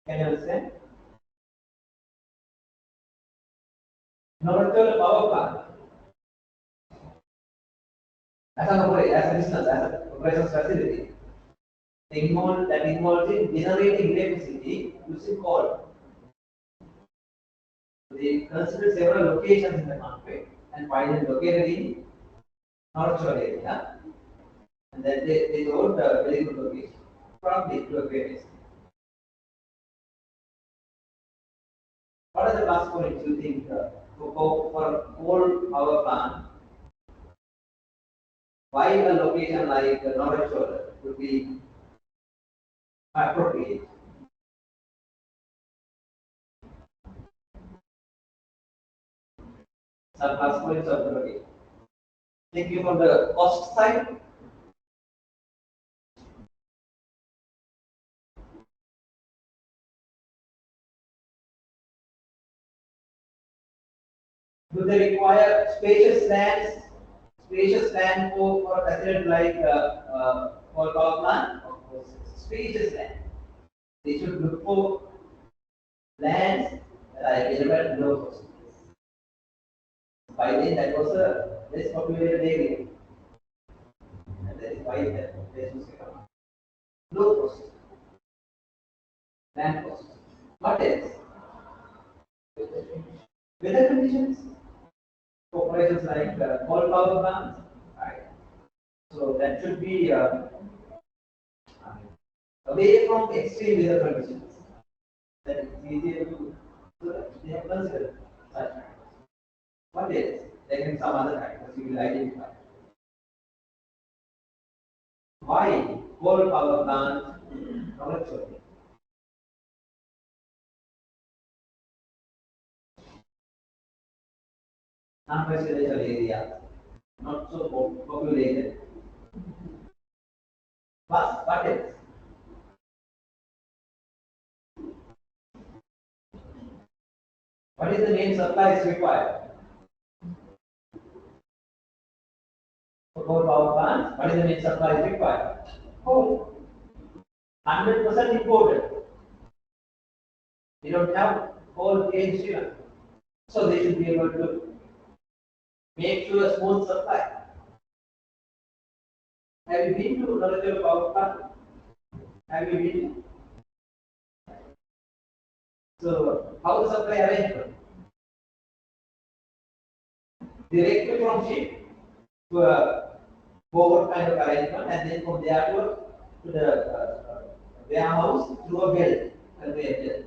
Can you understand? Now let's go to power plant. As a business, as a operations facility, that involves in generating electricity using coal. So they consider several locations in the country and finally located in North Shore area. And then they told a very good location from the to a great extent. What are the plus points you think for coal power plant? Why a location like North Shore would be appropriate? Some plus points of the location. Thinking from the cost side, do they require spacious lands? Spacious land for a facility like for power plant? Of course, spacious land. They should look for lands that are available at low cost. By then, that was a less populated area, and that is why that place was become low cost land cost. What else? Weather conditions. Operations like coal power plants, right? So that should be away from extreme weather conditions. That is easier to, so that they have considered such factors. What else? There can be some other factors you will identify. Why coal power plant not showing? Non-residential area, not so populated. What else? What is the main supplies required for coal power plants? What is the main supplies required? Coal. 100% imported. We don't have coal in Sri Lanka. So they should be able to make sure a smooth supply. Have you been to another power plant? Have you been? So how the supply arrangement? Directly from ship to a forward kind of arrangement, and then from there to the warehouse through a belt, conveyor belt.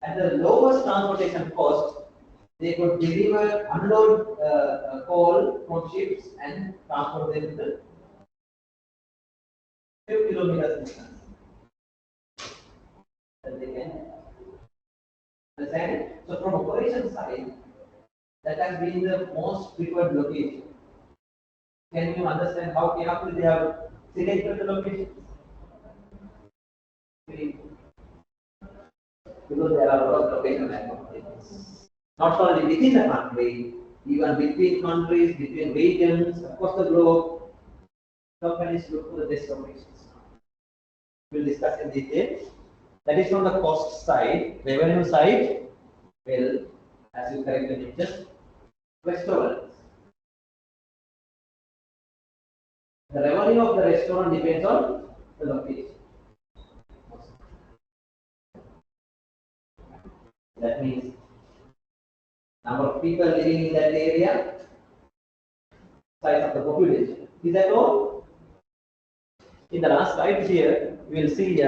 At the lowest transportation cost, they could deliver, unload coal from ships and transport them to the 5 kilometers distance. That they can understand. So from operation side, that has been the most preferred location. Can you understand how carefully they have selected the locations? Because there are a lot of location advantages. Not only within the country, even between countries, between regions, across the globe, companies look for the best locations. We'll discuss in detail. That is from the cost side. Revenue side, well, as you correctly mentioned, restaurants. The revenue of the restaurant depends on the location. That means number of people living in that area, size of the population. Is that all? In the last slide here, we will see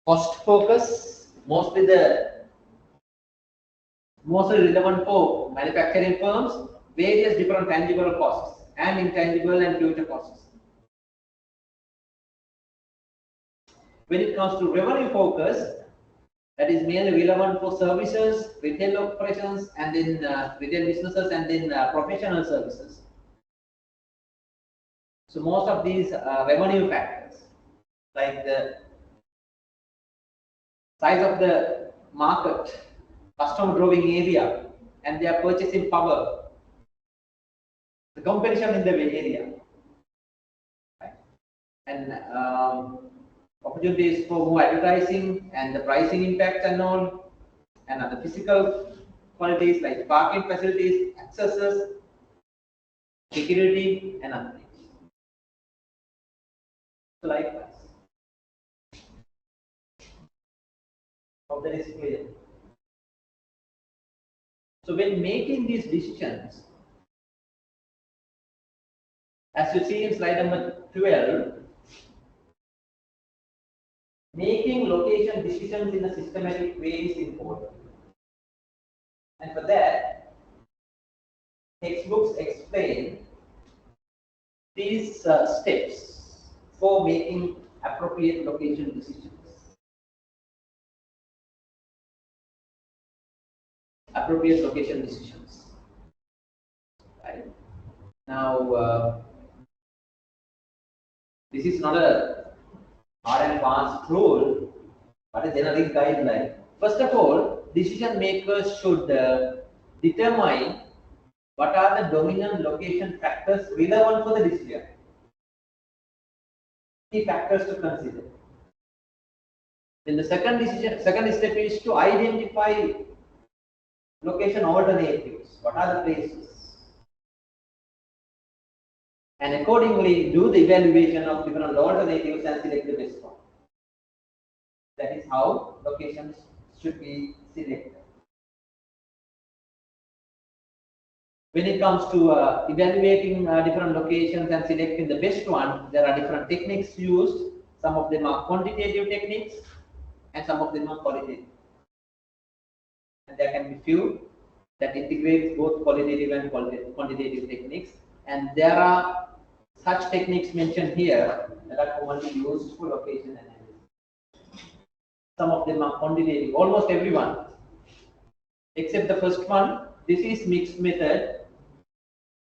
cost focus, mostly relevant for manufacturing firms, various different tangible costs and intangible and future costs. When it comes to revenue focus, that is mainly relevant for services, retail operations, and then retail businesses, and then professional services. So most of these revenue factors, like the size of the market, customer growing area, and their purchasing power, the competition in the area, right? And opportunities for more advertising and the pricing impact and all, and other physical qualities like parking facilities, accesses, security, and other things. So likewise. Hope that is clear. So when making these decisions, as you see in slide number 12, making location decisions in a systematic way is important. And for that, textbooks explain these steps for making appropriate location decisions. Appropriate location decisions. Right? Now, this is not a hard and fast rule, but a generic guideline. First of all, decision makers should determine what are the dominant location factors relevant for the decision. Key factors to consider. Then the second step is to identify location alternatives. What are the places? And accordingly do the evaluation of different alternatives and select the best one. That is how locations should be selected. When it comes to evaluating different locations and selecting the best one, there are different techniques used. Some of them are quantitative techniques and some of them are qualitative. And there can be few that integrates both qualitative and quantitative techniques. And there are such techniques mentioned here that are commonly used for location analysis. Some of them are quantitative, almost everyone, except the first one, This is mixed method,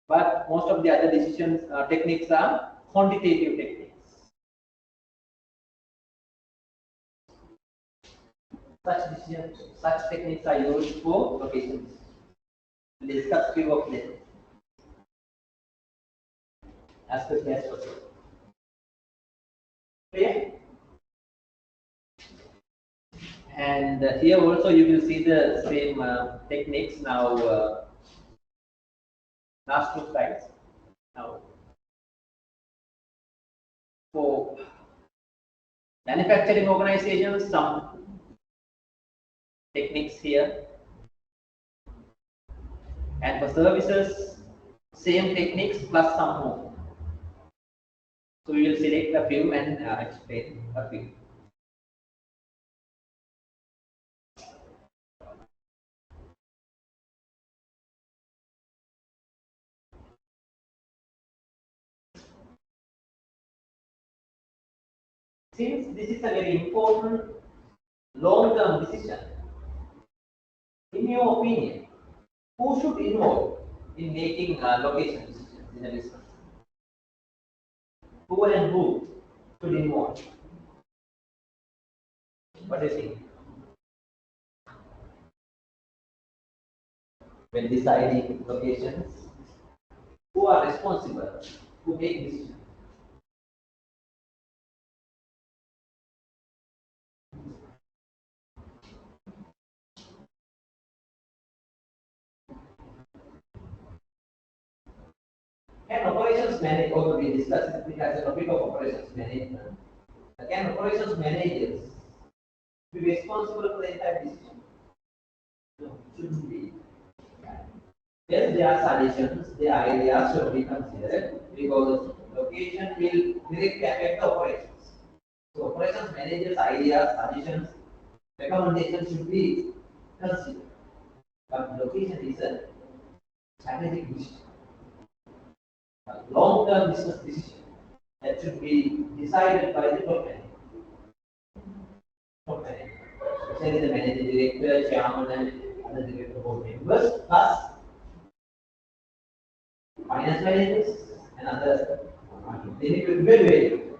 but most of the other decisions techniques are quantitative techniques. Such techniques are used for locations. We'll discuss few of them as quickly as possible. Clear? And here also you will see the same techniques now. Last two slides. Now, for manufacturing organizations, some techniques here, and for services, same techniques plus some more. So we will select a few and explain a few. Since this is a very important long-term decision, in your opinion, who should involve in making location decisions in a business? Who and who should involve? What do you think? When deciding locations, who are responsible? Who make decisions? Can operations manage, although we discussed it as a topic of operations management, can operations managers be responsible for the entire decision? No, shouldn't be. Yes, there are suggestions, the ideas should be considered because location will directly affect the operations. So operations managers' ideas, suggestions, recommendations should be considered. But location is a strategic decision, a long-term business decision that should be decided by the top management. Top management. Especially the managing director, chairman, and other director board members, plus finance managers and other. They need to evaluate it.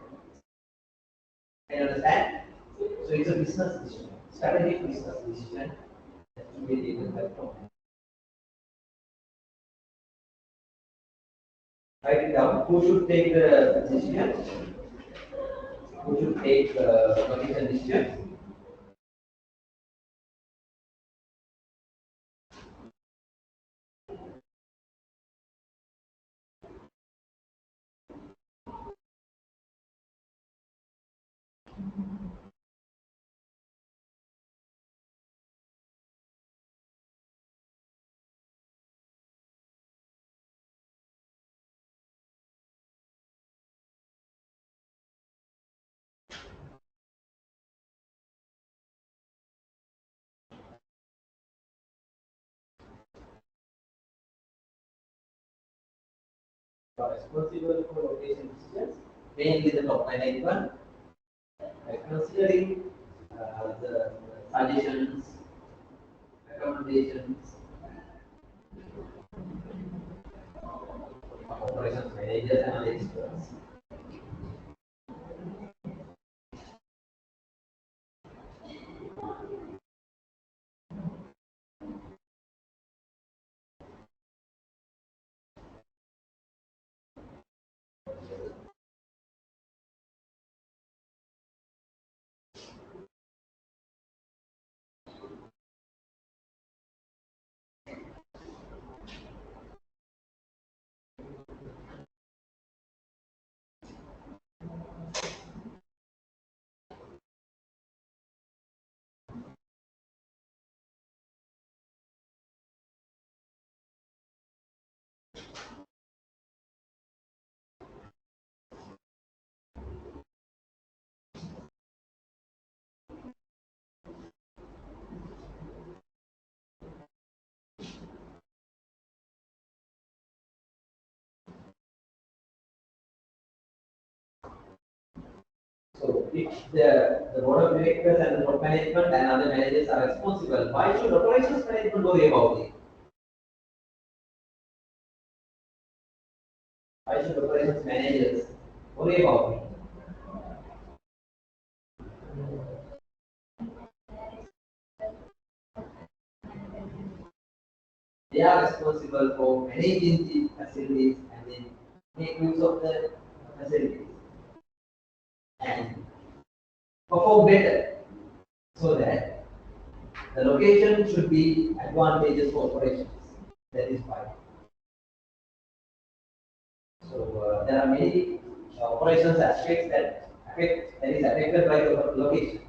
Can you understand? So it's a business decision, strategic business decision that should be taken by the top management. Write it down. Who should take the decision? Who should take the location decision? Responsible for location decisions, mainly the top management, considering the suggestions, recommendations of operations managers and other experts. So if the board of directors and the top management and other managers are responsible, why should operations management worry about it? Why should operations managers worry about me? They are responsible for managing the facilities and then make use of the facilities and perform better so that the location should be advantageous for operations. That is why. So there are many operations aspects that is affected by the location.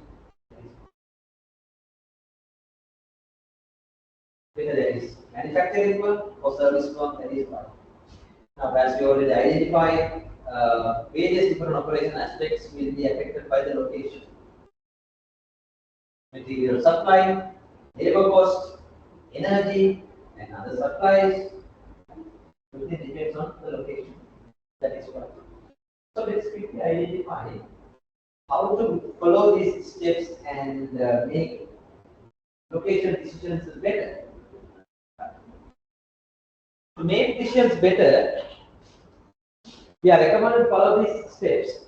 Whether that is manufacturing one or service one, that is one. Now, as we already identified, various different operation aspects will be affected by the location. Material supply, labor cost, energy, and other supplies. Everything depends on the location. That is one. So let's quickly identify how to follow these steps and make location decisions better. To make decisions better, we are recommended to follow these steps.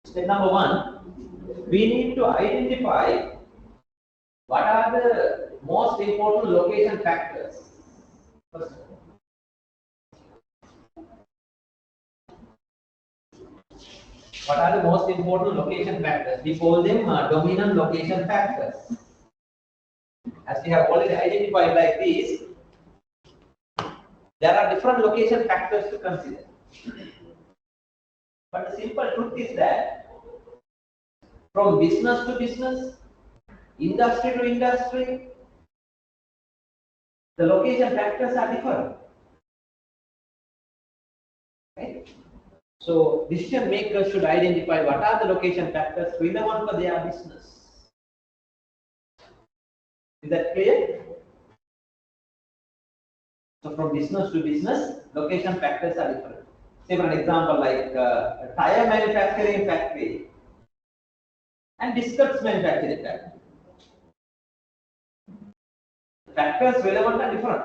Step number one, we need to identify what are the most important location factors. First of all, what are the most important location factors? We call them dominant location factors. As we have already identified like this, there are different location factors to consider. But the simple truth is that from business to business, industry to industry, the location factors are different. Right? So decision makers should identify what are the location factors relevant for their business. Is that clear? So from business to business, location factors are different. Say for an example, like a tire manufacturing factory and biscuits manufacturing factory. Factors relevant are different.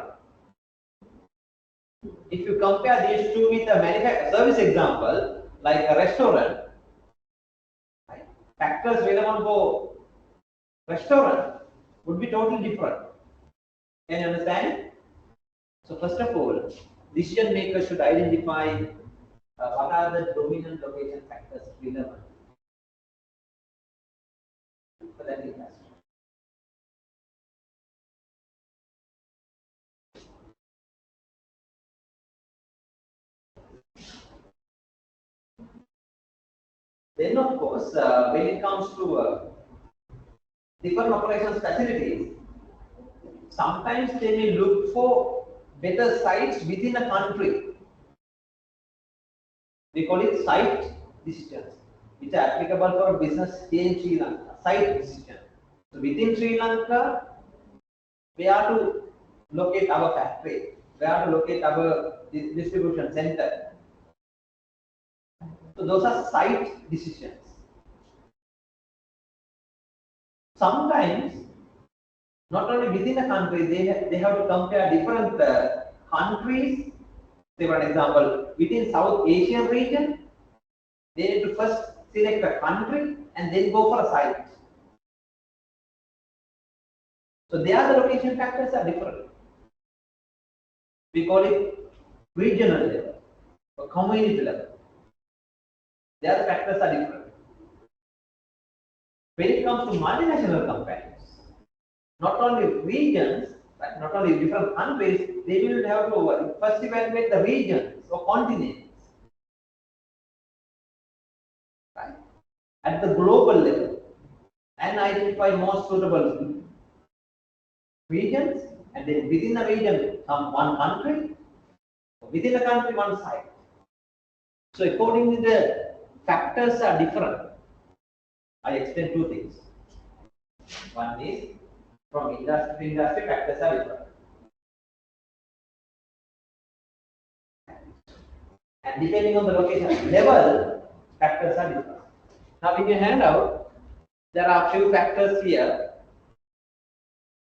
If you compare these two with a service example, like a restaurant, right? Factors relevant for restaurant would be totally different. Can you understand? So first of all, decision makers should identify what are the dominant location factors relevant for that industry. Then of course, when it comes to different operations facilities, sometimes they may look for better sites within a country. We call it site decisions, which are applicable for business in Sri Lanka. Site decision. So within Sri Lanka, we are to locate our factory. We are to locate our distribution center. So those are site decisions. Sometimes, not only within a country, they have to compare different countries. Say for example, within South Asian region, they need to first select a country and then go for a site. So there the location factors are different. We call it regional level or community level. There the factors are different. When it comes to multinational companies, not only regions, right, not only different countries, they will have to first evaluate the regions or continents. Right? At the global level and identify most suitable regions, and then within a region, one country, within a country, one site. So accordingly, the factors are different. I explain two things. One is from industry to industry, factors are different. And depending on the location level, factors are different. Now in your handout, there are a few factors here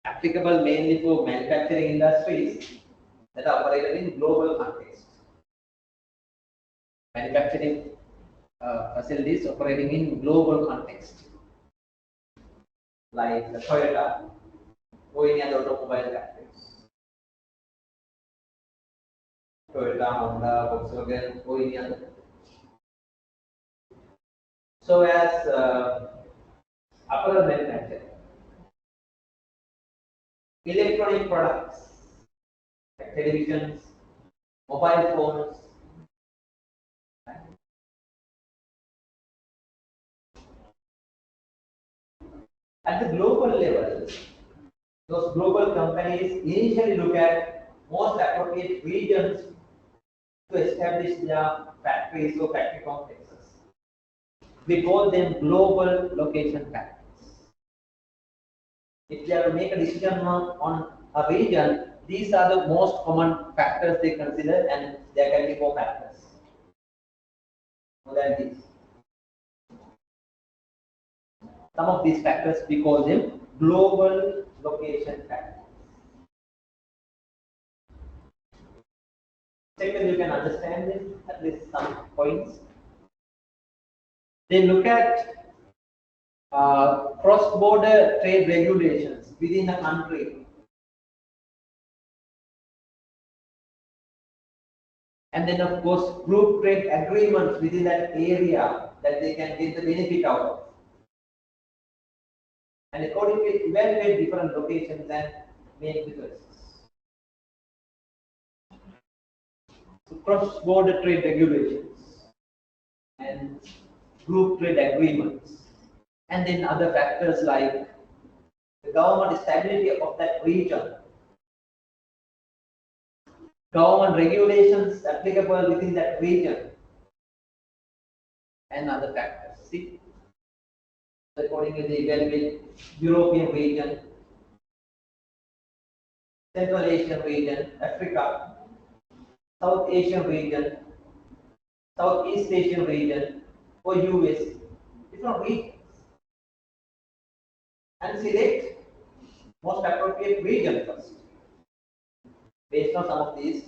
applicable mainly for manufacturing industries that are operated in global context. Manufacturing facilities operating in global context, like the Toyota or any other automobile factories. Toyota, Honda, Volkswagen, or any other. So as apparel manufacturing, electronic products like televisions, mobile phones, at the global level, those global companies initially look at most appropriate regions to establish their factories or factory complexes. We call them global location factors. If they have to make a decision on a region, these are the most common factors they consider, and there can be more factors more than these. Some of these factors we call them global location factors. Second, you can understand this, at least some points. They look at cross-border trade regulations within a country, and then of course group trade agreements within that area that they can get the benefit out of, and accordingly evaluate different locations and make the choices. So cross-border trade regulations and group trade agreements, and then other factors like the government stability of that region, government regulations applicable within that region, and other factors. See, accordingly they evaluate European region, Central Asian region, Africa, South Asian region, Southeast Asian region, or US, different regions, and select most appropriate region first, based on some of these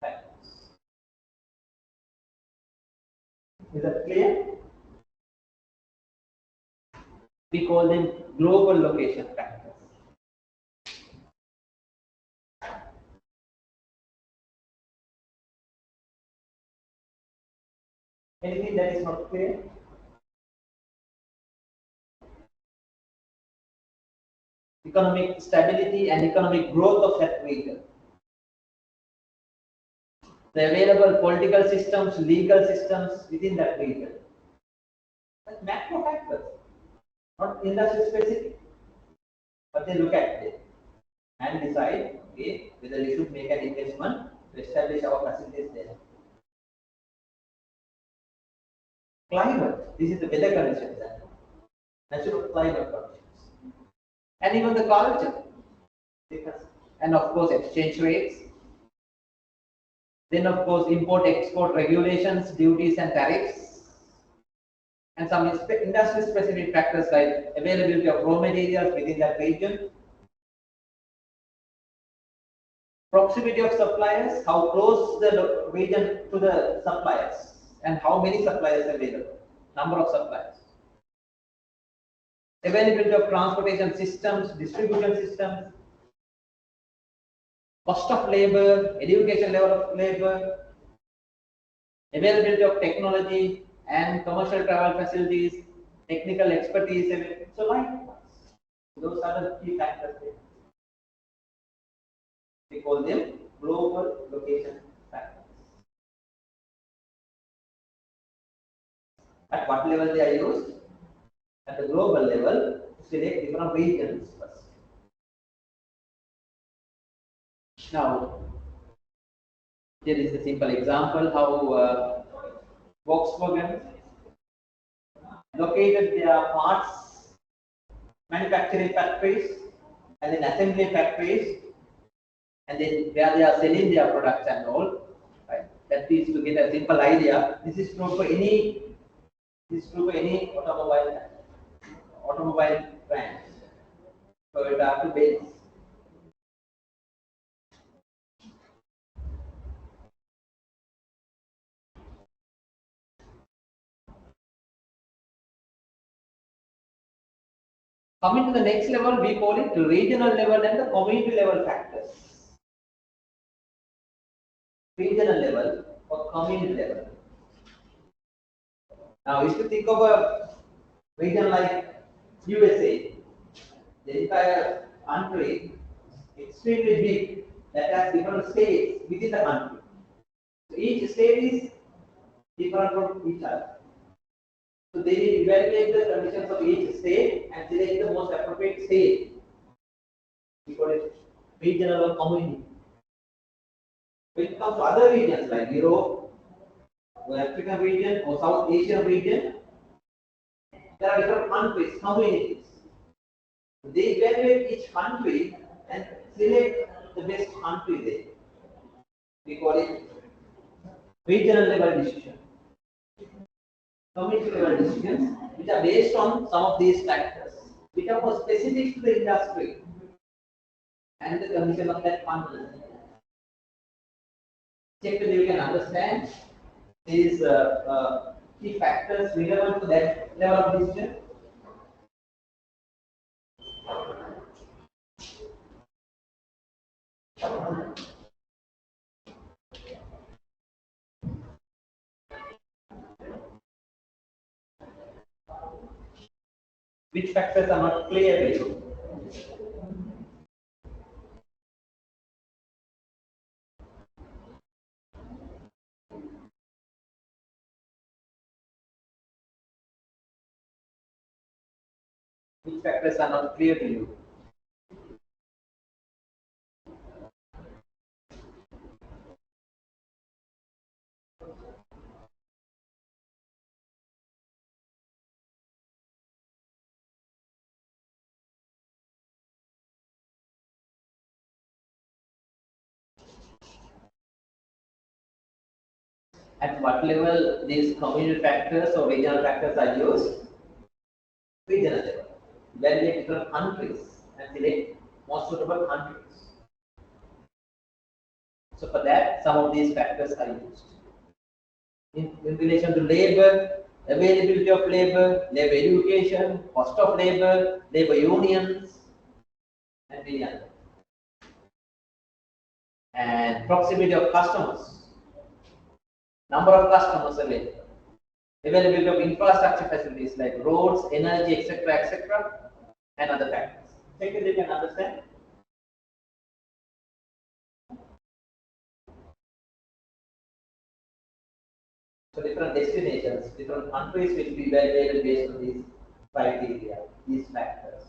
factors. Is that clear? We call them global location factors. Anything that is not clear? Economic stability and economic growth of that region. The available political systems, legal systems within that region. That's macro factors, not industry specific. But they look at it and decide, okay, whether we should make an investment to establish our facilities there. Climate, this is the weather conditions, natural climate conditions, and even the culture, and of course exchange rates. Then of course import-export regulations, duties and tariffs, and some industry-specific factors like availability of raw materials within that region, proximity of suppliers, how close the region to the suppliers, and how many suppliers are available, number of suppliers, availability of transportation systems, distribution systems, cost of labor, education level of labor, availability of technology and commercial travel facilities, technical expertise, so likewise. Those are the key factors there. We call them global location factors. At what level they are used? At the global level, to select different regions first. Now, here is a simple example how Volkswagen located their parts manufacturing factories and then assembly factories, and then where they are selling their products and all. Right? That is to get a simple idea. This is true for any. This is true for any automobile brand. Toyota to Benz. Coming to the next level, we call it regional level and the community level factors. Regional level or community level. Now, if you think of a region like USA, the entire country extremely big that has different states within the country. So each state is different from each other. So they evaluate the conditions of each state and select the most appropriate state. We call it regional or community. When it comes to other regions like Europe, or African region, or South Asian region, there are different countries, communities. They evaluate each country and select the best country there. We call it regional level decision. Community level decisions, which are based on some of these factors, which are more specific to the industry and the condition of that country. Check whether you can understand these key factors relevant to that level of decision. Which factors are not clear to you? Which factors are not clear to you? At what level these communal factors or regional factors are used? Regional level. Evaluate different countries and select most suitable countries. So for that, some of these factors are used. In relation to labor, availability of labor, labor education, cost of labor, labor unions, and many others. And proximity of customers, number of customers available, availability of infrastructure facilities like roads, energy, etc., and other factors. Second, you can understand. So different destinations, different countries will be evaluated based on these criteria, these factors.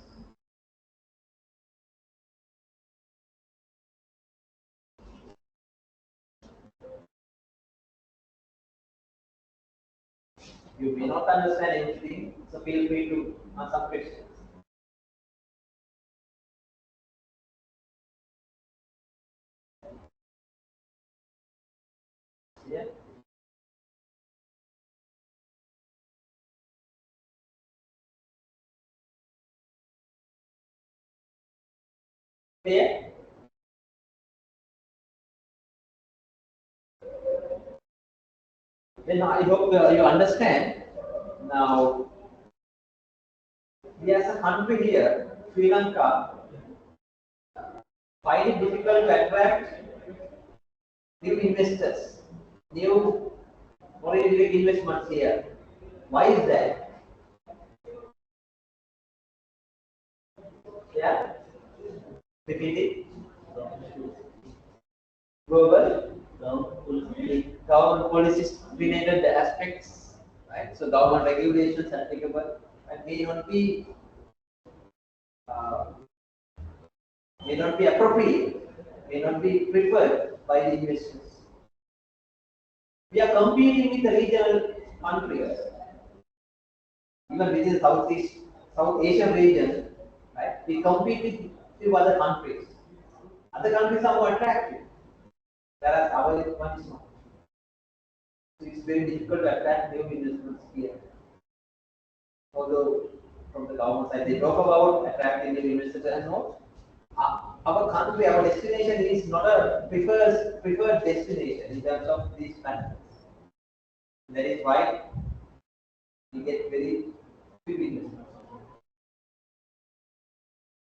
You may not understand anything, so feel free to ask some questions. Yeah. Clear? Then I hope you understand. Now, we have a country here, Sri Lanka, find it difficult to attract new investors, new foreign direct investments here. Why is that? Yeah, repeat it. Global government policies related aspects, right? So government regulations applicable and uh, may not be appropriate, may not be preferred by the investors. We are competing with the regional countries, even within South Asian region, right? We compete with few other countries. Other countries are more attractive, whereas our one is not. So it's very difficult to attract new investments here. Although from the government side they talk about attracting new investors and not. Our country, our destination is not a preferred destination in terms of these factors. That is why we get very few investments.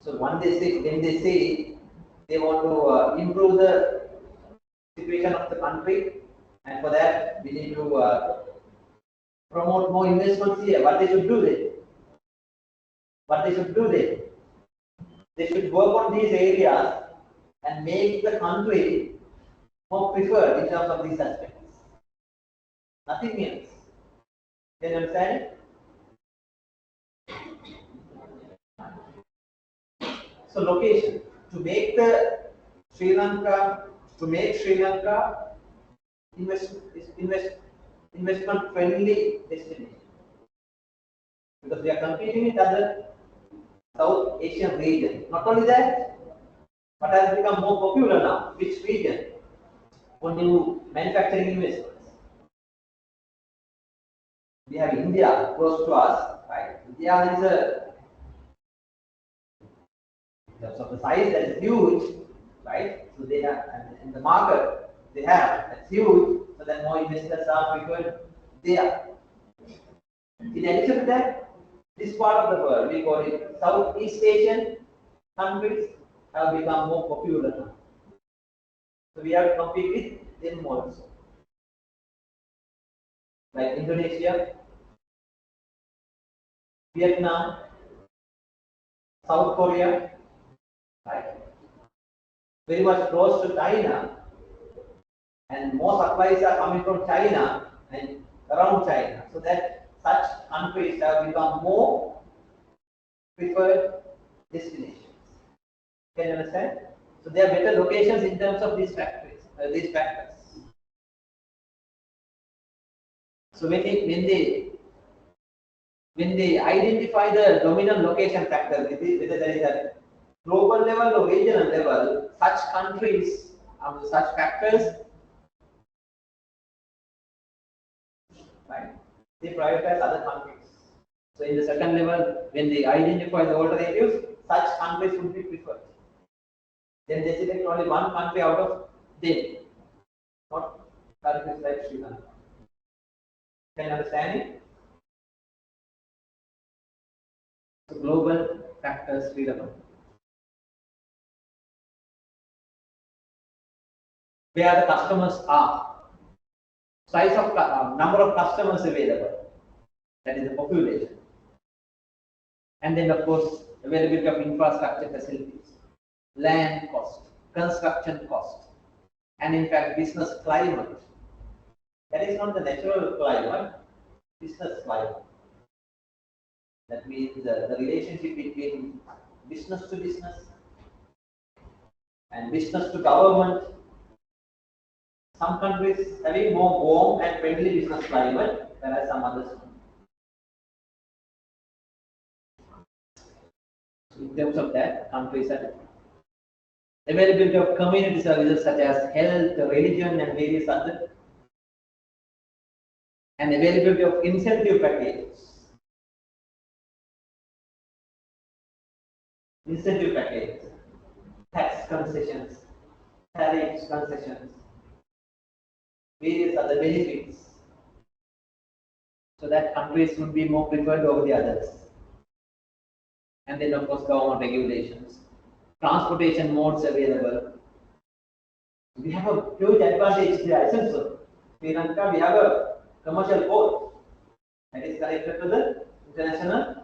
So when they say they want to improve the situation of the country, and for that we need to promote more investments here. What they should do then? What they should do then? They should work on these areas and make the country more preferred in terms of these aspects. Nothing else. Can you understand? So location to make Sri Lanka investment friendly destination, because we are competing with other South Asian region. Not only that, but has become more popular now. Which region? For new manufacturing investments. We have India close to us, right? India is in terms of the size, that is huge, right? So they have, and in the market they have, that's huge. So then more investors are preferred there. In addition to that, this part of the world, we call it Southeast Asian countries, have become more popular now. So we have to compete with them also. Like Indonesia, Vietnam, South Korea, right? Very much close to China, and more supplies are coming from China and around China. So that such countries have become more preferred destinations. Can you understand? So they are better locations in terms of these factors. So when they identify the dominant location factor, whether there is a global level or regional level, such countries, such factors, right, they prioritize other countries. So in the second level, when they identify the alternatives, such countries would be preferred. Then they select only one country out of them, not countries like Sri Lanka. Can you understand it? So global factors relevant. Where the customers are, size of number of customers available, that is the population, and then of course availability of infrastructure facilities, land cost, construction cost, and in fact business climate. That is not the natural climate, business climate. That means the relationship between business to business and business to government. Some countries having more warm and friendly business climate, whereas some others don't. In terms of that, countries are different. Availability of community services such as health, religion, and various other, and availability of incentive packages. Tax concessions, tariffs concessions, various other benefits, so that countries would be more preferred over the others. And then of course government regulations, transportation modes available. We have a huge advantage there, isn't so? In Sri Lanka, we have a commercial port that is connected to the international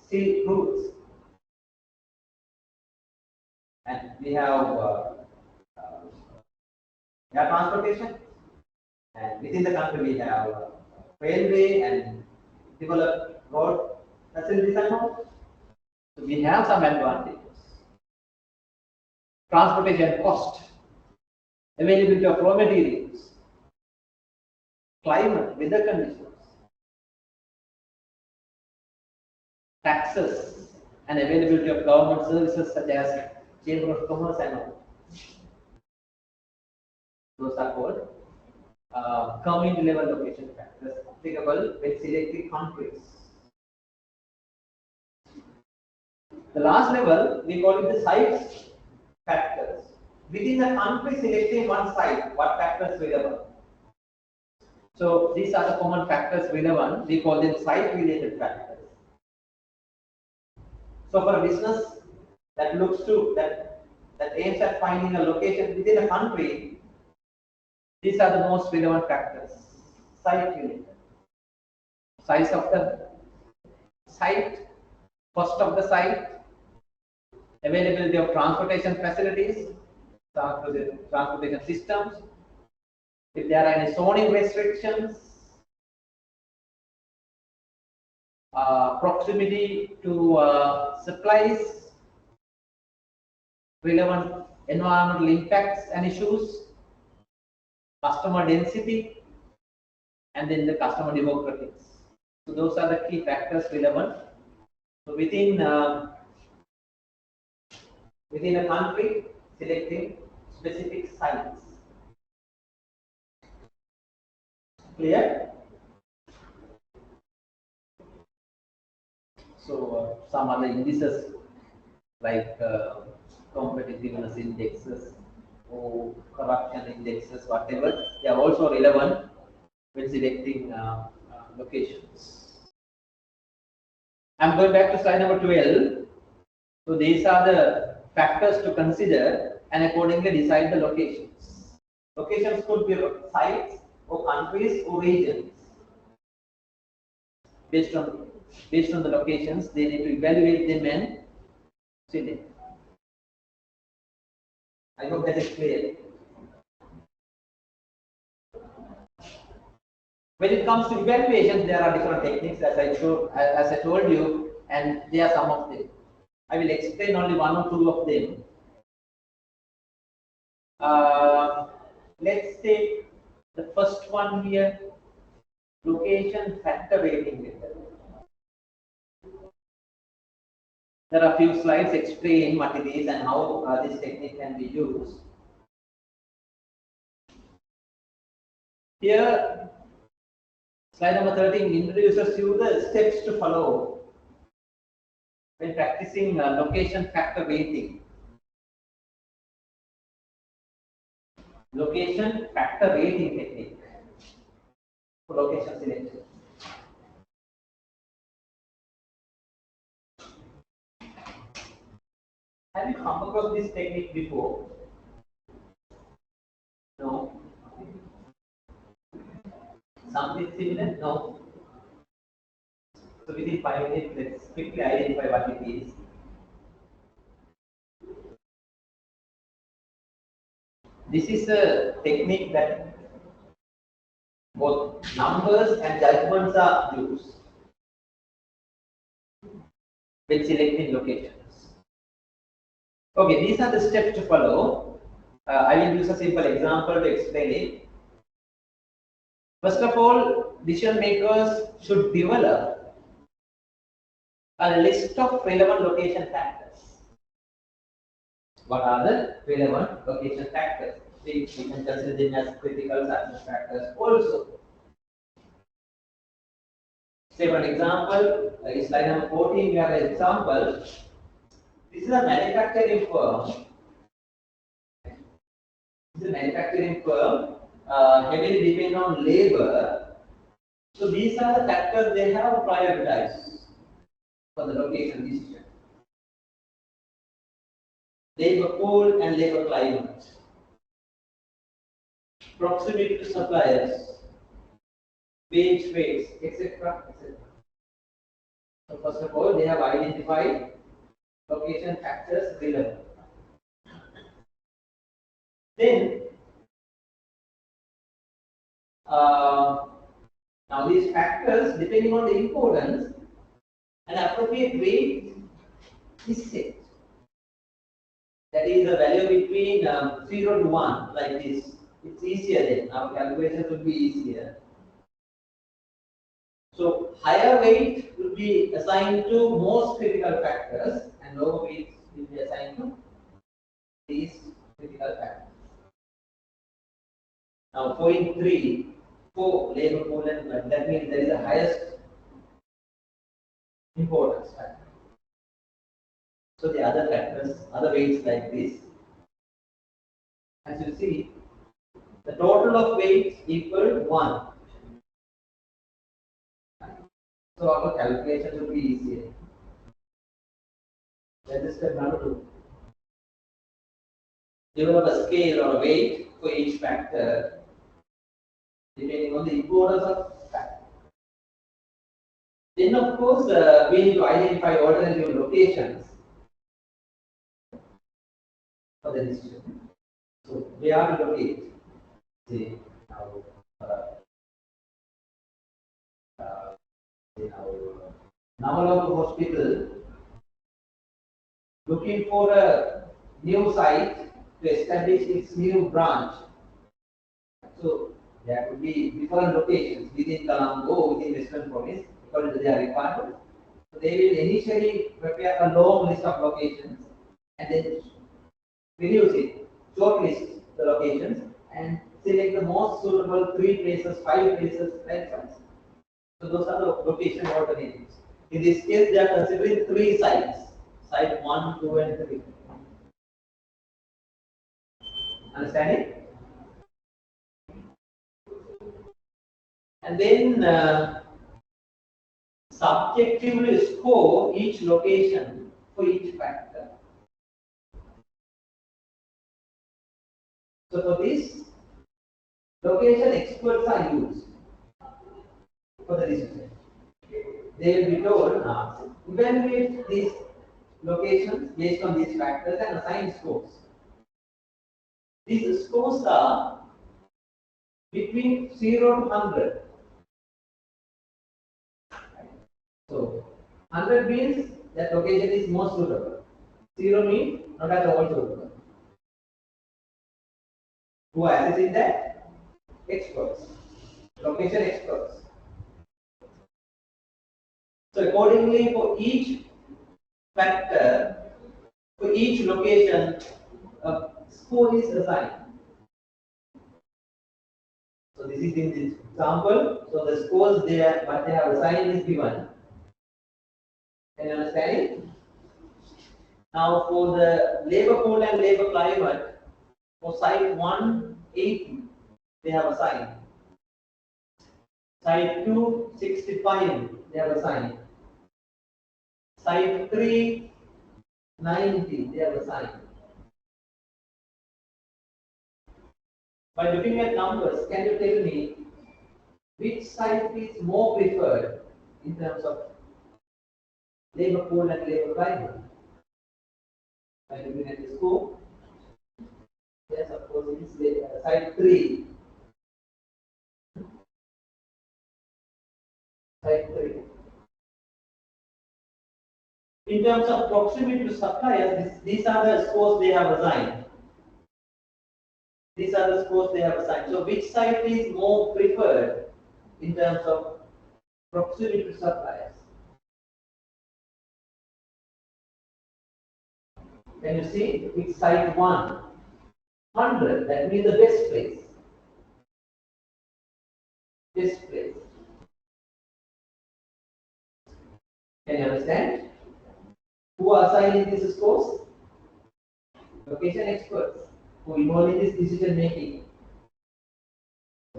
sea routes, and we have air transportation, and within the country we have railway and developed road facilities and all. So we have some advantages. Transportation cost, availability of raw materials, climate, weather conditions, taxes, and availability of government services such as Chamber of Commerce and all. Those are called community level location factors applicable when selecting countries. The last level, we call it the site factors. Within the country selecting one site, what factors relevant? So these are the common factors relevant. We call them site related factors. So for a business that looks to that aims at finding a location within a country, these are the most relevant factors. Site unit, size of the site, cost of the site, availability of transportation facilities, transportation systems, if there are any zoning restrictions, proximity to supplies, relevant environmental impacts and issues, customer density, and then the customer demographics. So those are the key factors relevant. So within a country, selecting specific sites. Clear? So some other indices like competitiveness indexes or corruption indexes, whatever, they are also relevant when selecting locations. I'm going back to slide number 12. So these are the factors to consider and accordingly decide the locations. Locations could be sites or countries or regions. Based on the locations, they need to evaluate them and select. I hope that is clear. When it comes to evaluations, there are different techniques as I told you, and there are some of them. I will explain only one or two of them. Let's take the first one here, location factor rating method. There are a few slides explain what it is and how this technique can be used. Here, slide number 13 introduces you the steps to follow when practicing location factor rating. Location factor rating technique for location selection. Have you come across this technique before? No. Something similar? No. So within 5 minutes, let's quickly identify what it is. This is a technique that both numbers and judgments are used when selecting locations. Okay, these are the steps to follow. I will use a simple example to explain it. First of all, decision makers should develop a list of relevant location factors. What are the relevant location factors? We can consider them as critical success factors also. Say for an example, in slide number 14, we have an example. This is a manufacturing firm. This is a manufacturing firm heavily depend on labor. So these are the factors they have prioritized for the location decision. Labor pool and labor climate. Proximity to suppliers. Wage rates, etc. etc. So first of all, they have identified location factors relevant. Then, now these factors, depending on the importance, an appropriate weight is set. That is a value between 0 to 1, like this. It's easier then. Our calculation will be easier. So higher weight will be assigned to most critical factors, and lower weight will be assigned to these critical factors. Now, point 3 for labor pool and that means there is the highest importance factor. So the other factors, other weights like this. As you see, the total of weights equal 1. So our calculation will be easier. That is step number 2. Develop a scale or a weight for each factor depending on the importance of factor. Then of course we need to identify alternative locations for the decision. So we are to locate, say now in our Navalova hospital, looking for a new site to establish its new branch. So there could be different locations within Colombo, within Western Province, according to their requirements. So they will initially prepare a long list of locations and then reduce it, shortlist the locations and select the most suitable 3 places, 5 places, like that. So those are the location alternatives. In this case, they are considering 3 sites, site 1, 2, and 3. Understanding? And then subjectively score each location for each factor. So for this, location experts are used for the decision. They will be told, evaluate these locations based on these factors and assign scores. These scores are between 0 to 100. So 100 means that location is most suitable. 0 means not at all suitable. Who are assessing that? Experts. Location experts. So accordingly, for each factor, for each location, a score is assigned. So this is in this example. So the scores what they have assigned is given. Can you understand it? Now for the labor pool and labor climate, for site 180, they have assigned. Site 265, they have assigned. Site 390, they have assigned. By looking at numbers, can you tell me which site is more preferred in terms of labor pool and labor climate? By looking at the scope, yes, of course, it is site 3. Site 3. In terms of proximity to suppliers, these are the scores they have assigned. These are the scores they have assigned. So which site is more preferred in terms of proximity to suppliers? Can you see? It's site 100. That means the best place. Best place. Can you understand? Who are assigning these scores? Location experts who involve in this decision making.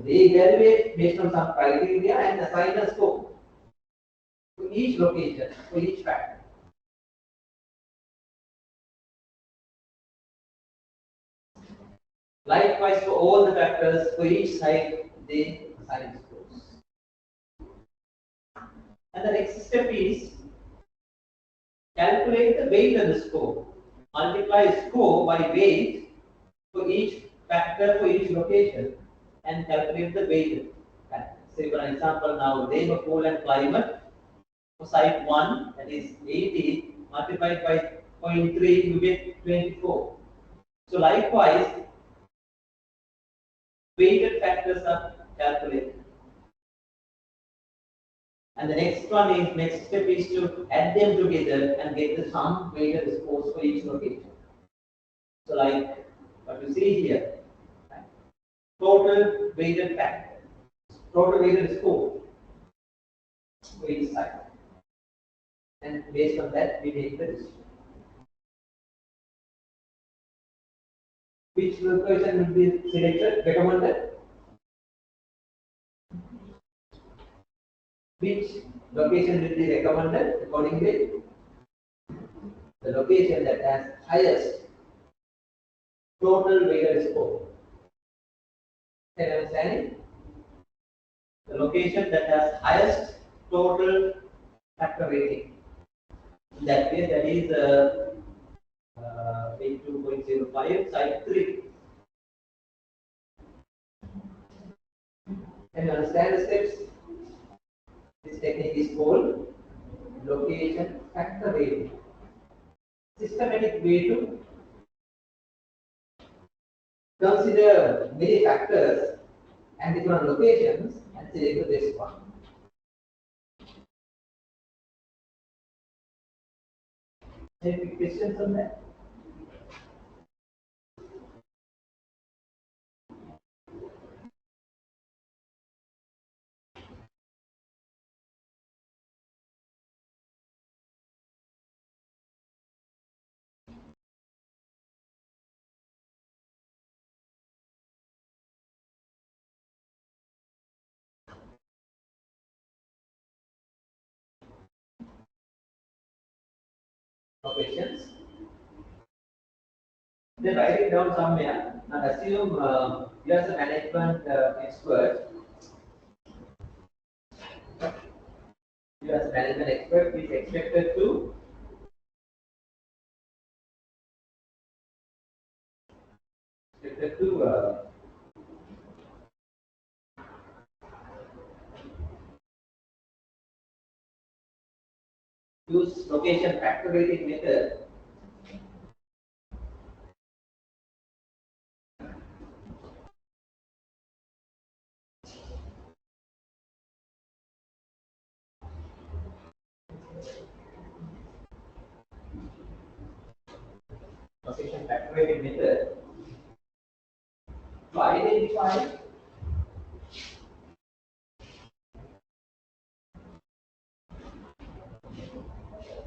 They evaluate based on some criteria and assign a score to each location, for each factor. Likewise, for all the factors, for each site, they assign scores. And the next step is calculate the weight of the score. Multiply score by weight for each factor for each location and calculate the weight factor. Say for example, now labor pool and climate for site 1, that is 80, multiplied by 0.3, you get 24. So likewise, weighted factors are calculated. And the next step is to add them together and get the sum weighted scores for each location. So like what you see here, right? Total weighted factor, total weighted score for each site. And based on that, we make the decision. Which location will be selected, recommended? Which location will be recommended accordingly? the location that has highest total weighted score. Can you understand it? The location that has highest total factor rating. In that case, that is 82.05, site 3. Can you understand the steps? This technique is called location factor rating. Systematic way to consider many factors and different locations and select the best one. Any questions on that? No questions? Then write it down somewhere and assume you as a management expert. You as a management expert is expected to use location factor rating method to identify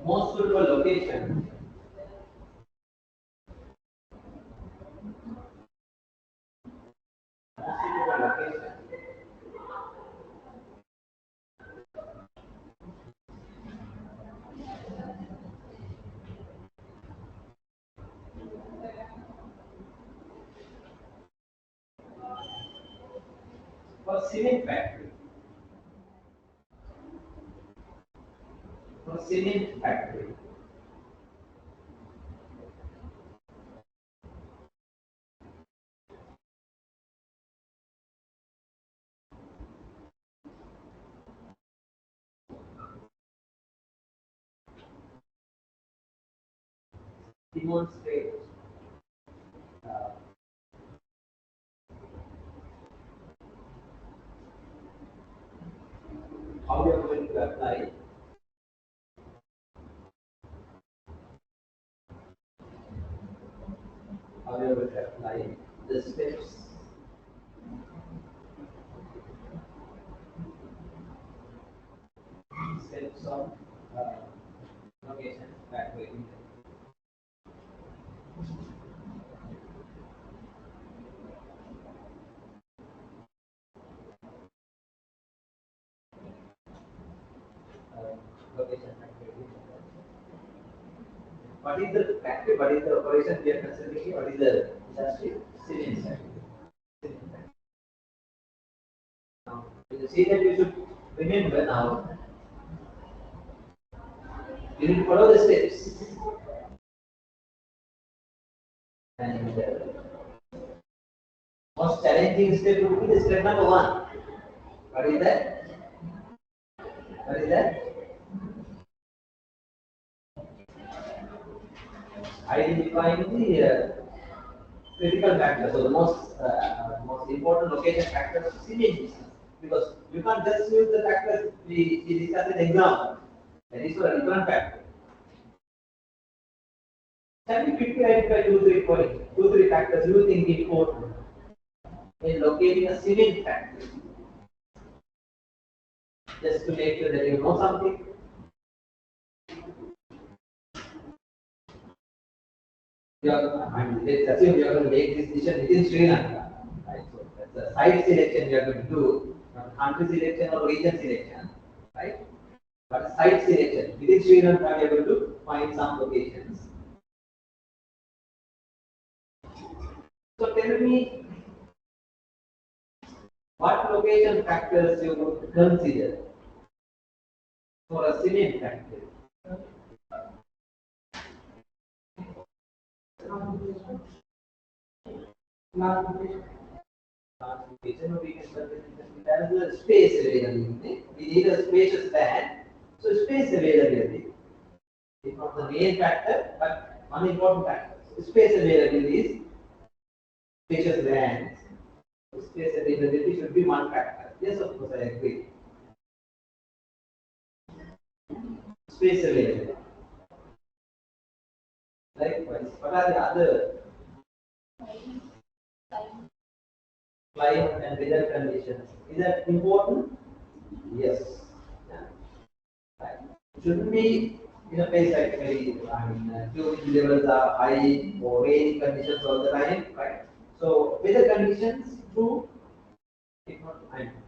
most suitable location for cement factory. For cement factory. Demonstrate how you are going to apply the steps of location factory. Location factory. What is the factory? What is the operation we are considering here? What is the industry? Cement factory. Now, you see that you should remember now. You need to follow the steps. And most challenging step would be the step number 1. What is that? What is that? Identifying the critical factors, so the most important location factors of cement business. Because you can't just use the factors we discussed in the exam. That is for a different factor. Can you quickly identify 2-3 points, 2-3 factors you think important in locating a cement factory? Just to make sure that you know something. Let's assume you are going to make this decision within Sri Lanka. Right? So that's a site selection you are going to do, not country selection or region selection. Right? But site selection within Sri Lanka you are going to find some locations. So tell me what location factors you would consider for a cement factory. Location, we can consider it as a space availability. We need a spacious land, so space availability is not the main factor, but one important factor. Space availability is spacious land. Space availability should be one factor. Yes, of course, I agree. Space availability. Likewise, what are the other climate and weather conditions? Is that important? Yes. Yeah. Right. It shouldn't be in a place like humidity levels are high or rainy conditions all the time, right? So weather conditions, true, it not,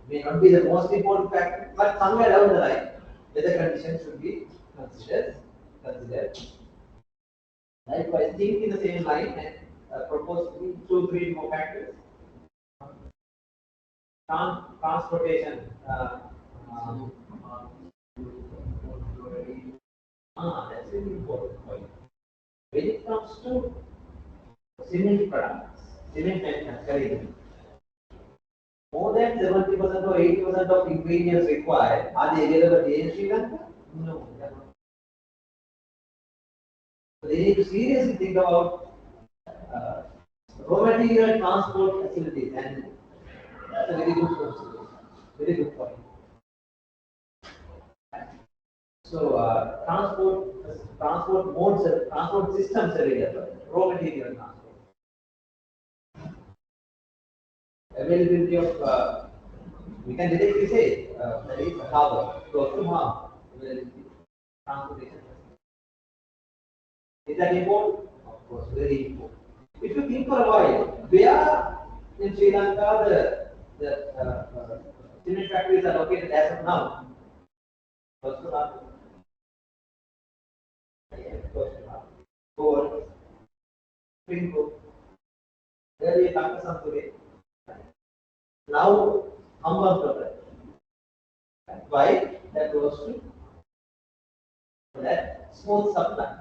may not be the most important factor, but somewhere down the line, weather conditions should be considered. Likewise, think in the same line and propose 2, 3 more factors. Transportation. That's a very important point. When it comes to cement products, cement manufacturing, more than 70% or 80% of ingredients required, are they available in Sri Lanka? No. So they need to seriously think about raw material transport facilities, and that's a very good consideration. Very good point. So transport modes, transport systems available, raw material transport, availability of we can directly say that is a harbor, close to harbor, availability, transportation. Is that important? Of course, very important. If you think for a while, where in Sri Lanka the cement factories are located as of now? Close to harbor. Close to harbor. Port, spring port. There we have some today. Now, Hambantota. Why? That goes to that smooth supply.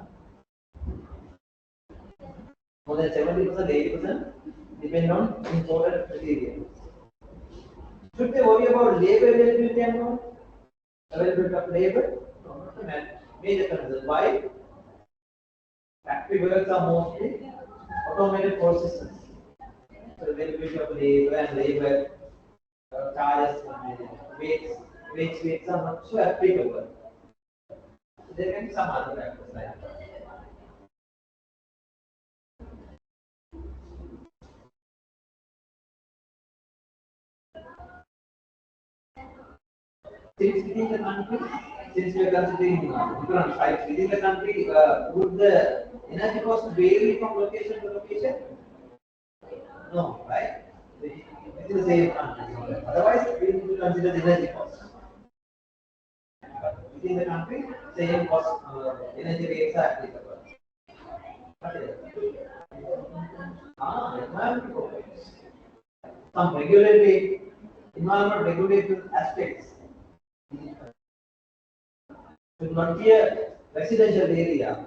More than 70%, 80% depend on imported material. Should they worry about labor availability and not? Availability of labor? No, not a major concern. Why? Factory works are mostly automated processes. So availability of labor and labor charges, weights are not so applicable. So there can be some other factors like that. Since within the country, since we are considering different sites within the country, would the energy cost vary from location to location? No, right? Within the same country. Otherwise, we need to consider the energy cost. Within the country, same cost, energy rates are applicable. Environmental programs. Some regulatory, environmental regulatory aspects should not be a residential area,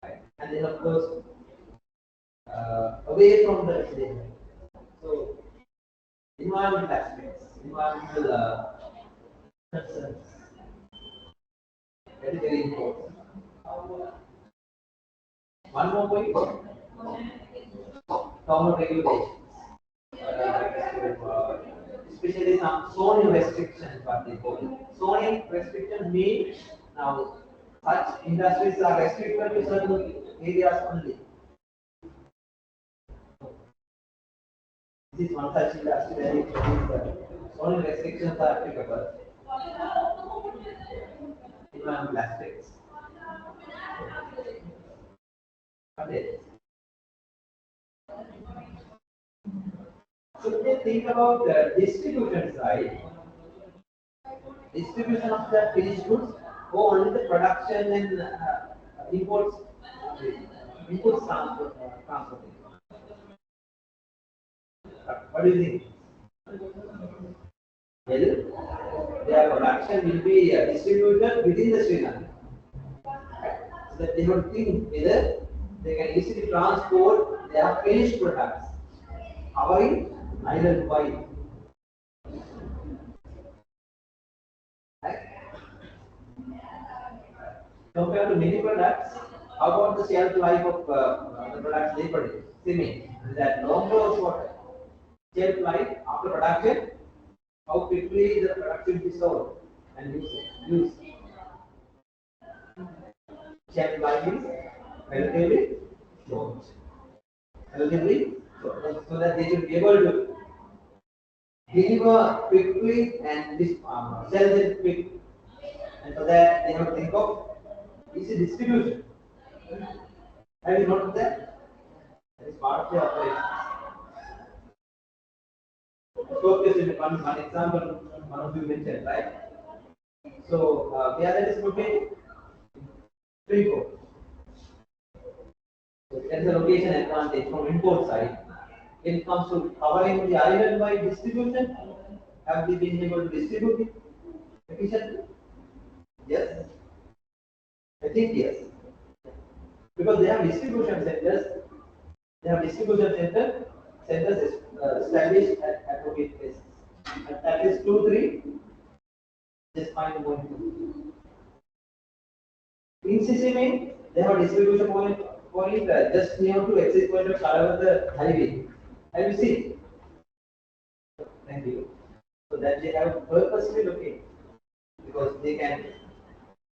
right? And then of course away from the residential. So environmental aspects, environmental concerns, that is very important. One more point, common regulations, especially some zoning restrictions, what they call it. Zoning restrictions mean now such industries are restricted to certain areas only. This is one such industry where these zoning restrictions are applicable. Environmental aspects. Okay. So they think about the distribution side, distribution of the finished goods only the production and imports, inputs transportation. What do you think? Well, their production will be distributed within the Sri Lanka. So that they don't think whether they can easily transport their finished products covering island wide. Right? Compared to many products, how about the shelf life of the products they produce? Similar. Is that longer or shorter? Shelf life after production, how quickly the product will be sold and used. Shelf life is relatively short. Relatively short. So that they should be able to deliver quickly and sell it quickly. And for that, they have to think of easy distribution. Have you noticed that? That is part of the operation. Focus in one example, one of you mentioned, right? So, where that is located? Freeport. So, that is a location advantage from import side. When it comes to covering the island-wide distribution, have they been able to distribute it efficiently? Yes. I think yes. Because they have distribution centers. They have distribution centers established at appropriate places. And that is 2, 3. Just find the point. In Sicily, they have a distribution point just near to exit point of the highway. Have you seen? Thank you. So that they have purposely located because they can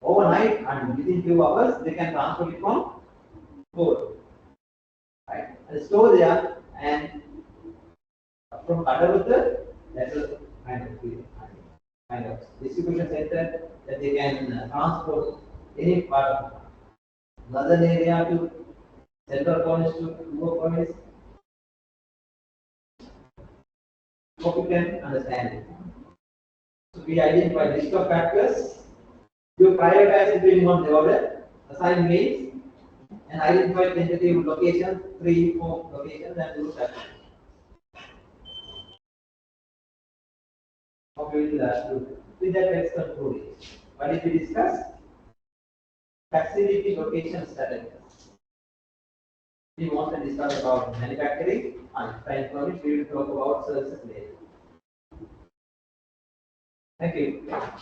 overnight and within few hours they can transfer it from port, right? And store there and from Kadavutta, that is kind of distribution center that they can transport any part of northern area to central province to lower province. Hope you can understand it. So we identify list of factors. You prioritize depending on the order, assign names, and identify tentative locations, 3, 4 locations, and do that. Hope you will do. With that, let's conclude it. What did we discuss? Facility location strategies. We mostly discuss about manufacturing and time we will talk about services later. Thank you.